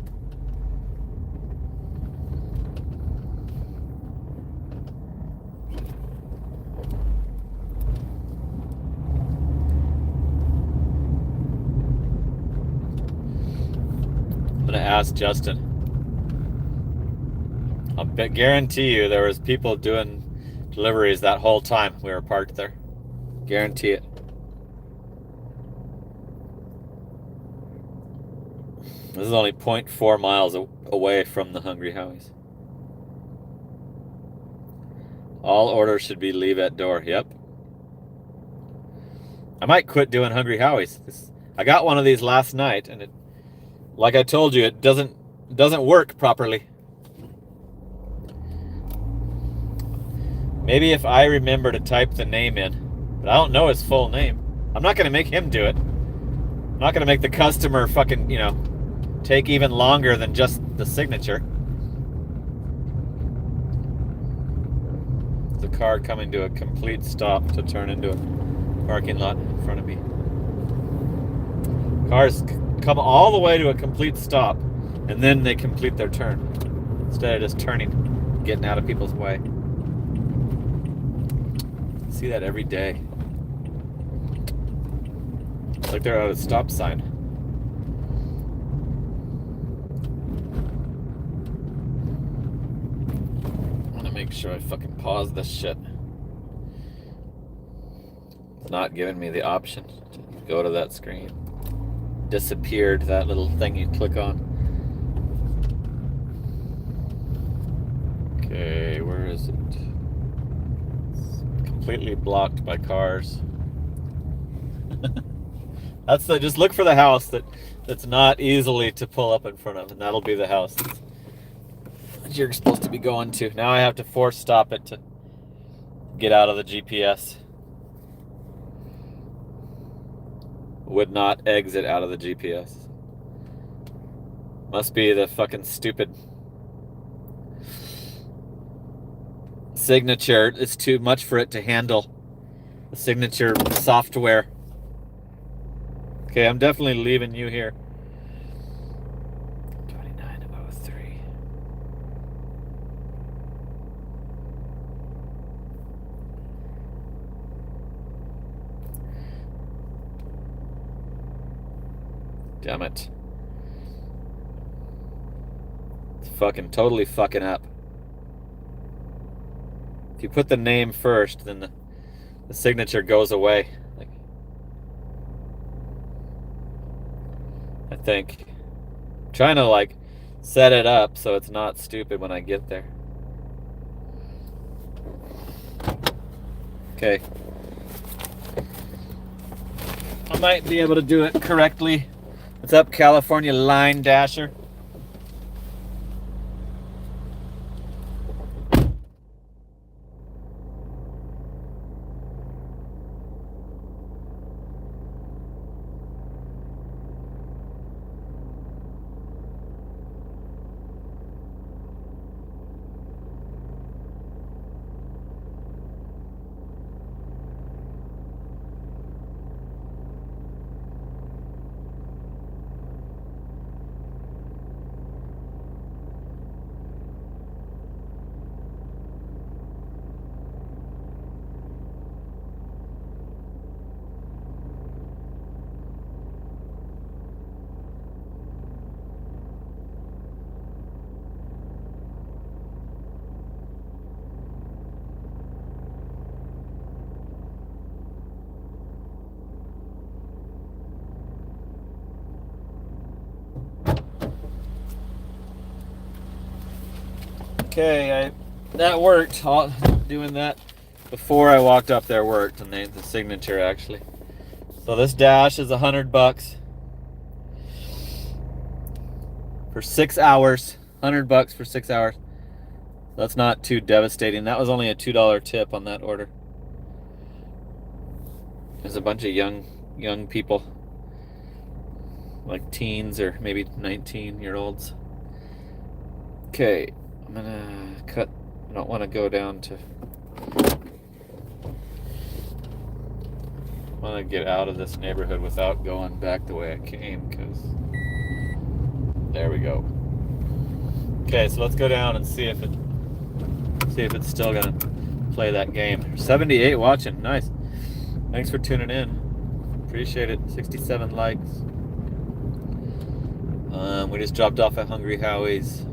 I'm gonna ask Justin. I'll guarantee you there was people doing deliveries that whole time we were parked there. Guarantee it. This is only 0.4 miles away from the Hungry Howie's. All orders should be leave at door. Yep. I might quit doing Hungry Howie's. I got one of these last night, and like I told you, it doesn't work properly. Maybe if I remember to type the name in, but I don't know his full name. I'm not going to make him do it. I'm not going to make the customer fucking, take even longer than just the signature. The car coming to a complete stop to turn into a parking lot in front of me. Cars come all the way to a complete stop, and then they complete their turn instead of just turning, getting out of people's way. See that every day. It's like they're at a stop sign. I want to make sure I fucking pause this shit. It's not giving me the option to go to that screen. Disappeared, that little thing you click on. Okay, where is it? Completely blocked by cars. Just look for the house that's not easily to pull up in front of, and that'll be the house that you're supposed to be going to. Now I have to force stop it to get out of the GPS. Would not exit out of the GPS. Must be the fucking stupid signature. It's too much for it to handle. The signature software. Okay, I'm definitely leaving you here. 2903. Damn it. It's fucking totally fucking up. If you put the name first, then the signature goes away. I think. I'm trying to set it up so it's not stupid when I get there. Okay. I might be able to do it correctly. What's up, California Line Dasher? Okay, that worked. Doing that before I walked up there worked, and the signature actually. So this dash is $100 for 6 hours. $100 for 6 hours. That's not too devastating. That was only a $2 tip on that order. There's a bunch of young people, like teens or maybe 19-year-olds. Okay, I'm gonna cut. I don't want to go down to. I want to get out of this neighborhood without going back the way I came, because there we go. Okay, so let's go down and see if it's still gonna play that game. 78 watching, nice. Thanks for tuning in. Appreciate it. 67 likes. We just dropped off at Hungry Howie's.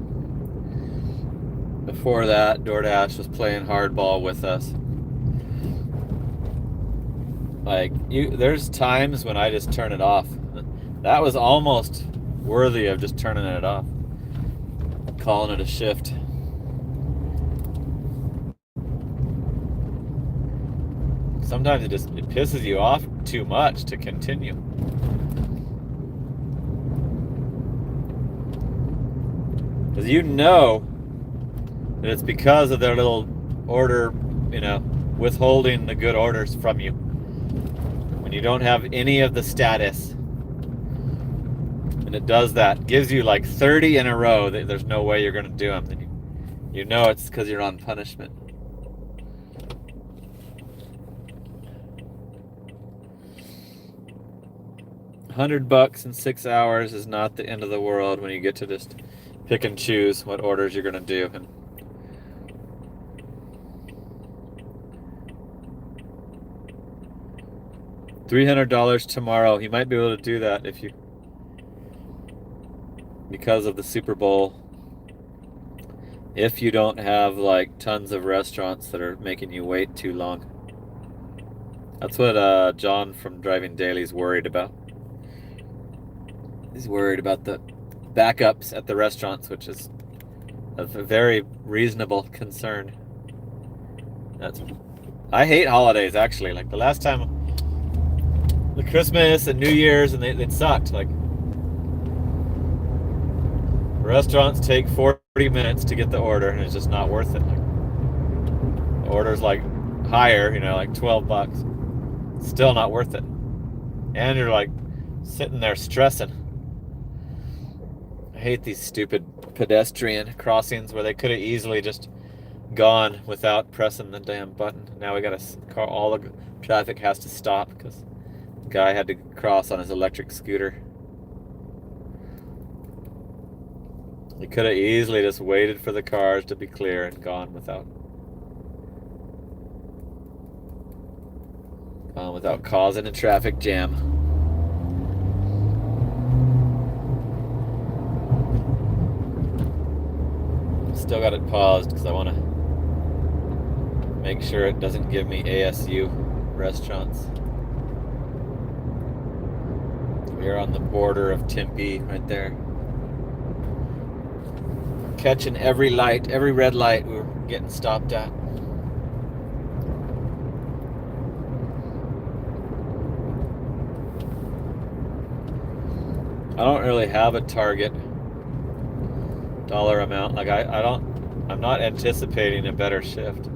Before that, DoorDash was playing hardball with us. Like, there's times when I just turn it off. That was almost worthy of just turning it off. Calling it a shift. Sometimes it pisses you off too much to continue. Because you know that it's because of their little order, withholding the good orders from you. When you don't have any of the status, and it does that, gives you like 30 in a row that there's no way you're going to do them, then you know it's because you're on punishment. $100 in 6 hours is not the end of the world when you get to just pick and choose what orders you're going to do. And $300 tomorrow. You might be able to do that because of the Super Bowl. If you don't have like tons of restaurants that are making you wait too long. That's what John from Driving Daily is worried about. He's worried about the backups at the restaurants, which is a very reasonable concern. I hate holidays, actually. Like the last time, the Christmas and New Year's, and it sucked. Like, restaurants take 40 minutes to get the order, and it's just not worth it. Like, the order's like higher, like $12. Still not worth it. And you're like sitting there stressing. I hate these stupid pedestrian crossings where they could have easily just gone without pressing the damn button. Now we got all the traffic has to stop because the guy had to cross on his electric scooter. He could have easily just waited for the cars to be clear and gone without causing a traffic jam. Still got it paused because I want to make sure it doesn't give me ASU restaurants. We're on the border of Tempe right there. Catching every light, every red light we were getting stopped at. I don't really have a target dollar amount. Like I'm not anticipating a better shift.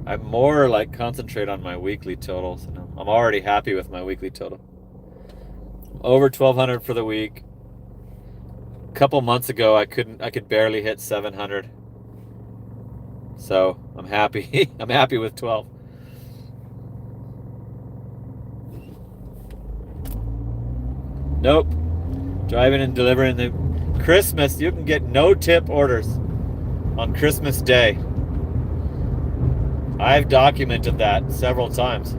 I'm more like concentrate on my weekly totals. I'm already happy with my weekly total. Over 1,200 for the week. A couple months ago I could barely hit 700. So I'm happy. I'm happy with 12. Nope. Driving and delivering the Christmas, you can get no tip orders on Christmas Day. I've documented that several times.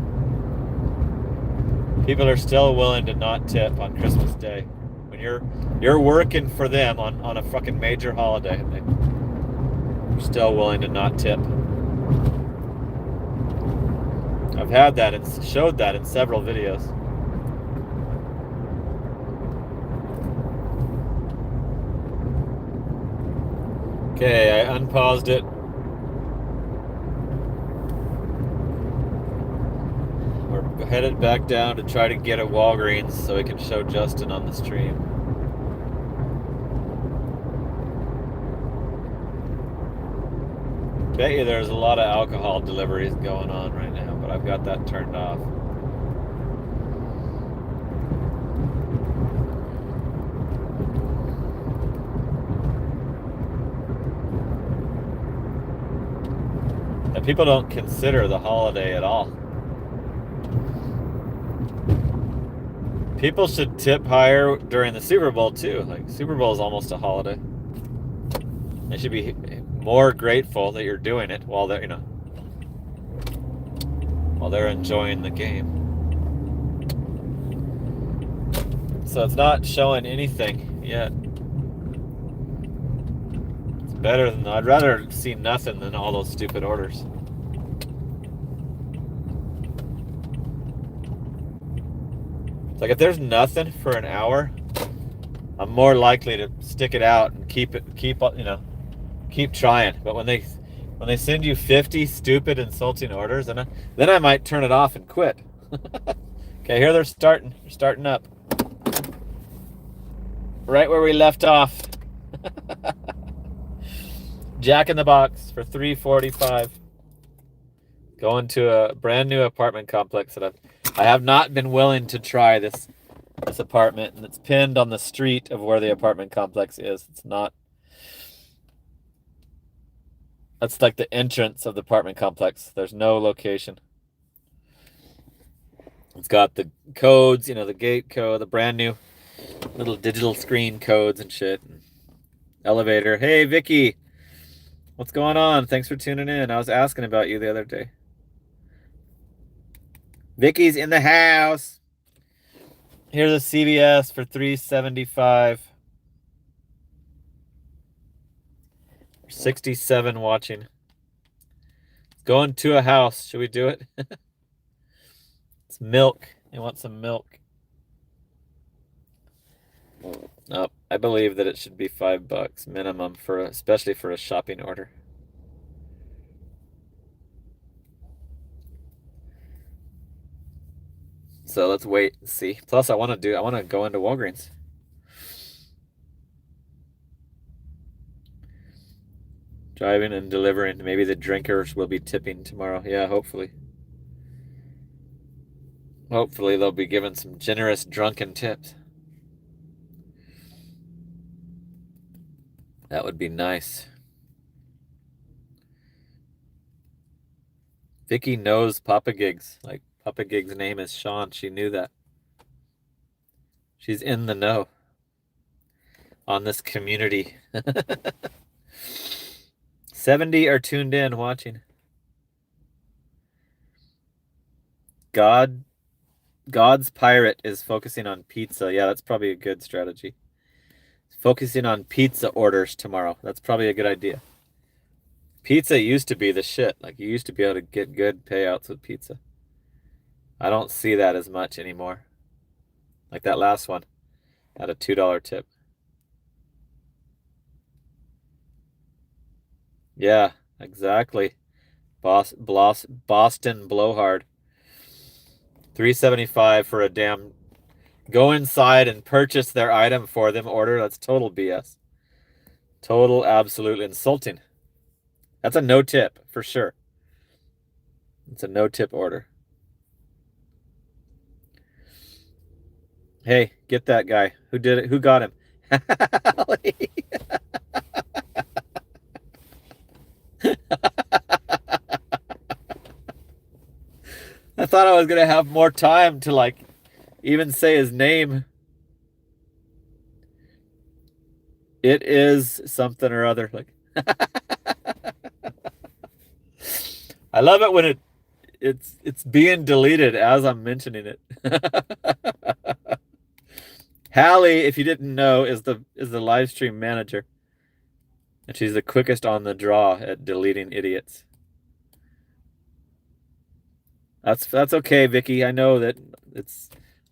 People are still willing to not tip on Christmas Day. When you're working for them on a fucking major holiday, they're still willing to not tip. I've had that and showed that in several videos. Okay, I unpaused it. We're headed back down to try to get a Walgreens so we can show Justin on the stream. Bet you there's a lot of alcohol deliveries going on right now, but I've got that turned off. And people don't consider the holiday at all. People should tip higher during the Super Bowl too. Like, Super Bowl is almost a holiday. They should be more grateful that you're doing it while they're, while they're enjoying the game. So it's not showing anything yet. It's better than, I'd rather see nothing than all those stupid orders. It's like if there's nothing for an hour, I'm more likely to stick it out and keep trying. But when they send you 50 stupid, insulting orders, then I might turn it off and quit. Okay, here they're starting. They're starting up. Right where we left off. Jack in the Box for $3.45. Going to a brand new apartment complex that I have not been willing to try this apartment, and it's pinned on the street of where the apartment complex is. It's not. That's like the entrance of the apartment complex. There's no location. It's got the codes, the gate code, the brand new little digital screen codes and shit. Elevator. Hey, Vicky. What's going on? Thanks for tuning in. I was asking about you the other day. Vicky's in the house. Here's a CVS for $3.75. 67 watching. Going to a house. Should we do it? It's milk. They want some milk. Nope. I believe that it should be $5 minimum especially for a shopping order. So let's wait and see. Plus, I want to go into Walgreens. Driving and delivering. Maybe the drinkers will be tipping tomorrow. Yeah, hopefully. Hopefully they'll be given some generous drunken tips. That would be nice. Vicky knows Papa Gigs. Like, Papa Gigs' name is Sean. She knew that. She's in the know on this community. 70 are tuned in watching. God's Pirate is focusing on pizza. Yeah, that's probably a good strategy. Focusing on pizza orders tomorrow. That's probably a good idea. Pizza used to be the shit. Like, you used to be able to get good payouts with pizza. I don't see that as much anymore. Like that last one had a $2 tip. Yeah, exactly. Boston Blowhard. $3.75 for a damn go inside and purchase their item for them order. That's total BS. Total absolute insulting. That's a no tip for sure. It's a no tip order. Hey, get that guy. Who did it? Who got him? I thought I was going to have more time to even say his name. It is something or other. I love it when it's being deleted as I'm mentioning it. Hallie, if you didn't know, is the live stream manager. And she's the quickest on the draw at deleting idiots. That's okay, Vicky. I know that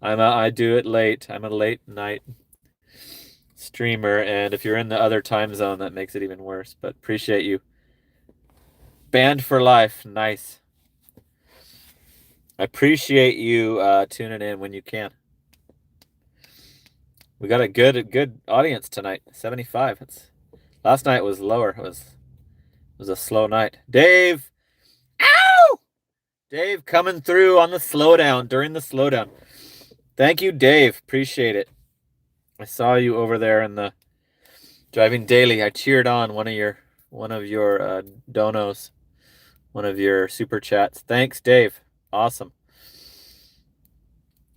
I do it late. I'm a late night streamer, and if you're in the other time zone, that makes it even worse. But appreciate you. Banned for life. Nice. I appreciate you tuning in when you can. We got a good audience tonight. 75. Last night was lower. It was a slow night. Dave. Ow! Dave coming through on the slowdown, during the slowdown. Thank you, Dave. Appreciate it. I saw you over there in the Driving Daily. I cheered on one of your donos, one of your super chats. Thanks, Dave. Awesome.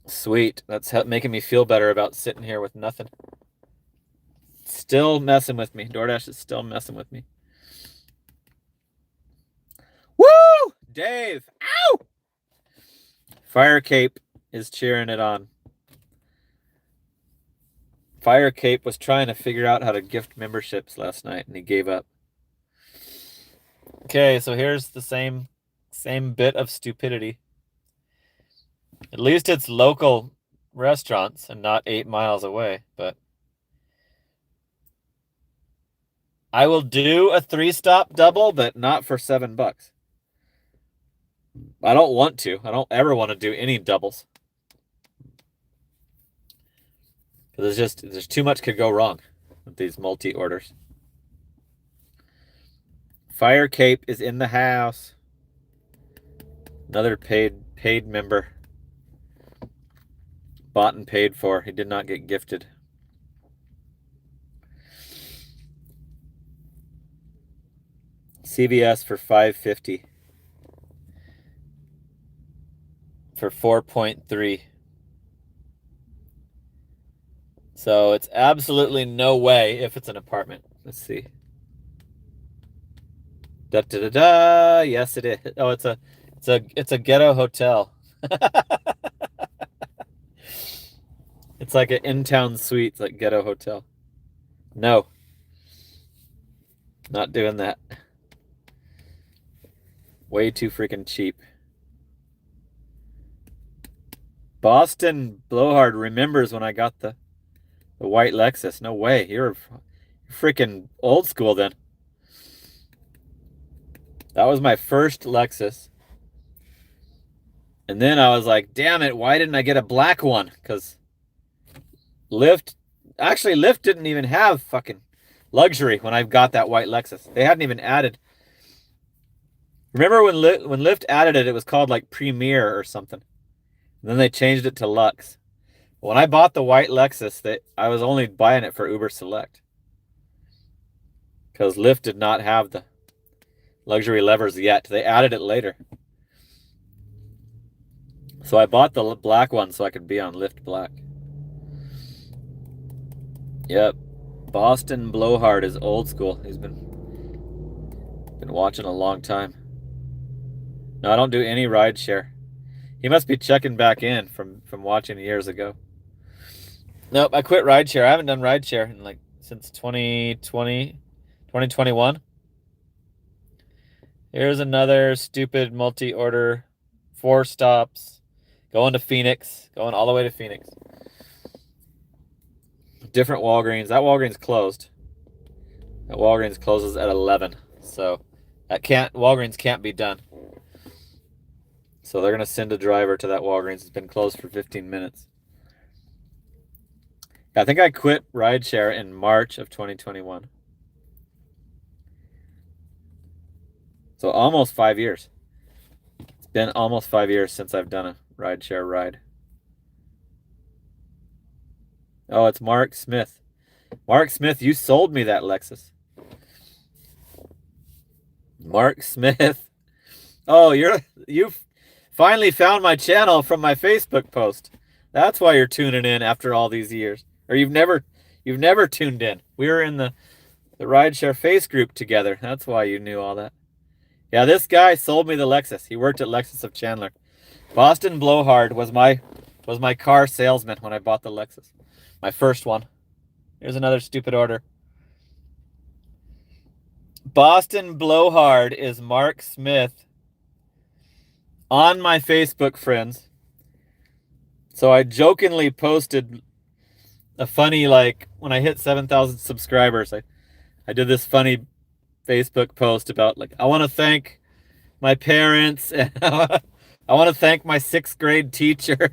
Sweet. That's making me feel better about sitting here with nothing. Still messing with me. DoorDash is still messing with me. Woo! Dave. Ow! Fire Cape is cheering it on. Fire Cape was trying to figure out how to gift memberships last night, and he gave up. Okay, so here's the same bit of stupidity. At least it's local restaurants and not 8 miles away, but I will do a 3-stop double, but not for $7. I don't want to. I don't ever want to do any doubles. Because there's too much could go wrong with these multi-orders. Fire Cape is in the house. Another paid member. Bought and paid for. He did not get gifted. CVS for $5.50 for 4.3. So it's absolutely no way if it's an apartment. Let's see. Da da da da. Yes, it is. Oh, it's a ghetto hotel. It's like an in-town suite, it's like ghetto hotel. No. Not doing that. Way too freaking cheap. Boston Blowhard remembers when I got the white Lexus. No way. You're freaking old school then. That was my first Lexus. And then I was like, damn it, why didn't I get a black one? Because Lyft didn't even have fucking luxury when I got that white Lexus. They hadn't even added. Remember when Lyft added it, it was called like Premier or something. And then they changed it to Lux. When I bought the white Lexus, I was only buying it for Uber Select. Because Lyft did not have the luxury levers yet. They added it later. So I bought the black one so I could be on Lyft Black. Yep. Boston Blowhard is old school. He's been watching a long time. No, I don't do any rideshare. He must be checking back in from watching years ago. Nope, I quit rideshare. I haven't done rideshare in since 2021. Here's another stupid multi-order. 4 stops. Going to Phoenix. Going all the way to Phoenix. Different Walgreens. That Walgreens closed. That Walgreens closes at 11. So Walgreens can't be done. So they're going to send a driver to that Walgreens. It's been closed for 15 minutes. I think I quit rideshare in March of 2021. So almost 5 years. It's been almost 5 years since I've done a rideshare ride. Oh, it's Mark Smith. Mark Smith, you sold me that Lexus. Mark Smith. Oh, you've finally found my channel from my Facebook post. That's why you're tuning in after all these years. Or you've never tuned in. We were in the rideshare face group together. That's why you knew all that. Yeah, this guy sold me the Lexus. He worked at Lexus of Chandler. Boston Blowhard was my car salesman when I bought the Lexus. My first one. Here's another stupid order. Boston Blowhard is Mark Smith on my Facebook friends. So I jokingly posted a funny, like, when I hit 7,000 subscribers, I did this funny Facebook post about, like, I want to thank my parents, and I want to thank my 6th grade teacher.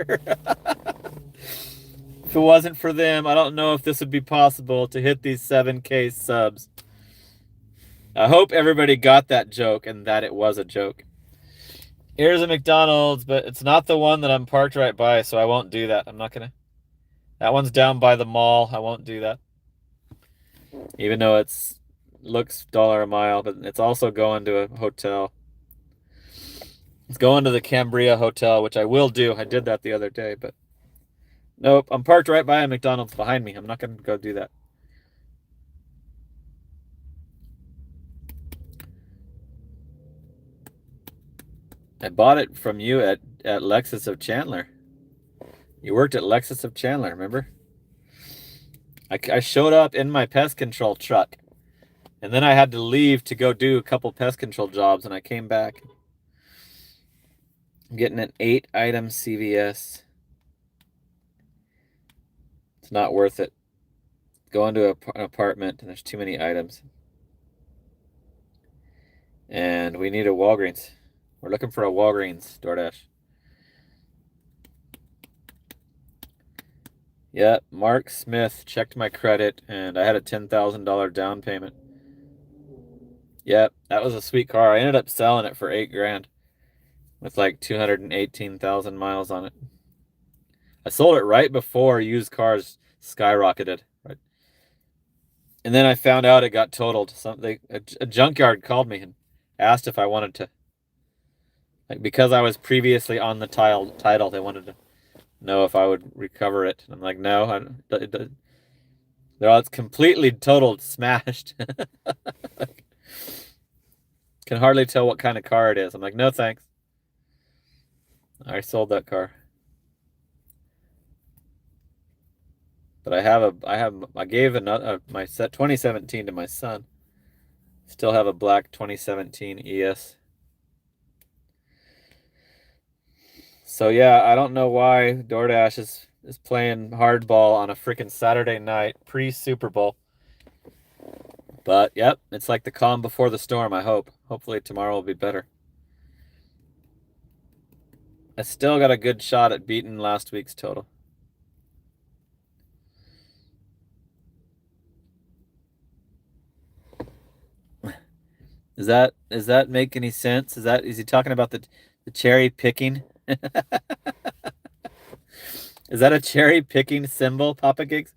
If it wasn't for them, I don't know if this would be possible to hit these 7K subs. I hope everybody got that joke and that it was a joke. Here's a McDonald's, but it's not the one that I'm parked right by, so I won't do that. I'm not gonna. That one's down by the mall. I won't do that. Even though it's looks $1 a mile, but it's also going to a hotel. It's going to the Cambria Hotel, which I will do. I did that the other day, but nope. I'm parked right by a McDonald's behind me. I'm not gonna go do that. I bought it from you at Lexus of Chandler. You worked at Lexus of Chandler, remember? I showed up in my pest control truck, and then I had to leave to go do a couple pest control jobs, and I came back. I'm getting an 8-item CVS. It's not worth it. Go into an apartment, and there's too many items. And we need a Walgreens. We're looking for a Walgreens, DoorDash. Yep, Mark Smith checked my credit, and I had a $10,000 down payment. Yep, that was a sweet car. I ended up selling it for $8,000 with like 218,000 miles on it. I sold it right before used cars skyrocketed, right? And then I found out it got totaled. A junkyard called me and asked if I wanted to, like, because I was previously on the title, they wanted to know if I would recover it. And I'm like, no, it's completely totaled, smashed. Can hardly tell what kind of car it is. I'm like, no, thanks. I sold that car. But I gave my set 2017 to my son. Still have a black 2017 ES. So yeah, I don't know why DoorDash is playing hardball on a freaking Saturday night pre-Super Bowl. But yep, it's like the calm before the storm, I hope. Hopefully tomorrow will be better. I still got a good shot at beating last week's total. Does that make any sense? Is he talking about the cherry picking? Is that a cherry picking symbol, Papa Gigs?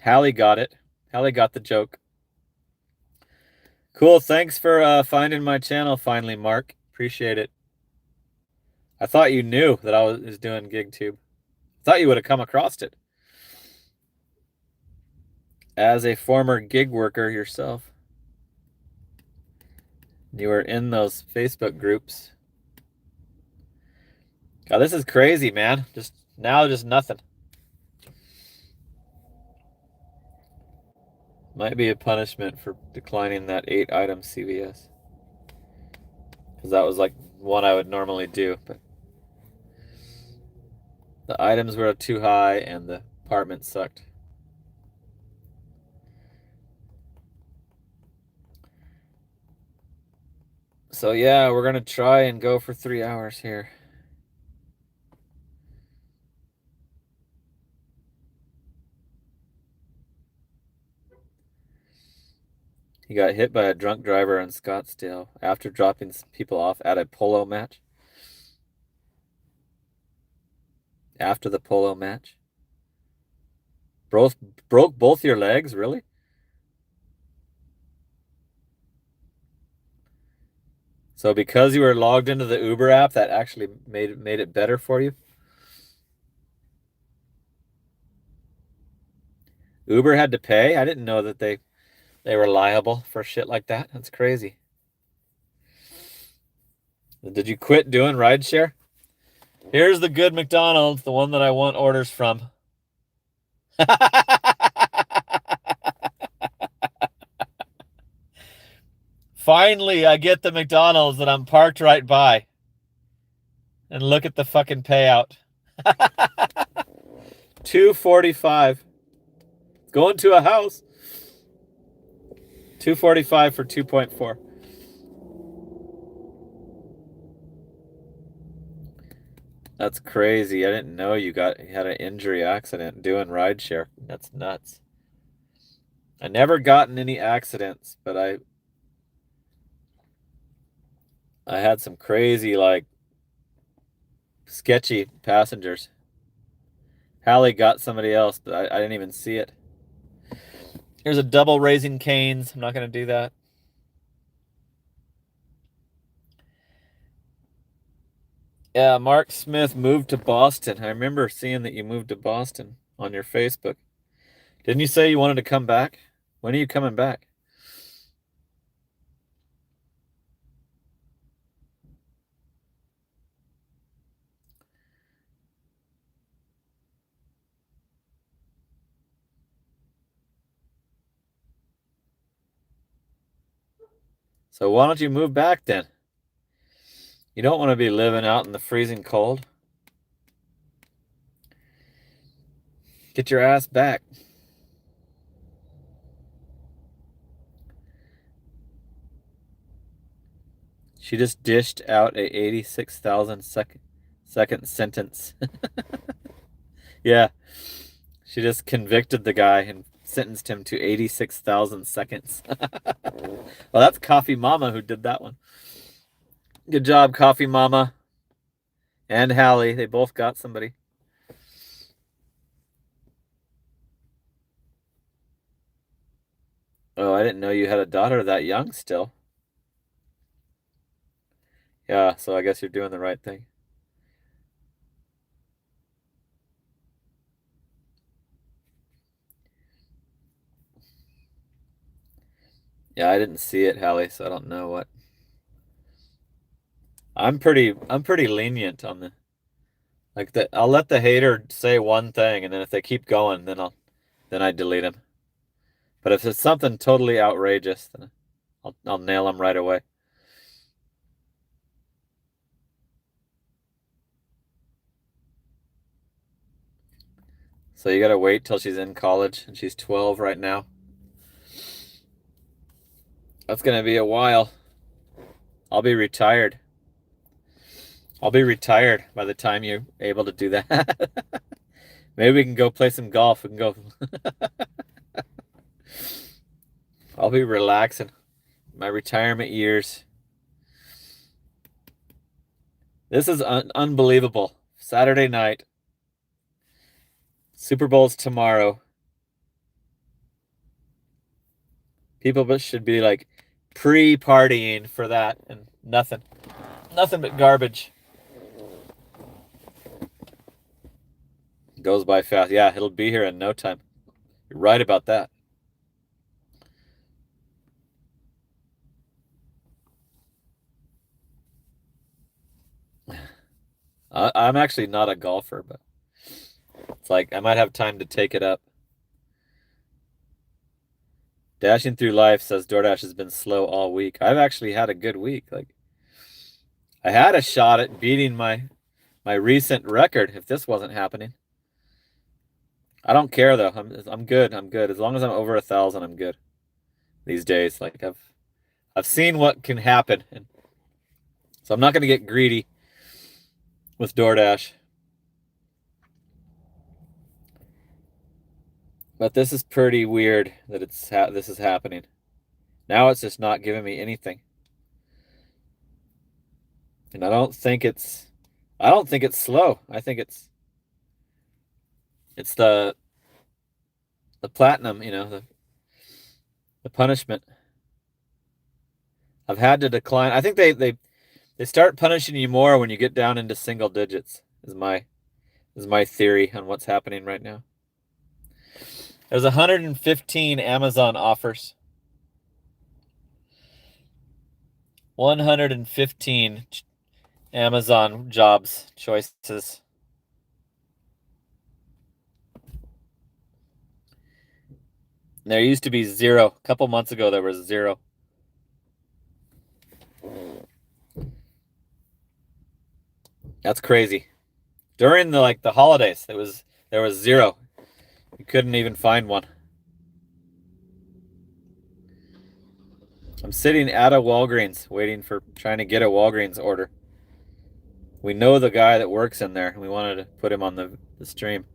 Hallie got it. Hallie got the joke. Cool. Thanks for finding my channel finally, Mark. Appreciate it. I thought you knew that I was doing GigTube. I thought you would have come across it. As a former gig worker yourself, you were in those Facebook groups. God, this is crazy, man. Just nothing. Might be a punishment for declining that 8-item CVS. Because that was like one I would normally do, but the items were too high and the apartment sucked. So yeah, we're gonna try and go for 3 hours here. He got hit by a drunk driver in Scottsdale after dropping people off at a polo match. After the polo match. Broke both your legs, really? So because you were logged into the Uber app, that actually made it better for you? Uber had to pay? I didn't know that they were liable for shit like that. That's crazy. Did you quit doing rideshare? Here's the good McDonald's, the one that I want orders from. Finally, I get the McDonald's that I'm parked right by. And look at the fucking payout. $245. Going to a house. $245 for 2.4. That's crazy. I didn't know you had an injury accident doing rideshare. That's nuts. I never gotten any accidents, but I had some crazy, like, sketchy passengers. Hallie got somebody else, but I didn't even see it. Here's a double Raising Cane's. I'm not going to do that. Yeah, Mark Smith moved to Boston. I remember seeing that you moved to Boston on your Facebook. Didn't you say you wanted to come back? When are you coming back? So why don't you move back then? You don't want to be living out in the freezing cold. Get your ass back. She just dished out a 86,000 second sentence. Yeah. She just convicted the guy and sentenced him to 86,000 seconds. Well, that's Coffee Mama who did that one. Good job, Coffee Mama. And Hallie. They both got somebody. Oh, I didn't know you had a daughter that young still. Yeah, so I guess you're doing the right thing. Yeah, I didn't see it, Hallie, so I don't know what. I'm pretty lenient on the I'll let the hater say one thing, and then if they keep going, then I delete them. But if it's something totally outrageous, then I'll nail them right away. So you gotta wait till she's in college, and she's 12 right now. That's gonna be a while. I'll be retired. I'll be retired by the time you're able to do that. Maybe we can go play some golf. We can go. I'll be relaxing. My retirement years. This is unbelievable. Saturday night. Super Bowl's tomorrow. People should be like pre-partying for that, and nothing but garbage. Goes by fast. Yeah, it'll be here in no time. You're right about that. I'm actually not a golfer, but it's like I might have time to take it up. Dashing Through Life says DoorDash has been slow all week. I've actually had a good week. Like, I had a shot at beating my recent record if this wasn't happening. I don't care though. I'm good. I'm good. As long as I'm over 1,000, I'm good. These days, like I've seen what can happen, and so I'm not going to get greedy with DoorDash. But this is pretty weird that this is happening. Now it's just not giving me anything. And I don't think it's slow. I think it's the platinum, the punishment. I've had to decline. I think they start punishing you more when you get down into single digits. Is my theory on what's happening right now. There's 115 Amazon offers. 115 Amazon jobs choices. There used to be 0. A couple months ago there was 0. That's crazy. During the holidays, there There was zero. You couldn't even find one. I'm sitting at a Walgreens trying to get a Walgreens order. We know the guy that works in there, and we wanted to put him on the stream.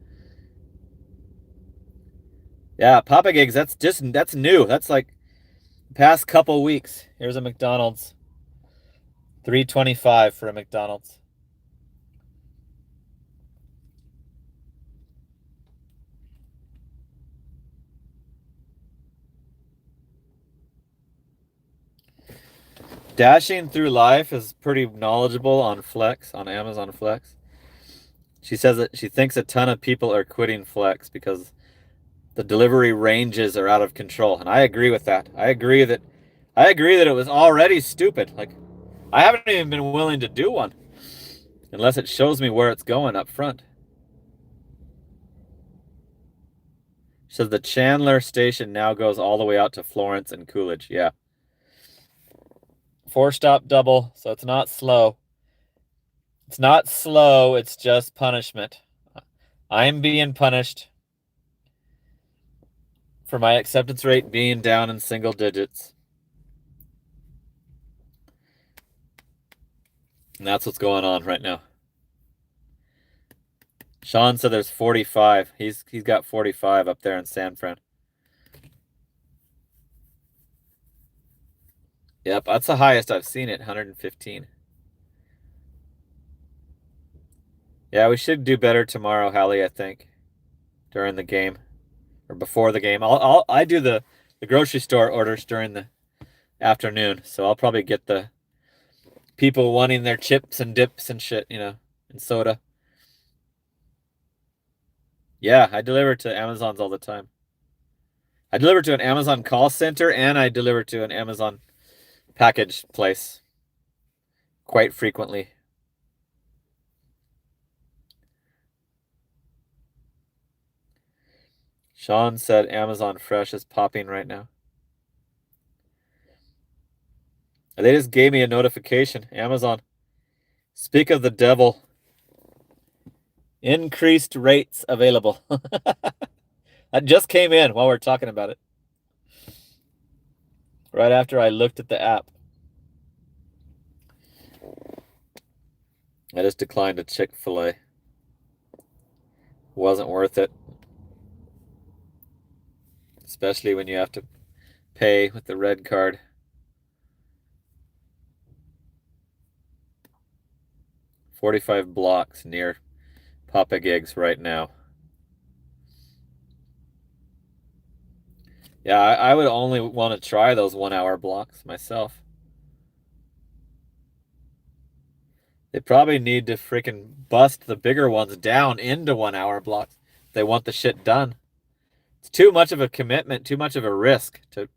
Yeah, Papa Gigs, that's new. That's like past couple weeks. Here's a McDonald's. $3.25 for a McDonald's. Dashing Through Life is pretty knowledgeable on Flex, on Amazon Flex. She says that she thinks a ton of people are quitting Flex because the delivery ranges are out of control. And I agree with that. I agree that it was already stupid. Like, I haven't even been willing to do one unless it shows me where it's going up front. She says the Chandler station now goes all the way out to Florence and Coolidge. Yeah. 4-stop double, so it's not slow. It's not slow, it's just punishment. I'm being punished for my acceptance rate being down in single digits. And that's what's going on right now. Sean said there's 45. He's got 45 up there in San Fran. Yep, that's the highest I've seen it, 115. Yeah, we should do better tomorrow, Hallie, I think, during the game or before the game. I do the grocery store orders during the afternoon, so I'll probably get the people wanting their chips and dips and shit, and soda. Yeah, I deliver to Amazons all the time. I deliver to an Amazon call center and I deliver to an Amazon package place quite frequently. Sean said Amazon Fresh is popping right now. They just gave me a notification. Amazon. Speak of the devil. Increased rates available. That just came in while we're talking about it. Right after I looked at the app. I just declined a Chick-fil-A. Wasn't worth it. Especially when you have to pay with the red card. $45 blocks near Papa Gigs right now. Yeah, I would only want to try those 1 hour blocks myself. They probably need to freaking bust the bigger ones down into 1 hour blocks if they want the shit done. It's too much of a commitment, too much of a risk to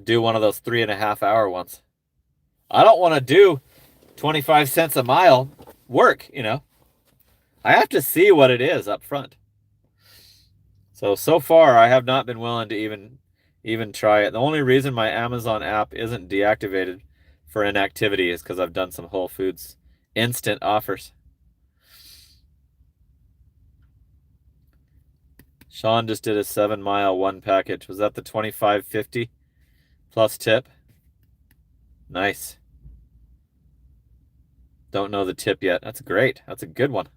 do one of those 3.5 hour ones. I don't want to do 25 cents a mile work, I have to see what it is up front. So far, I have not been willing to even try it. The only reason my Amazon app isn't deactivated for inactivity is because I've done some Whole Foods instant offers. Sean just did a 7-mile one package. Was that the $25.50 plus tip? Nice. Don't know the tip yet. That's great. That's a good one.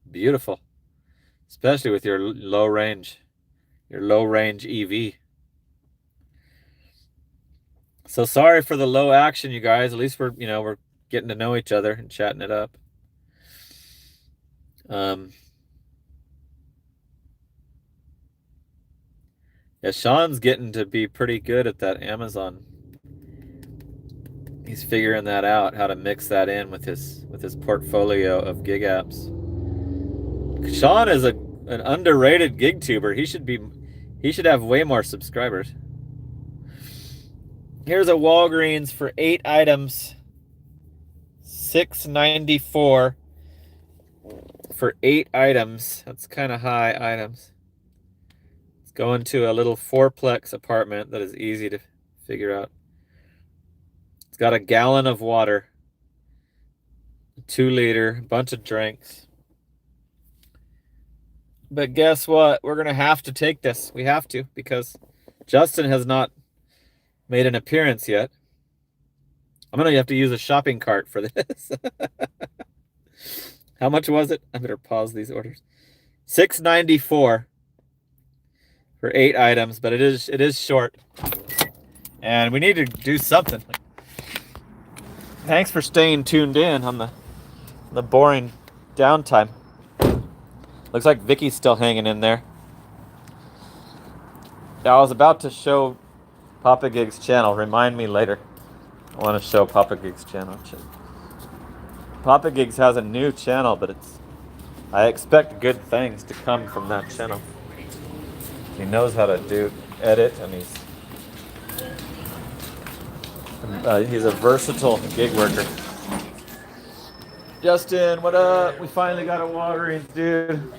Beautiful. Especially with your low range EV. So sorry for the low action, you guys. At least we're getting to know each other and chatting it up. Yeah, Sean's getting to be pretty good at that Amazon. He's figuring that out, how to mix that in with his portfolio of gig apps. Sean is an underrated gig tuber. He should have way more subscribers. Here's a Walgreens for 8 items. $6.94 for 8 items. That's kind of high items. It's going to a little 4-plex apartment that is easy to figure out. It's got a gallon of water, 2-liter, bunch of drinks. But guess what? We're going to have to take this. We have to because Justin has not made an appearance yet. I'm going to have to use a shopping cart for this. How much was it? I better pause these orders. $6.94 for 8 items, but it is short. And we need to do something. Thanks for staying tuned in on the boring downtime. Looks like Vicky's still hanging in there. Yeah, I was about to show Papa Gig's channel. Remind me later. I want to show Papa Gig's channel. Papa Gigs has a new channel, but I expect good things to come from that channel. He knows how to edit, and he's a versatile gig worker. Justin, what up? We finally got a Walgreens, dude.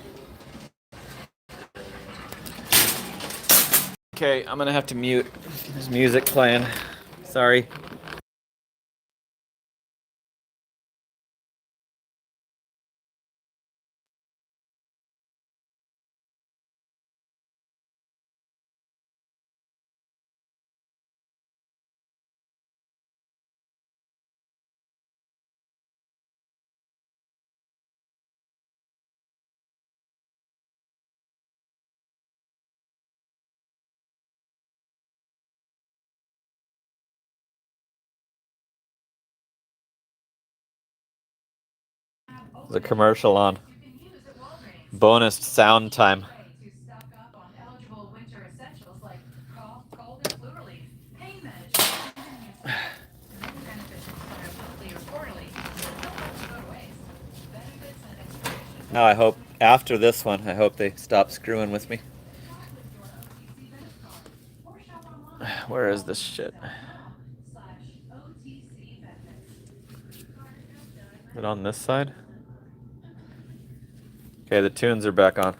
Okay, I'm gonna have to mute. There's music playing. Sorry. The commercial on. Bonus sound time. Now I hope after this one, I hope they stop screwing with me. Where is this shit? Is it on this side? Okay, the tunes are back on.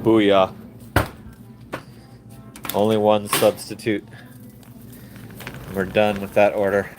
Booyah. Only one substitute. We're done with that order.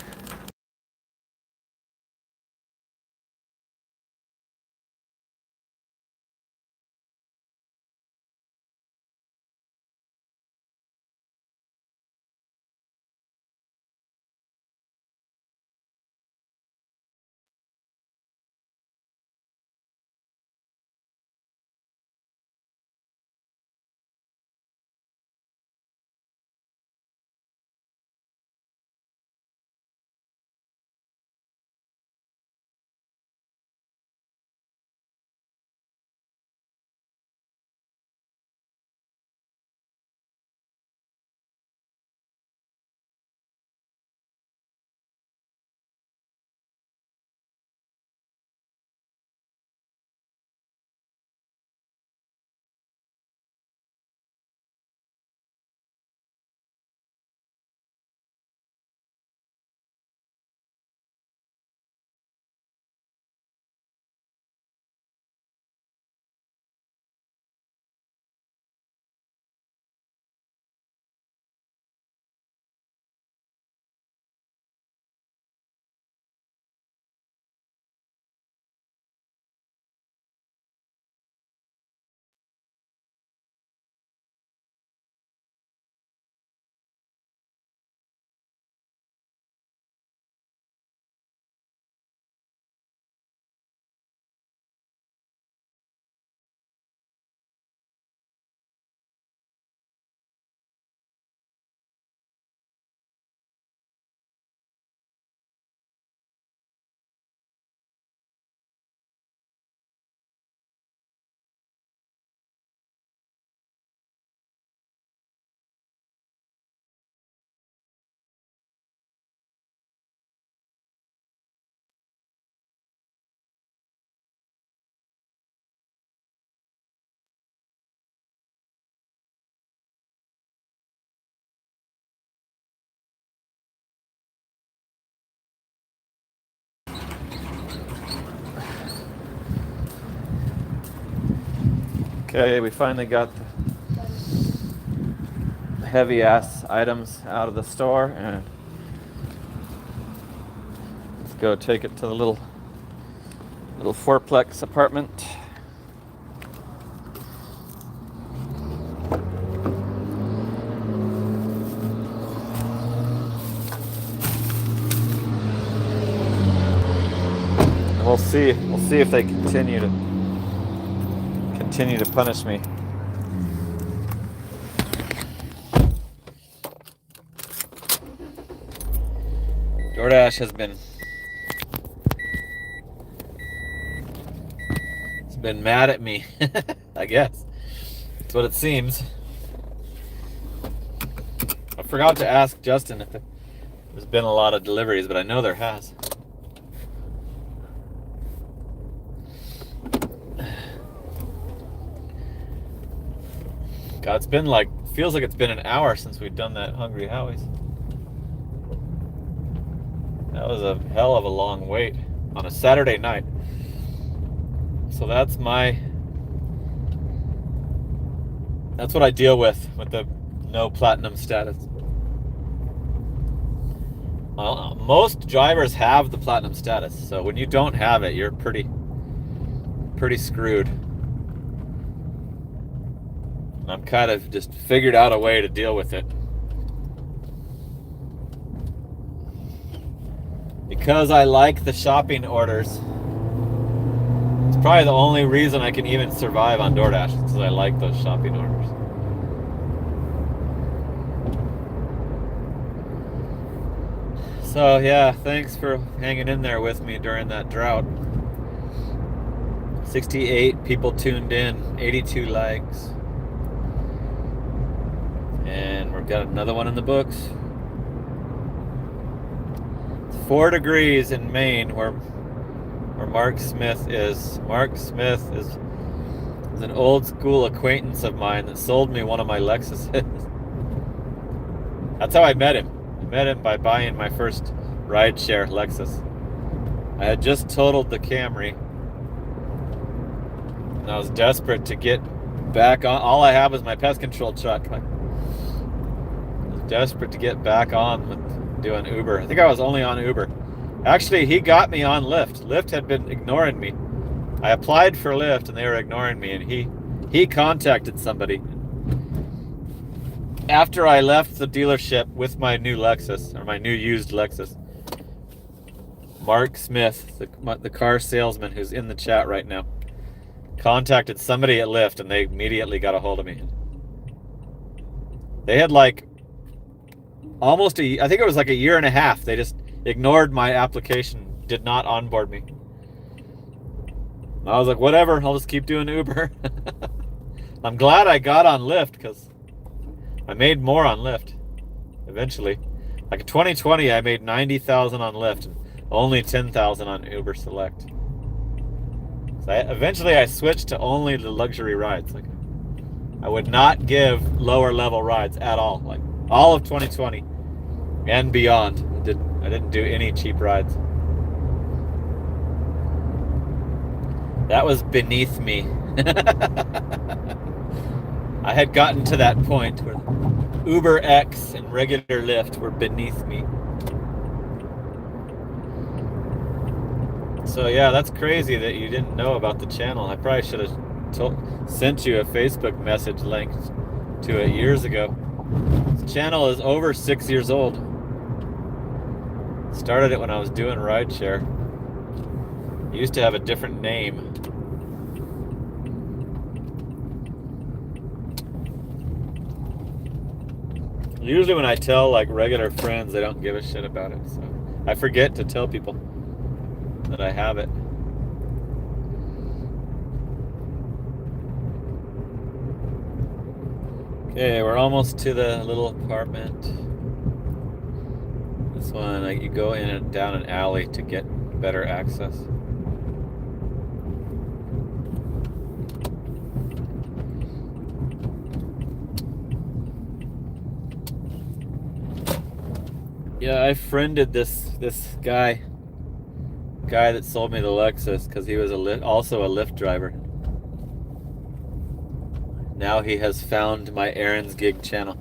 Okay, we finally got the heavy ass items out of the store, and let's go take it to the little fourplex apartment. And we'll see if they continue to punish me. DoorDash has been mad at me. I guess that's what it seems. I forgot to ask Justin if there's been a lot of deliveries, but I know there has. God, it's been feels like it's been an hour since we've done that Hungry Howie's. That was a hell of a long wait on a Saturday night. So that's what I deal with the no platinum status. Most drivers have the platinum status, so when you don't have it, you're pretty screwed. I'm kind of just figured out a way to deal with it. Because I like the shopping orders. It's probably the only reason I can even survive on DoorDash, because I like those shopping orders. So yeah, thanks for hanging in there with me during that drought. 68 people tuned in, 82 likes. And we've got another one in the books. It's 4 degrees in Maine where Mark Smith is. Mark Smith is an old school acquaintance of mine that sold me one of my Lexuses. That's how I met him. I met him by buying my first rideshare Lexus. I had just totaled the Camry, and I was desperate to get get back on. All I have is my pest control truck. I was desperate to get back on with doing Uber. I think I was only on Uber. Actually, he got me on Lyft. Lyft had been ignoring me. I applied for Lyft and they were ignoring me, and he contacted somebody. After I left the dealership with my new Lexus, or my new used Lexus, Mark Smith, the car salesman who's in the chat right now, contacted somebody at Lyft, and they immediately got a hold of me. They had like almost I think it was like a year and a half. They just ignored my application, did not onboard me. I was like, whatever, I'll just keep doing Uber. I'm glad I got on Lyft because I made more on Lyft eventually. Like in 2020, I made 90,000 on Lyft and only 10,000 on Uber Select. So eventually I switched to only the luxury rides. Like I would not give lower level rides at all. Like all of 2020 and beyond, I didn't do any cheap rides. That was beneath me. I had gotten to that point where Uber X and regular Lyft were beneath me. So yeah, that's crazy that you didn't know about the channel. I probably should have sent you a Facebook message link to it years ago. This channel is over 6 years old. Started it when I was doing rideshare. It used to have a different name. Usually when I tell like regular friends, they don't give a shit about it. So I forget to tell people that I have it. Okay, we're almost to the little apartment. This one, like, you go in and down an alley to get better access. Yeah, I friended this guy that sold me the Lexus because he was also a Lyft driver. Now he has found my Aaron's Gig channel.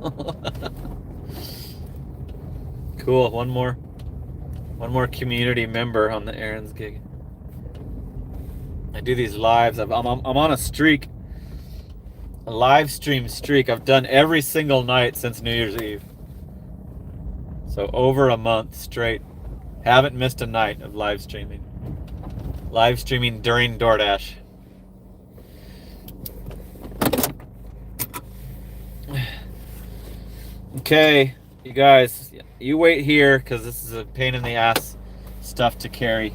Cool. One more community member on the Aaron's Gig. I do these lives. I'm on a streak, a live stream streak. I've done every single night since New Year's Eve. So over a month straight. Haven't missed a night of live streaming. Live streaming during DoorDash. Okay, you guys, you wait here because this is a pain in the ass stuff to carry.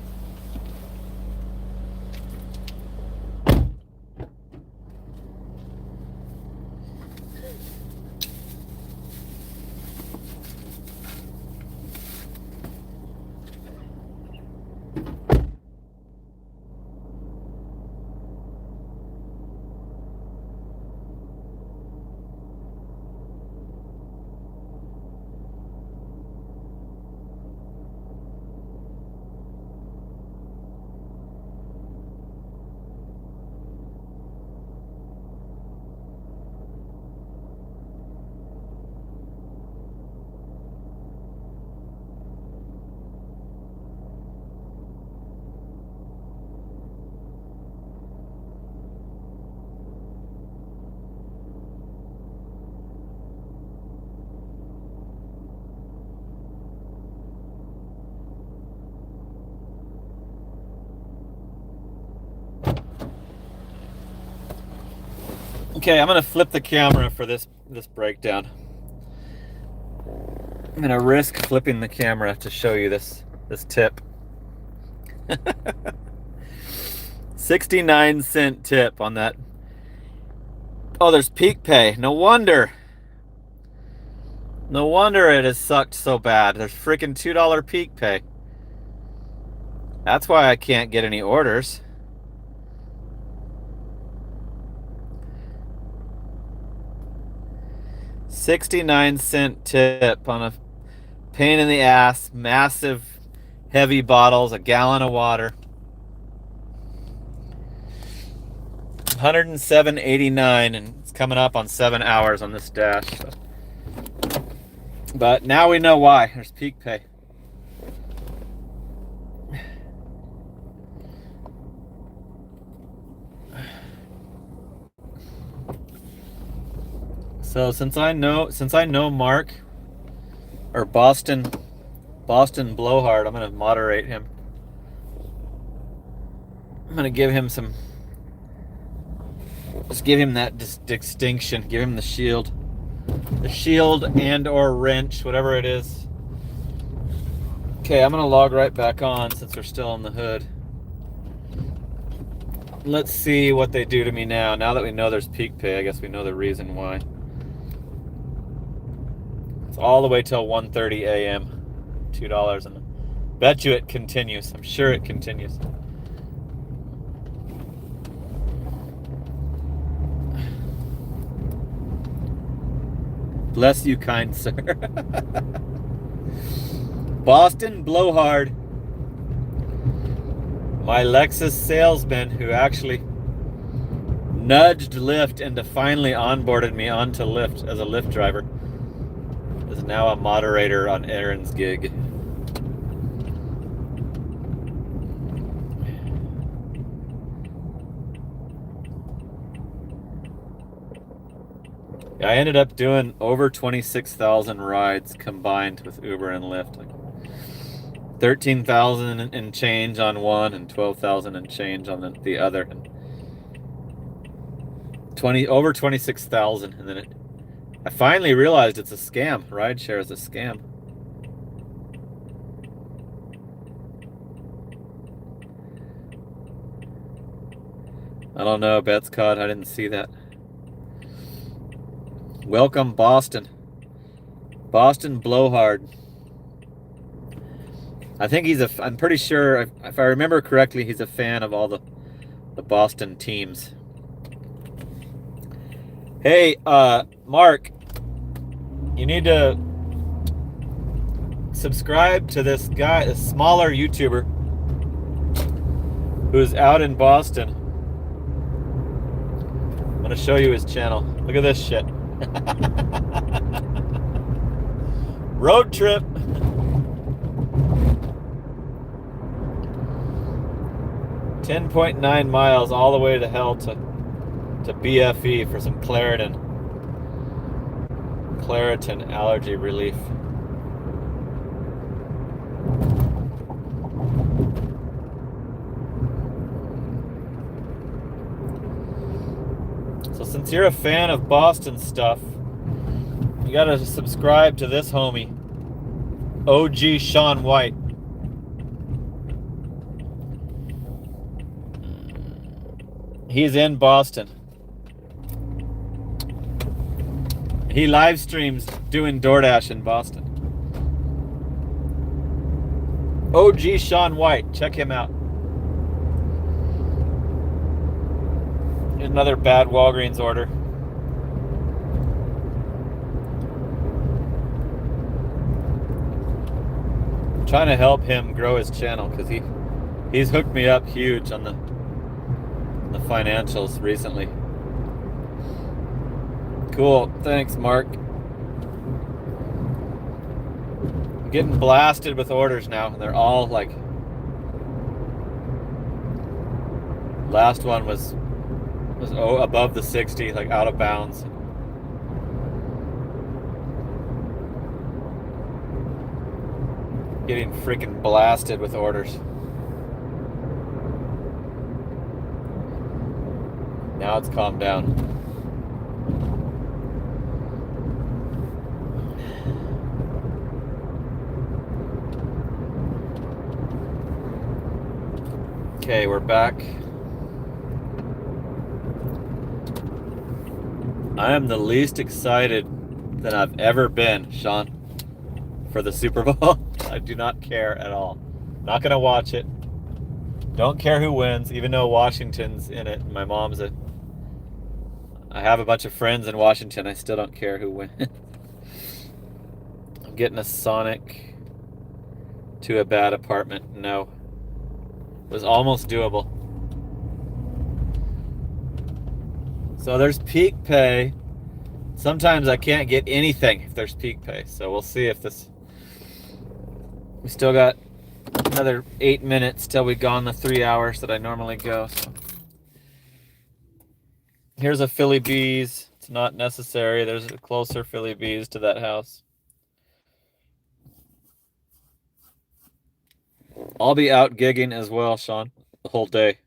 Okay, I'm gonna flip the camera for this breakdown. I'm gonna risk flipping the camera to show you this tip. 69-cent tip on that. Oh, there's Peak Pay. No wonder it has sucked so bad. There's freaking $2 Peak Pay. That's why I can't get any orders. $0.69 tip on a pain in the ass, massive, heavy bottles, a gallon of water. 107.89, and it's coming up on 7 hours on this dash. So. But now we know why. There's peak pay. So since I know Mark, or Boston Blowhard, I'm gonna moderate him. I'm gonna give him some. Just give him that distinction. Give him the shield and or wrench, whatever it is. Okay, I'm gonna log right back on since we're still on the hood. Let's see what they do to me now. Now that we know there's peak pay, I guess we know the reason why. It's all the way till 1:30 a.m. $2, and bet you it continues. I'm sure it continues. Bless you, kind sir. Boston Blowhard, my Lexus salesman who actually nudged Lyft into finally onboarded me onto Lyft as a Lyft driver, is now a moderator on Aaron's gig. I ended up doing over 26,000 rides combined with Uber and Lyft. Like 13,000 and change on one and 12,000 and change on the other. And over 26,000, and then I finally realized it's a scam. Rideshare is a scam. I don't know, Betscott, I didn't see that. Welcome, Boston Blowhard. I think I'm pretty sure, if I remember correctly, he's a fan of all the Boston teams. Hey, Mark, you need to subscribe to this guy, a smaller YouTuber who's out in Boston. I'm gonna show you his channel. Look at this shit. Road trip. .9 miles all the way to hell to BFE for some Claritin allergy relief. So since you're a fan of Boston stuff, you gotta subscribe to this homie, OG Sean White. He's in Boston. He live streams doing DoorDash in Boston. OG Sean White, check him out. Another bad Walgreens order. I'm trying to help him grow his channel because he's hooked me up huge on the financials recently. Cool, thanks, Mark. I'm getting blasted with orders now, and they're all like, last one was above the 60, like out of bounds. Getting freaking blasted with orders. Now it's calmed down. Okay, we're back. I am the least excited that I've ever been, Sean, for the Super Bowl. I do not care at all. Not gonna watch it. Don't care who wins, even though Washington's in it. My mom's I have a bunch of friends in Washington. I still don't care who wins. I'm getting a Sonic to a bad apartment. No. It was almost doable. So there's peak pay. Sometimes I can't get anything if there's peak pay. So we'll see if this... We still got another 8 minutes till we gone the 3 hours that I normally go. So. Here's a Philly Bees. It's not necessary. There's a closer Philly Bees to that house. I'll be out gigging as well, Sean, the whole day.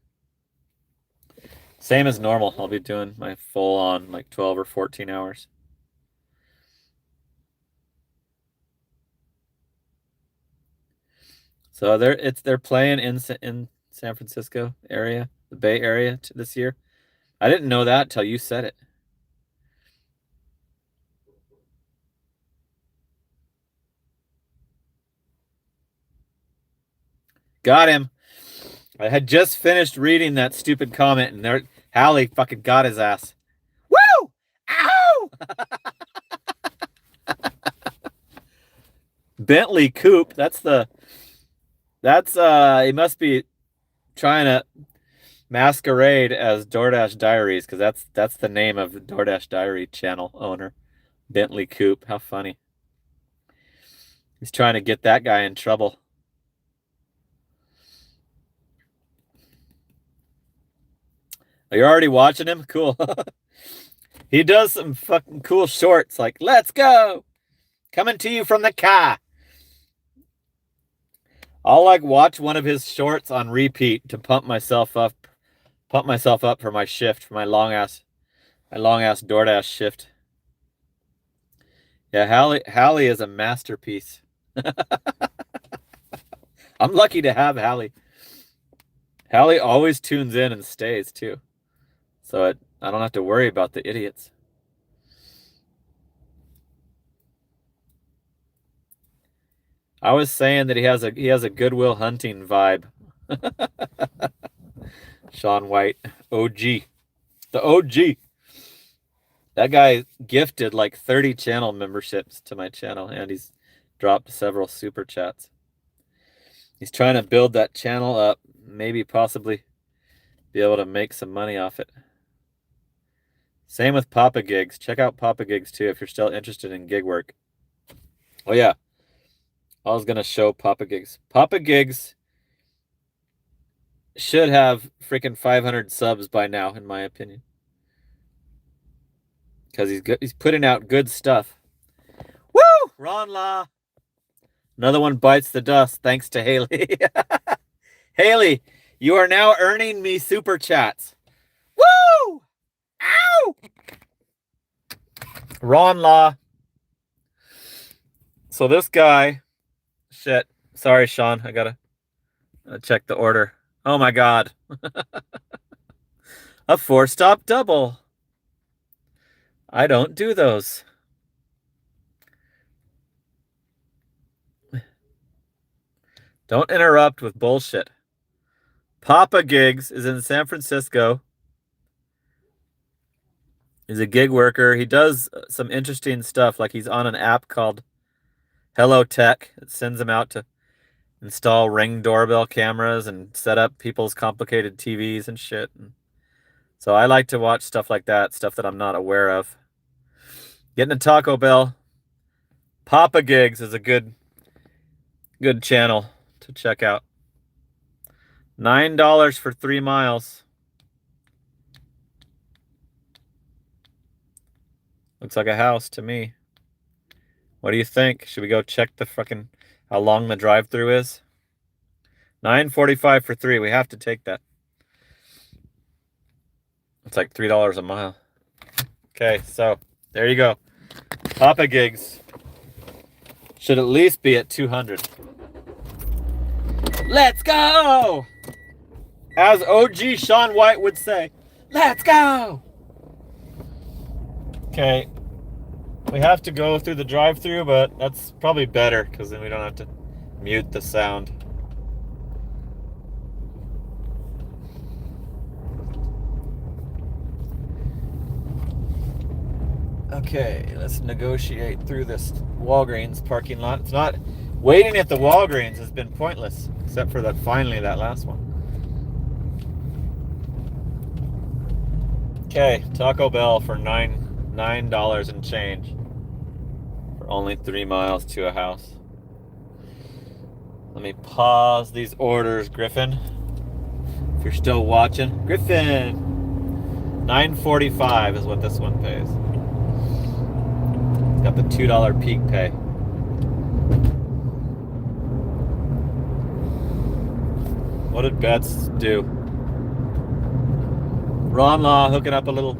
Same as normal. I'll be doing my full on like 12 or 14 hours. So they're playing in San Francisco area, the Bay Area this year. I didn't know that till you said it. Got him. I had just finished reading that stupid comment, and there Hallie fucking got his ass. Woo! Ow! Bentley Coupe. He must be trying to masquerade as DoorDash Diaries, because that's the name of the DoorDash Diary channel owner. Bentley Coupe. How funny. He's trying to get that guy in trouble. Are you already watching him? Cool. He does some fucking cool shorts like, let's go. Coming to you from the car. I'll like watch one of his shorts on repeat to pump myself up for my shift, for my long ass DoorDash shift. Yeah, Hallie is a masterpiece. I'm lucky to have Hallie. Hallie always tunes in and stays too. So I don't have to worry about the idiots. I was saying that he has a Good Will Hunting vibe. Sean White, OG. The OG. That guy gifted like 30 channel memberships to my channel, and he's dropped several super chats. He's trying to build that channel up, maybe possibly be able to make some money off it. Same with Papa Gigs. Check out Papa Gigs too if you're still interested in gig work. Oh yeah. I was going to show Papa Gigs. Papa Gigs should have freaking 500 subs by now, in my opinion. Because he's putting out good stuff. Woo! Ron Law. Another one bites the dust thanks to Haley. Haley, you are now earning me super chats. Woo! Ow! Ron Law. So this guy... Shit. Sorry, Sean. I gotta check the order. Oh my god. A 4-stop double. I don't do those. Don't interrupt with bullshit. Papa Gigs is in San Francisco. He's a gig worker. He does some interesting stuff, like he's on an app called Hello Tech. It sends him out to install Ring doorbell cameras and set up people's complicated TVs and shit. And so I like to watch stuff like that, stuff that I'm not aware of. Getting a Taco Bell. Papa Gigs is a good channel to check out. $9 for 3 miles. Looks like a house to me. What do you think? Should we go check the fucking how long the drive-through is? $9.45 for 3. We have to take that. It's like $3 a mile. Okay, so there you go. Papa Gigs should at least be at 200. Let's go! As OG Sean White would say, let's go! Okay. We have to go through the drive-through, but that's probably better because then we don't have to mute the sound. Okay, let's negotiate through this Walgreens parking lot. It's not waiting at the Walgreens has been pointless, except for that finally that last one. Okay, Taco Bell for $9 and change for only 3 miles to a house. Let me pause these orders, Griffin. If you're still watching, Griffin. $9.45 is what this one pays. Got the $2 peak pay. What did Betts do? Ron Law hooking up a little.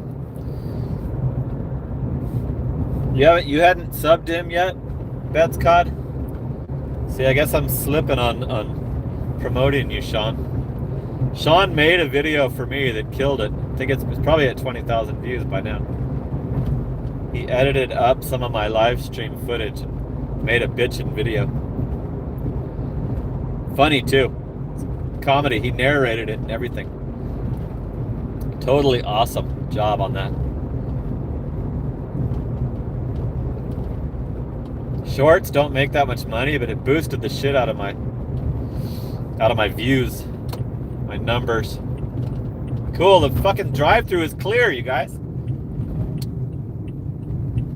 You hadn't subbed him yet, Betts Cod? See, I guess I'm slipping on promoting you, Sean. Sean made a video for me that killed it. I think it's probably at 20,000 views by now. He edited up some of my live stream footage and made a bitchin' video. Funny too. Comedy. He narrated it and everything. Totally awesome job on that. Shorts don't make that much money, but it boosted the shit out of my views, my numbers. Cool, the fucking drive-thru is clear, you guys.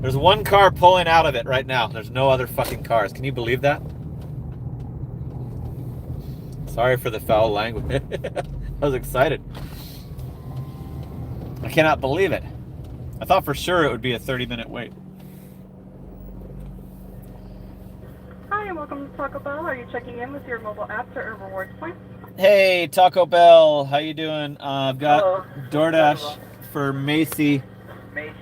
There's one car pulling out of it right now. There's no other fucking cars. Can you believe that? Sorry for the foul language. I was excited. I cannot believe it. I thought for sure it would be a 30-minute wait. Hi, and welcome to Taco Bell. Are you checking in with your mobile apps or rewards points? Hey, Taco Bell. How you doing? I've got DoorDash for Macy. Macy,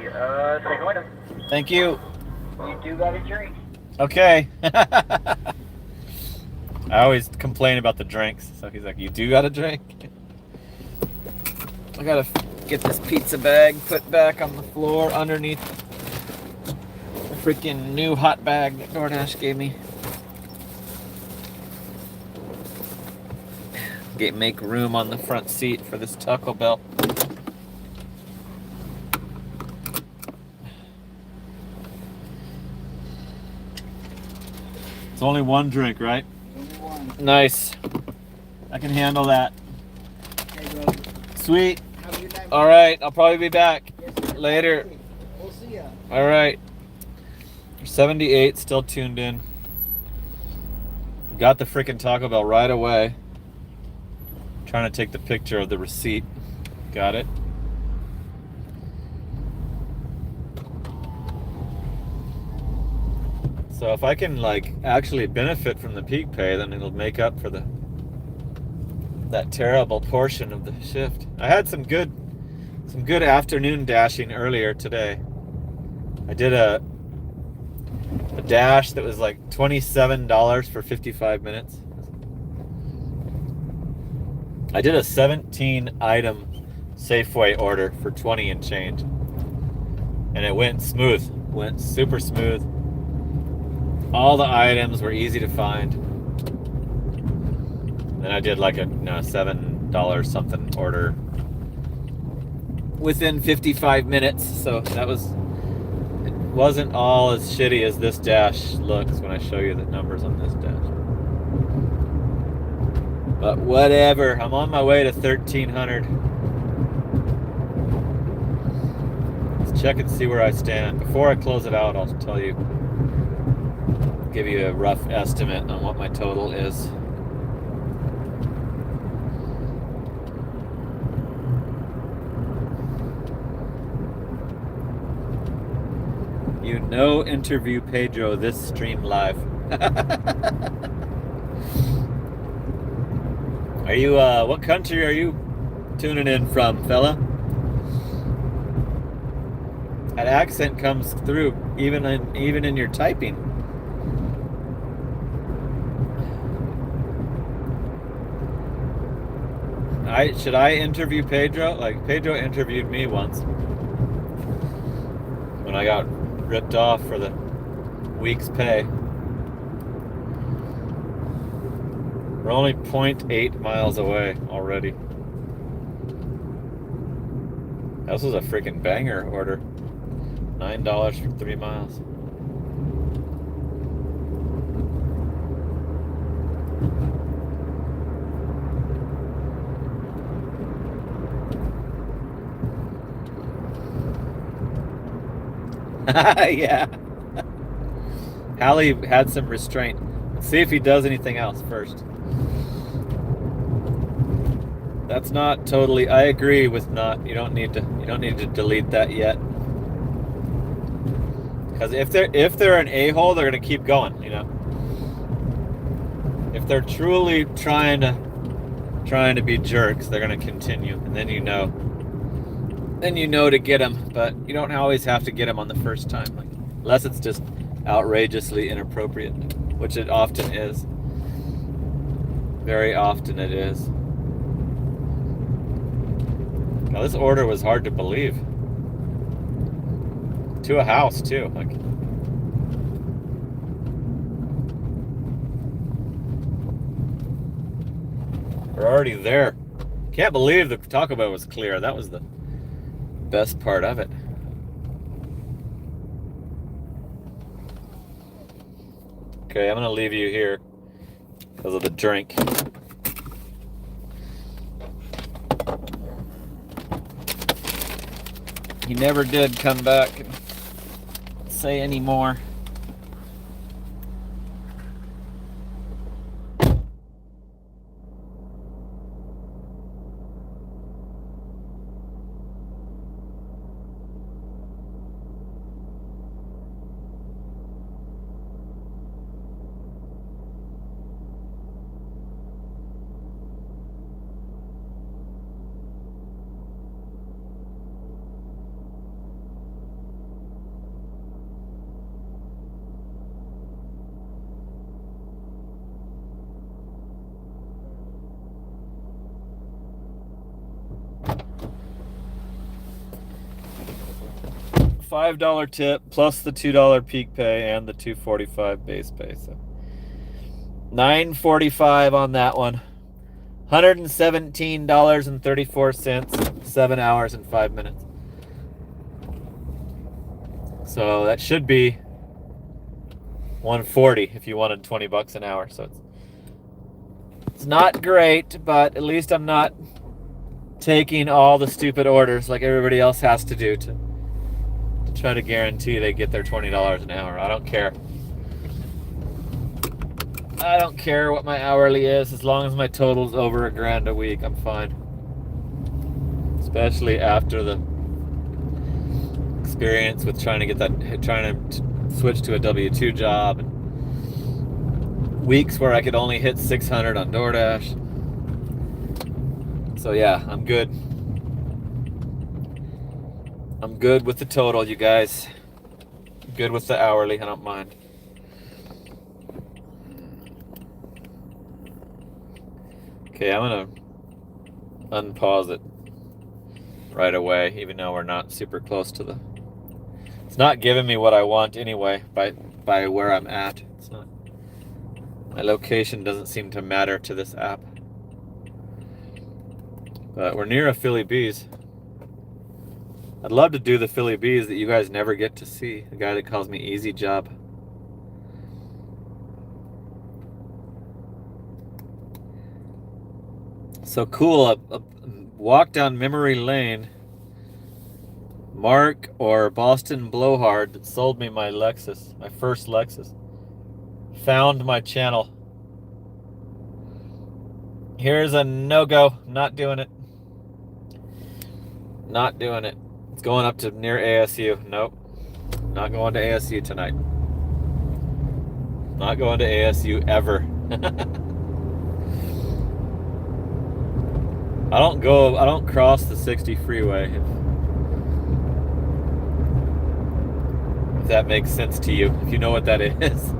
take away. Thank you. You do got a drink. Okay. I always complain about the drinks, so he's like, you do got a drink? I gotta get this pizza bag put back on the floor underneath the freaking new hot bag that DoorDash gave me. Make room on the front seat for this Taco Bell. It's only one drink, right? Nice. I can handle that. Okay, bro. Sweet. Have a good night. All right, I'll probably be back Yes, sir. later. We'll see ya. All right. 78 still tuned in. Got the freaking Taco Bell right away. Trying to take the picture of the receipt. Got it. So if I can like actually benefit from the peak pay, then it'll make up for that terrible portion of the shift. I had some good afternoon dashing earlier today. I did a dash that was like $27 for 55 minutes. I did a 17 item Safeway order for 20 and change. And it went smooth. Went super smooth. All the items were easy to find. Then I did like a $7 something order within 55 minutes. So it wasn't all as shitty as this dash looks when I show you the numbers on this dash. But whatever, I'm on my way to 1,300. Let's check and see where I stand. Before I close it out, I'll tell you, give you a rough estimate on what my total is. You know, interview Pedro this stream live. Are you, what country are you tuning in from, fella? That accent comes through even in your typing. Should I interview Pedro? Like, Pedro interviewed me once when I got ripped off for the week's pay. We're only 0.8 miles away already. This was a freaking banger order. $9 for 3 miles. Yeah. Hallie had some restraint. Let's see if he does anything else first. That's not totally. I agree with not. You don't need to delete that yet. Because if they're an a-hole, they're gonna keep going. You know. If they're truly trying to be jerks, they're gonna continue, and then you know. Then you know to get them, but you don't always have to get them on the first time, like, unless it's just outrageously inappropriate, which it often is. Very often it is. Now this order was hard to believe. To a house too, like. We're already there. Can't believe the Taco Bell was clear. That was the best part of it. Okay, I'm gonna leave you here because of the drink. He never did come back and say any more. $5 tip plus the $2 peak pay and the $2.45 base pay. So $9.45 on that one. $117.34, 7 hours and 5 minutes. So that should be $140 if you wanted $20 an hour. So it's not great, but at least I'm not taking all the stupid orders like everybody else has to do to try to guarantee they get their $20 an hour. I don't care. I don't care what my hourly is, as long as my total's over $1,000 a week, I'm fine. Especially after the experience with trying to switch to a W-2 job, and weeks where I could only hit 600 on DoorDash. So yeah, I'm good. I'm good with the total, you guys. Good with the hourly, I don't mind. Okay, I'm gonna unpause it right away, even though we're not super close to the... It's not giving me what I want anyway, by where I'm at. It's not... My location doesn't seem to matter to this app. But we're near a Philly Bees. I'd love to do the Philly Bees that you guys never get to see. The guy that calls me Easy Job. So cool. A walk down memory lane. Mark or Boston Blowhard that sold me my Lexus, my first Lexus, found my channel. Here's a no-go. Not doing it. Not doing it. It's going up to near ASU. Nope. Not going to ASU tonight. Not going to ASU ever. I don't cross the 60 freeway. If that makes sense to you. If you know what that is.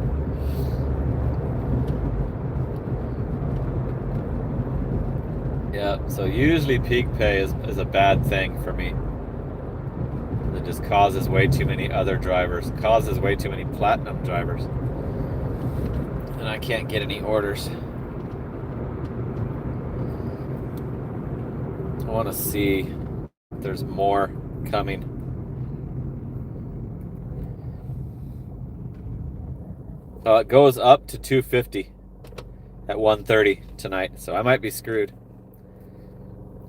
Yeah, so usually peak pay is a bad thing for me. It just causes way too many other drivers, causes way too many platinum drivers. And I can't get any orders. I want to see if there's more coming. It goes up to 250 at 1:30 tonight, so I might be screwed.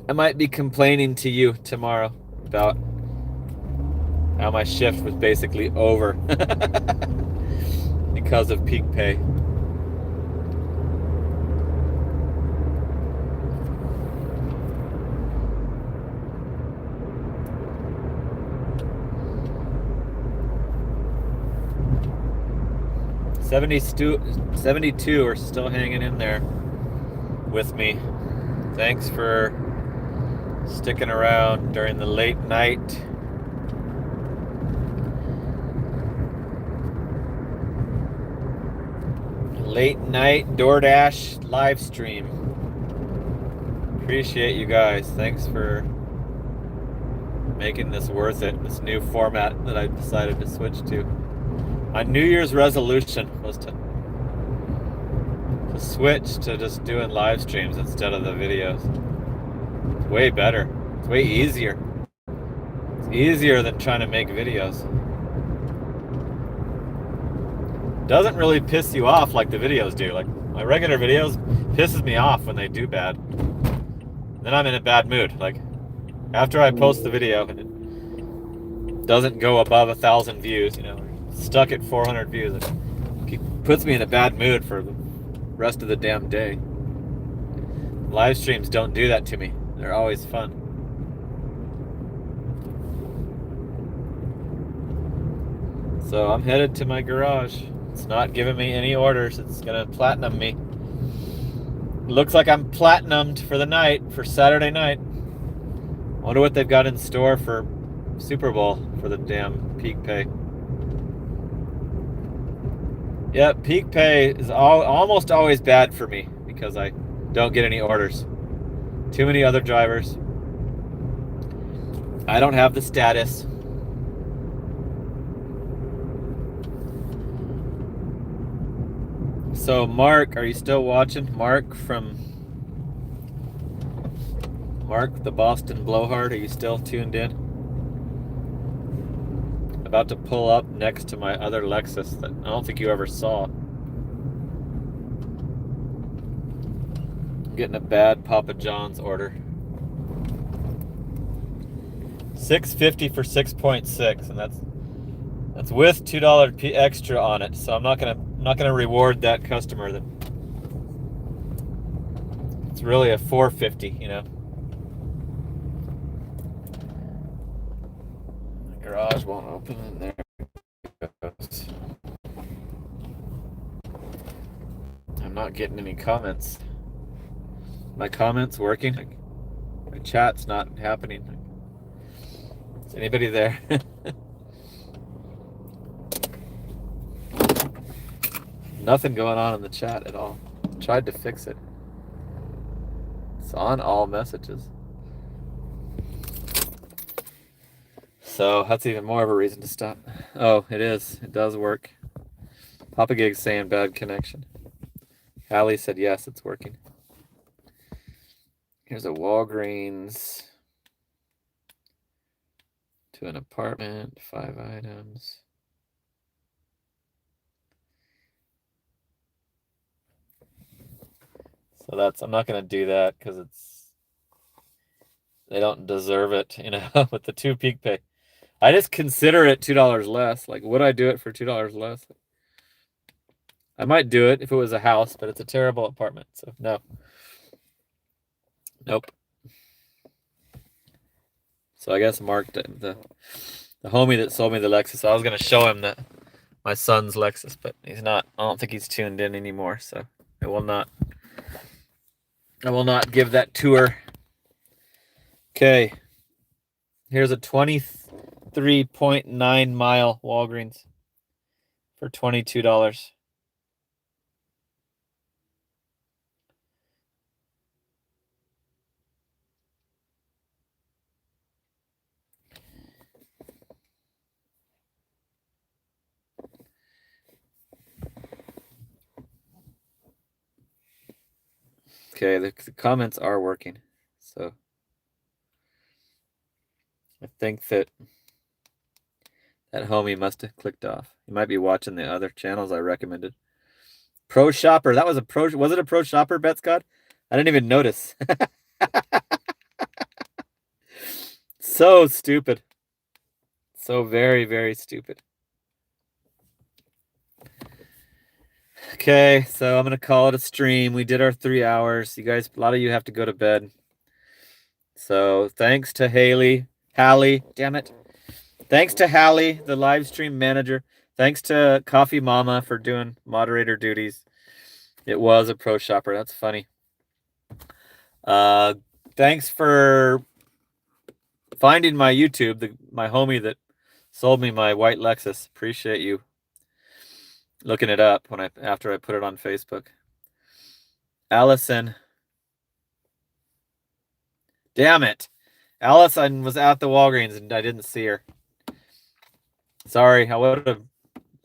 I might be complaining to you tomorrow about how my shift was basically over because of peak pay. $72 are still hanging in there with me. Thanks for sticking around during the late night. Late night DoorDash live stream. Appreciate you guys. Thanks for making this worth it. This new format that I decided to switch to. My New Year's resolution was to switch to just doing live streams instead of the videos. It's way better. It's way easier. It's easier than trying to make videos. Doesn't really piss you off like the videos do. Like my regular videos pisses me off when they do bad. Then I'm in a bad mood. Like after I post the video and it doesn't go above 1,000 views, you know, stuck at 400 views, it puts me in a bad mood for the rest of the damn day. Live streams don't do that to me. They're always fun. So I'm headed to my garage. It's not giving me any orders. It's gonna platinum me. Looks like I'm platinumed for the night, for Saturday night. Wonder what they've got in store for Super Bowl for the damn peak pay. Yeah, peak pay is almost always bad for me because I don't get any orders. Too many other drivers. I don't have the status. So Mark, are you still watching? Mark the Boston Blowhard, are you still tuned in? About to pull up next to my other Lexus that I don't think you ever saw. I'm getting a bad Papa John's order. $6.50 for 6.6, and that's with $2 extra on it. So I'm not gonna reward that customer. That it's really a $4.50, you know. Garage won't open, and there it goes. I'm not getting any comments. My comments working? My chat's not happening. Is anybody there? Nothing going on in the chat at all. Tried to fix it. It's on all messages. So that's even more of a reason to stop. Oh, it is. It does work. Papa Gig's saying bad connection. Hallie said yes, it's working. Here's a Walgreens to an apartment, 5 items. So that's, I'm not going to do that because they don't deserve it, you know, with the 2 peak pay. I just consider it $2 less. Like, would I do it for $2 less? I might do it if it was a house, but it's a terrible apartment, so no. Nope. So I guess Mark, the homie that sold me the Lexus, I was going to show him my son's Lexus, but he's not. I don't think he's tuned in anymore, so I will not give that tour. Okay. Here's a 23.9 mile Walgreens for $22. Okay, the comments are working, so I think that homie must have clicked off. He might be watching the other channels I recommended. Pro Shopper, was it a Pro Shopper, Bet Scott? I didn't even notice. So stupid. So very, very stupid. Okay, so I'm going to call it a stream. We did our 3 hours. You guys, a lot of you have to go to bed. So thanks to Hallie, damn it. Thanks to Hallie, the live stream manager. Thanks to Coffee Mama for doing moderator duties. It was a pro shopper. That's funny. Thanks for finding my YouTube, my homie that sold me my white Lexus. Appreciate you looking it up after I put it on Facebook. Allison. Damn it. Allison was at the Walgreens and I didn't see her. Sorry, I would have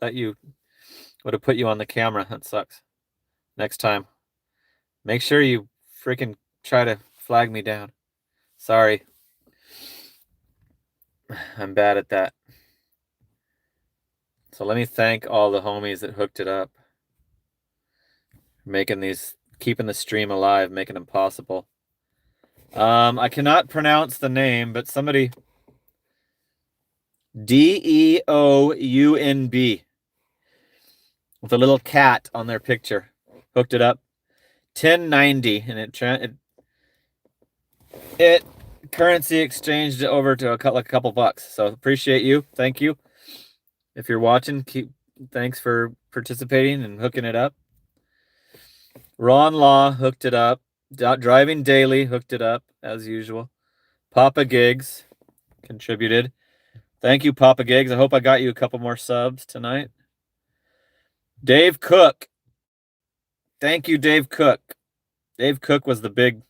put you on the camera. That sucks. Next time. Make sure you freaking try to flag me down. Sorry. I'm bad at that. So let me thank all the homies that hooked it up. Keeping the stream alive, making them possible. I cannot pronounce the name, but somebody DEOUNB with a little cat on their picture hooked it up. 1090 and it currency exchanged it over to a couple bucks. So appreciate you. Thank you. If you're watching, thanks for participating and hooking it up. Ron Law hooked it up. Driving Daily hooked it up as usual. Papa Gigs contributed. Thank you, Papa Gigs. I hope I got you a couple more subs tonight. Dave Cook. Thank you, Dave Cook. Dave Cook was the big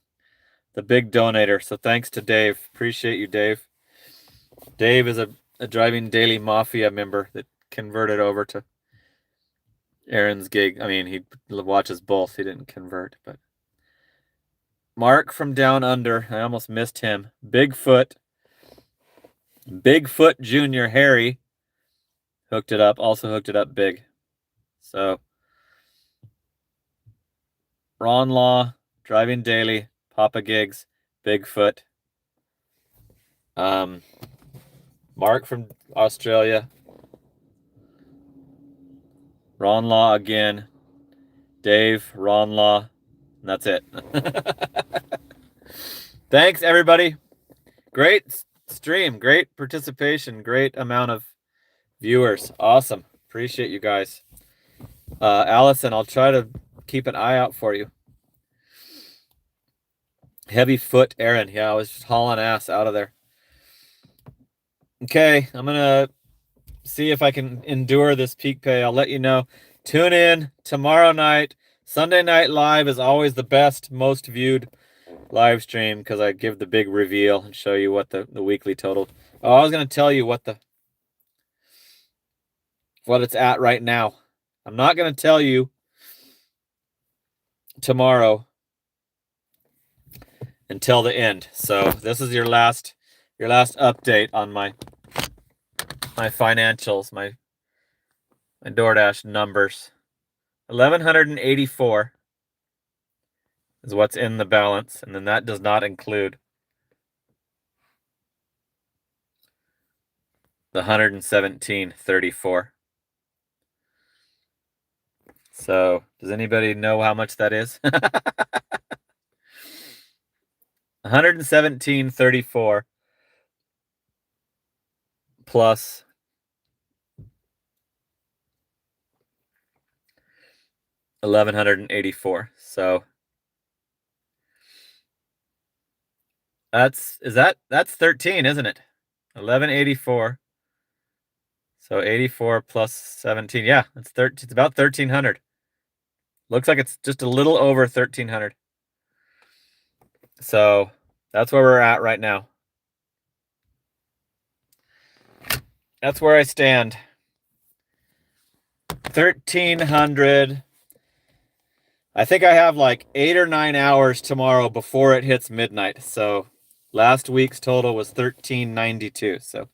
donator. So thanks to Dave. Appreciate you, Dave. Dave is a Driving Daily Mafia member that converted over to Aaron's gig. I mean, he watches both. He didn't convert, but Mark from Down Under. I almost missed him. Bigfoot Jr. Harry hooked it up. Also hooked it up big. So Ron Law, Driving Daily, Papa Gigs, Bigfoot. Mark from Australia. Ron Law again. Dave, Ron Law. And that's it. Thanks, everybody. Great stream. Great participation. Great amount of viewers. Awesome. Appreciate you guys. Allison, I'll try to keep an eye out for you. Heavy foot Aaron. Yeah, I was just hauling ass out of there. Okay, I'm going to see if I can endure this peak pay. I'll let you know. Tune in tomorrow night. Sunday Night Live is always the best, most viewed live stream because I give the big reveal and show you what the weekly total. Oh, I was going to tell you what it's at right now. I'm not going to tell you tomorrow until the end. So this is your last update on my financials, my DoorDash numbers. 1,184 is what's in the balance, and then that does not include the 117.34. So, does anybody know how much that is? 117.34 plus 1,184. So that's 13, isn't it? 1,184. So 84 plus 17. Yeah, it's about 1,300. Looks like it's just a little over 1,300. So that's where we're at right now. That's where I stand. 1,300. I think I have like 8 or 9 hours tomorrow before it hits midnight. So last week's total was 1,392. So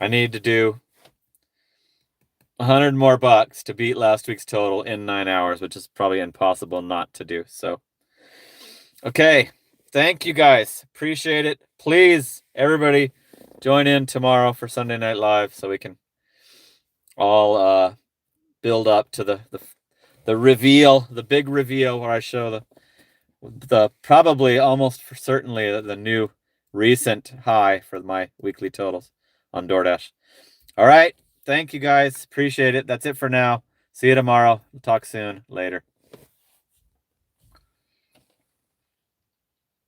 I need to do 100 more bucks to beat last week's total in 9 hours, which is probably impossible not to do. So, okay. Thank you guys. Appreciate it. Please, everybody, join in tomorrow for Sunday Night Live so we can all build up to the reveal, the big reveal where I show the probably almost for certainly the new recent high for my weekly totals on DoorDash. All right. Thank you guys. Appreciate it. That's it for now. See you tomorrow. We'll talk soon. Later.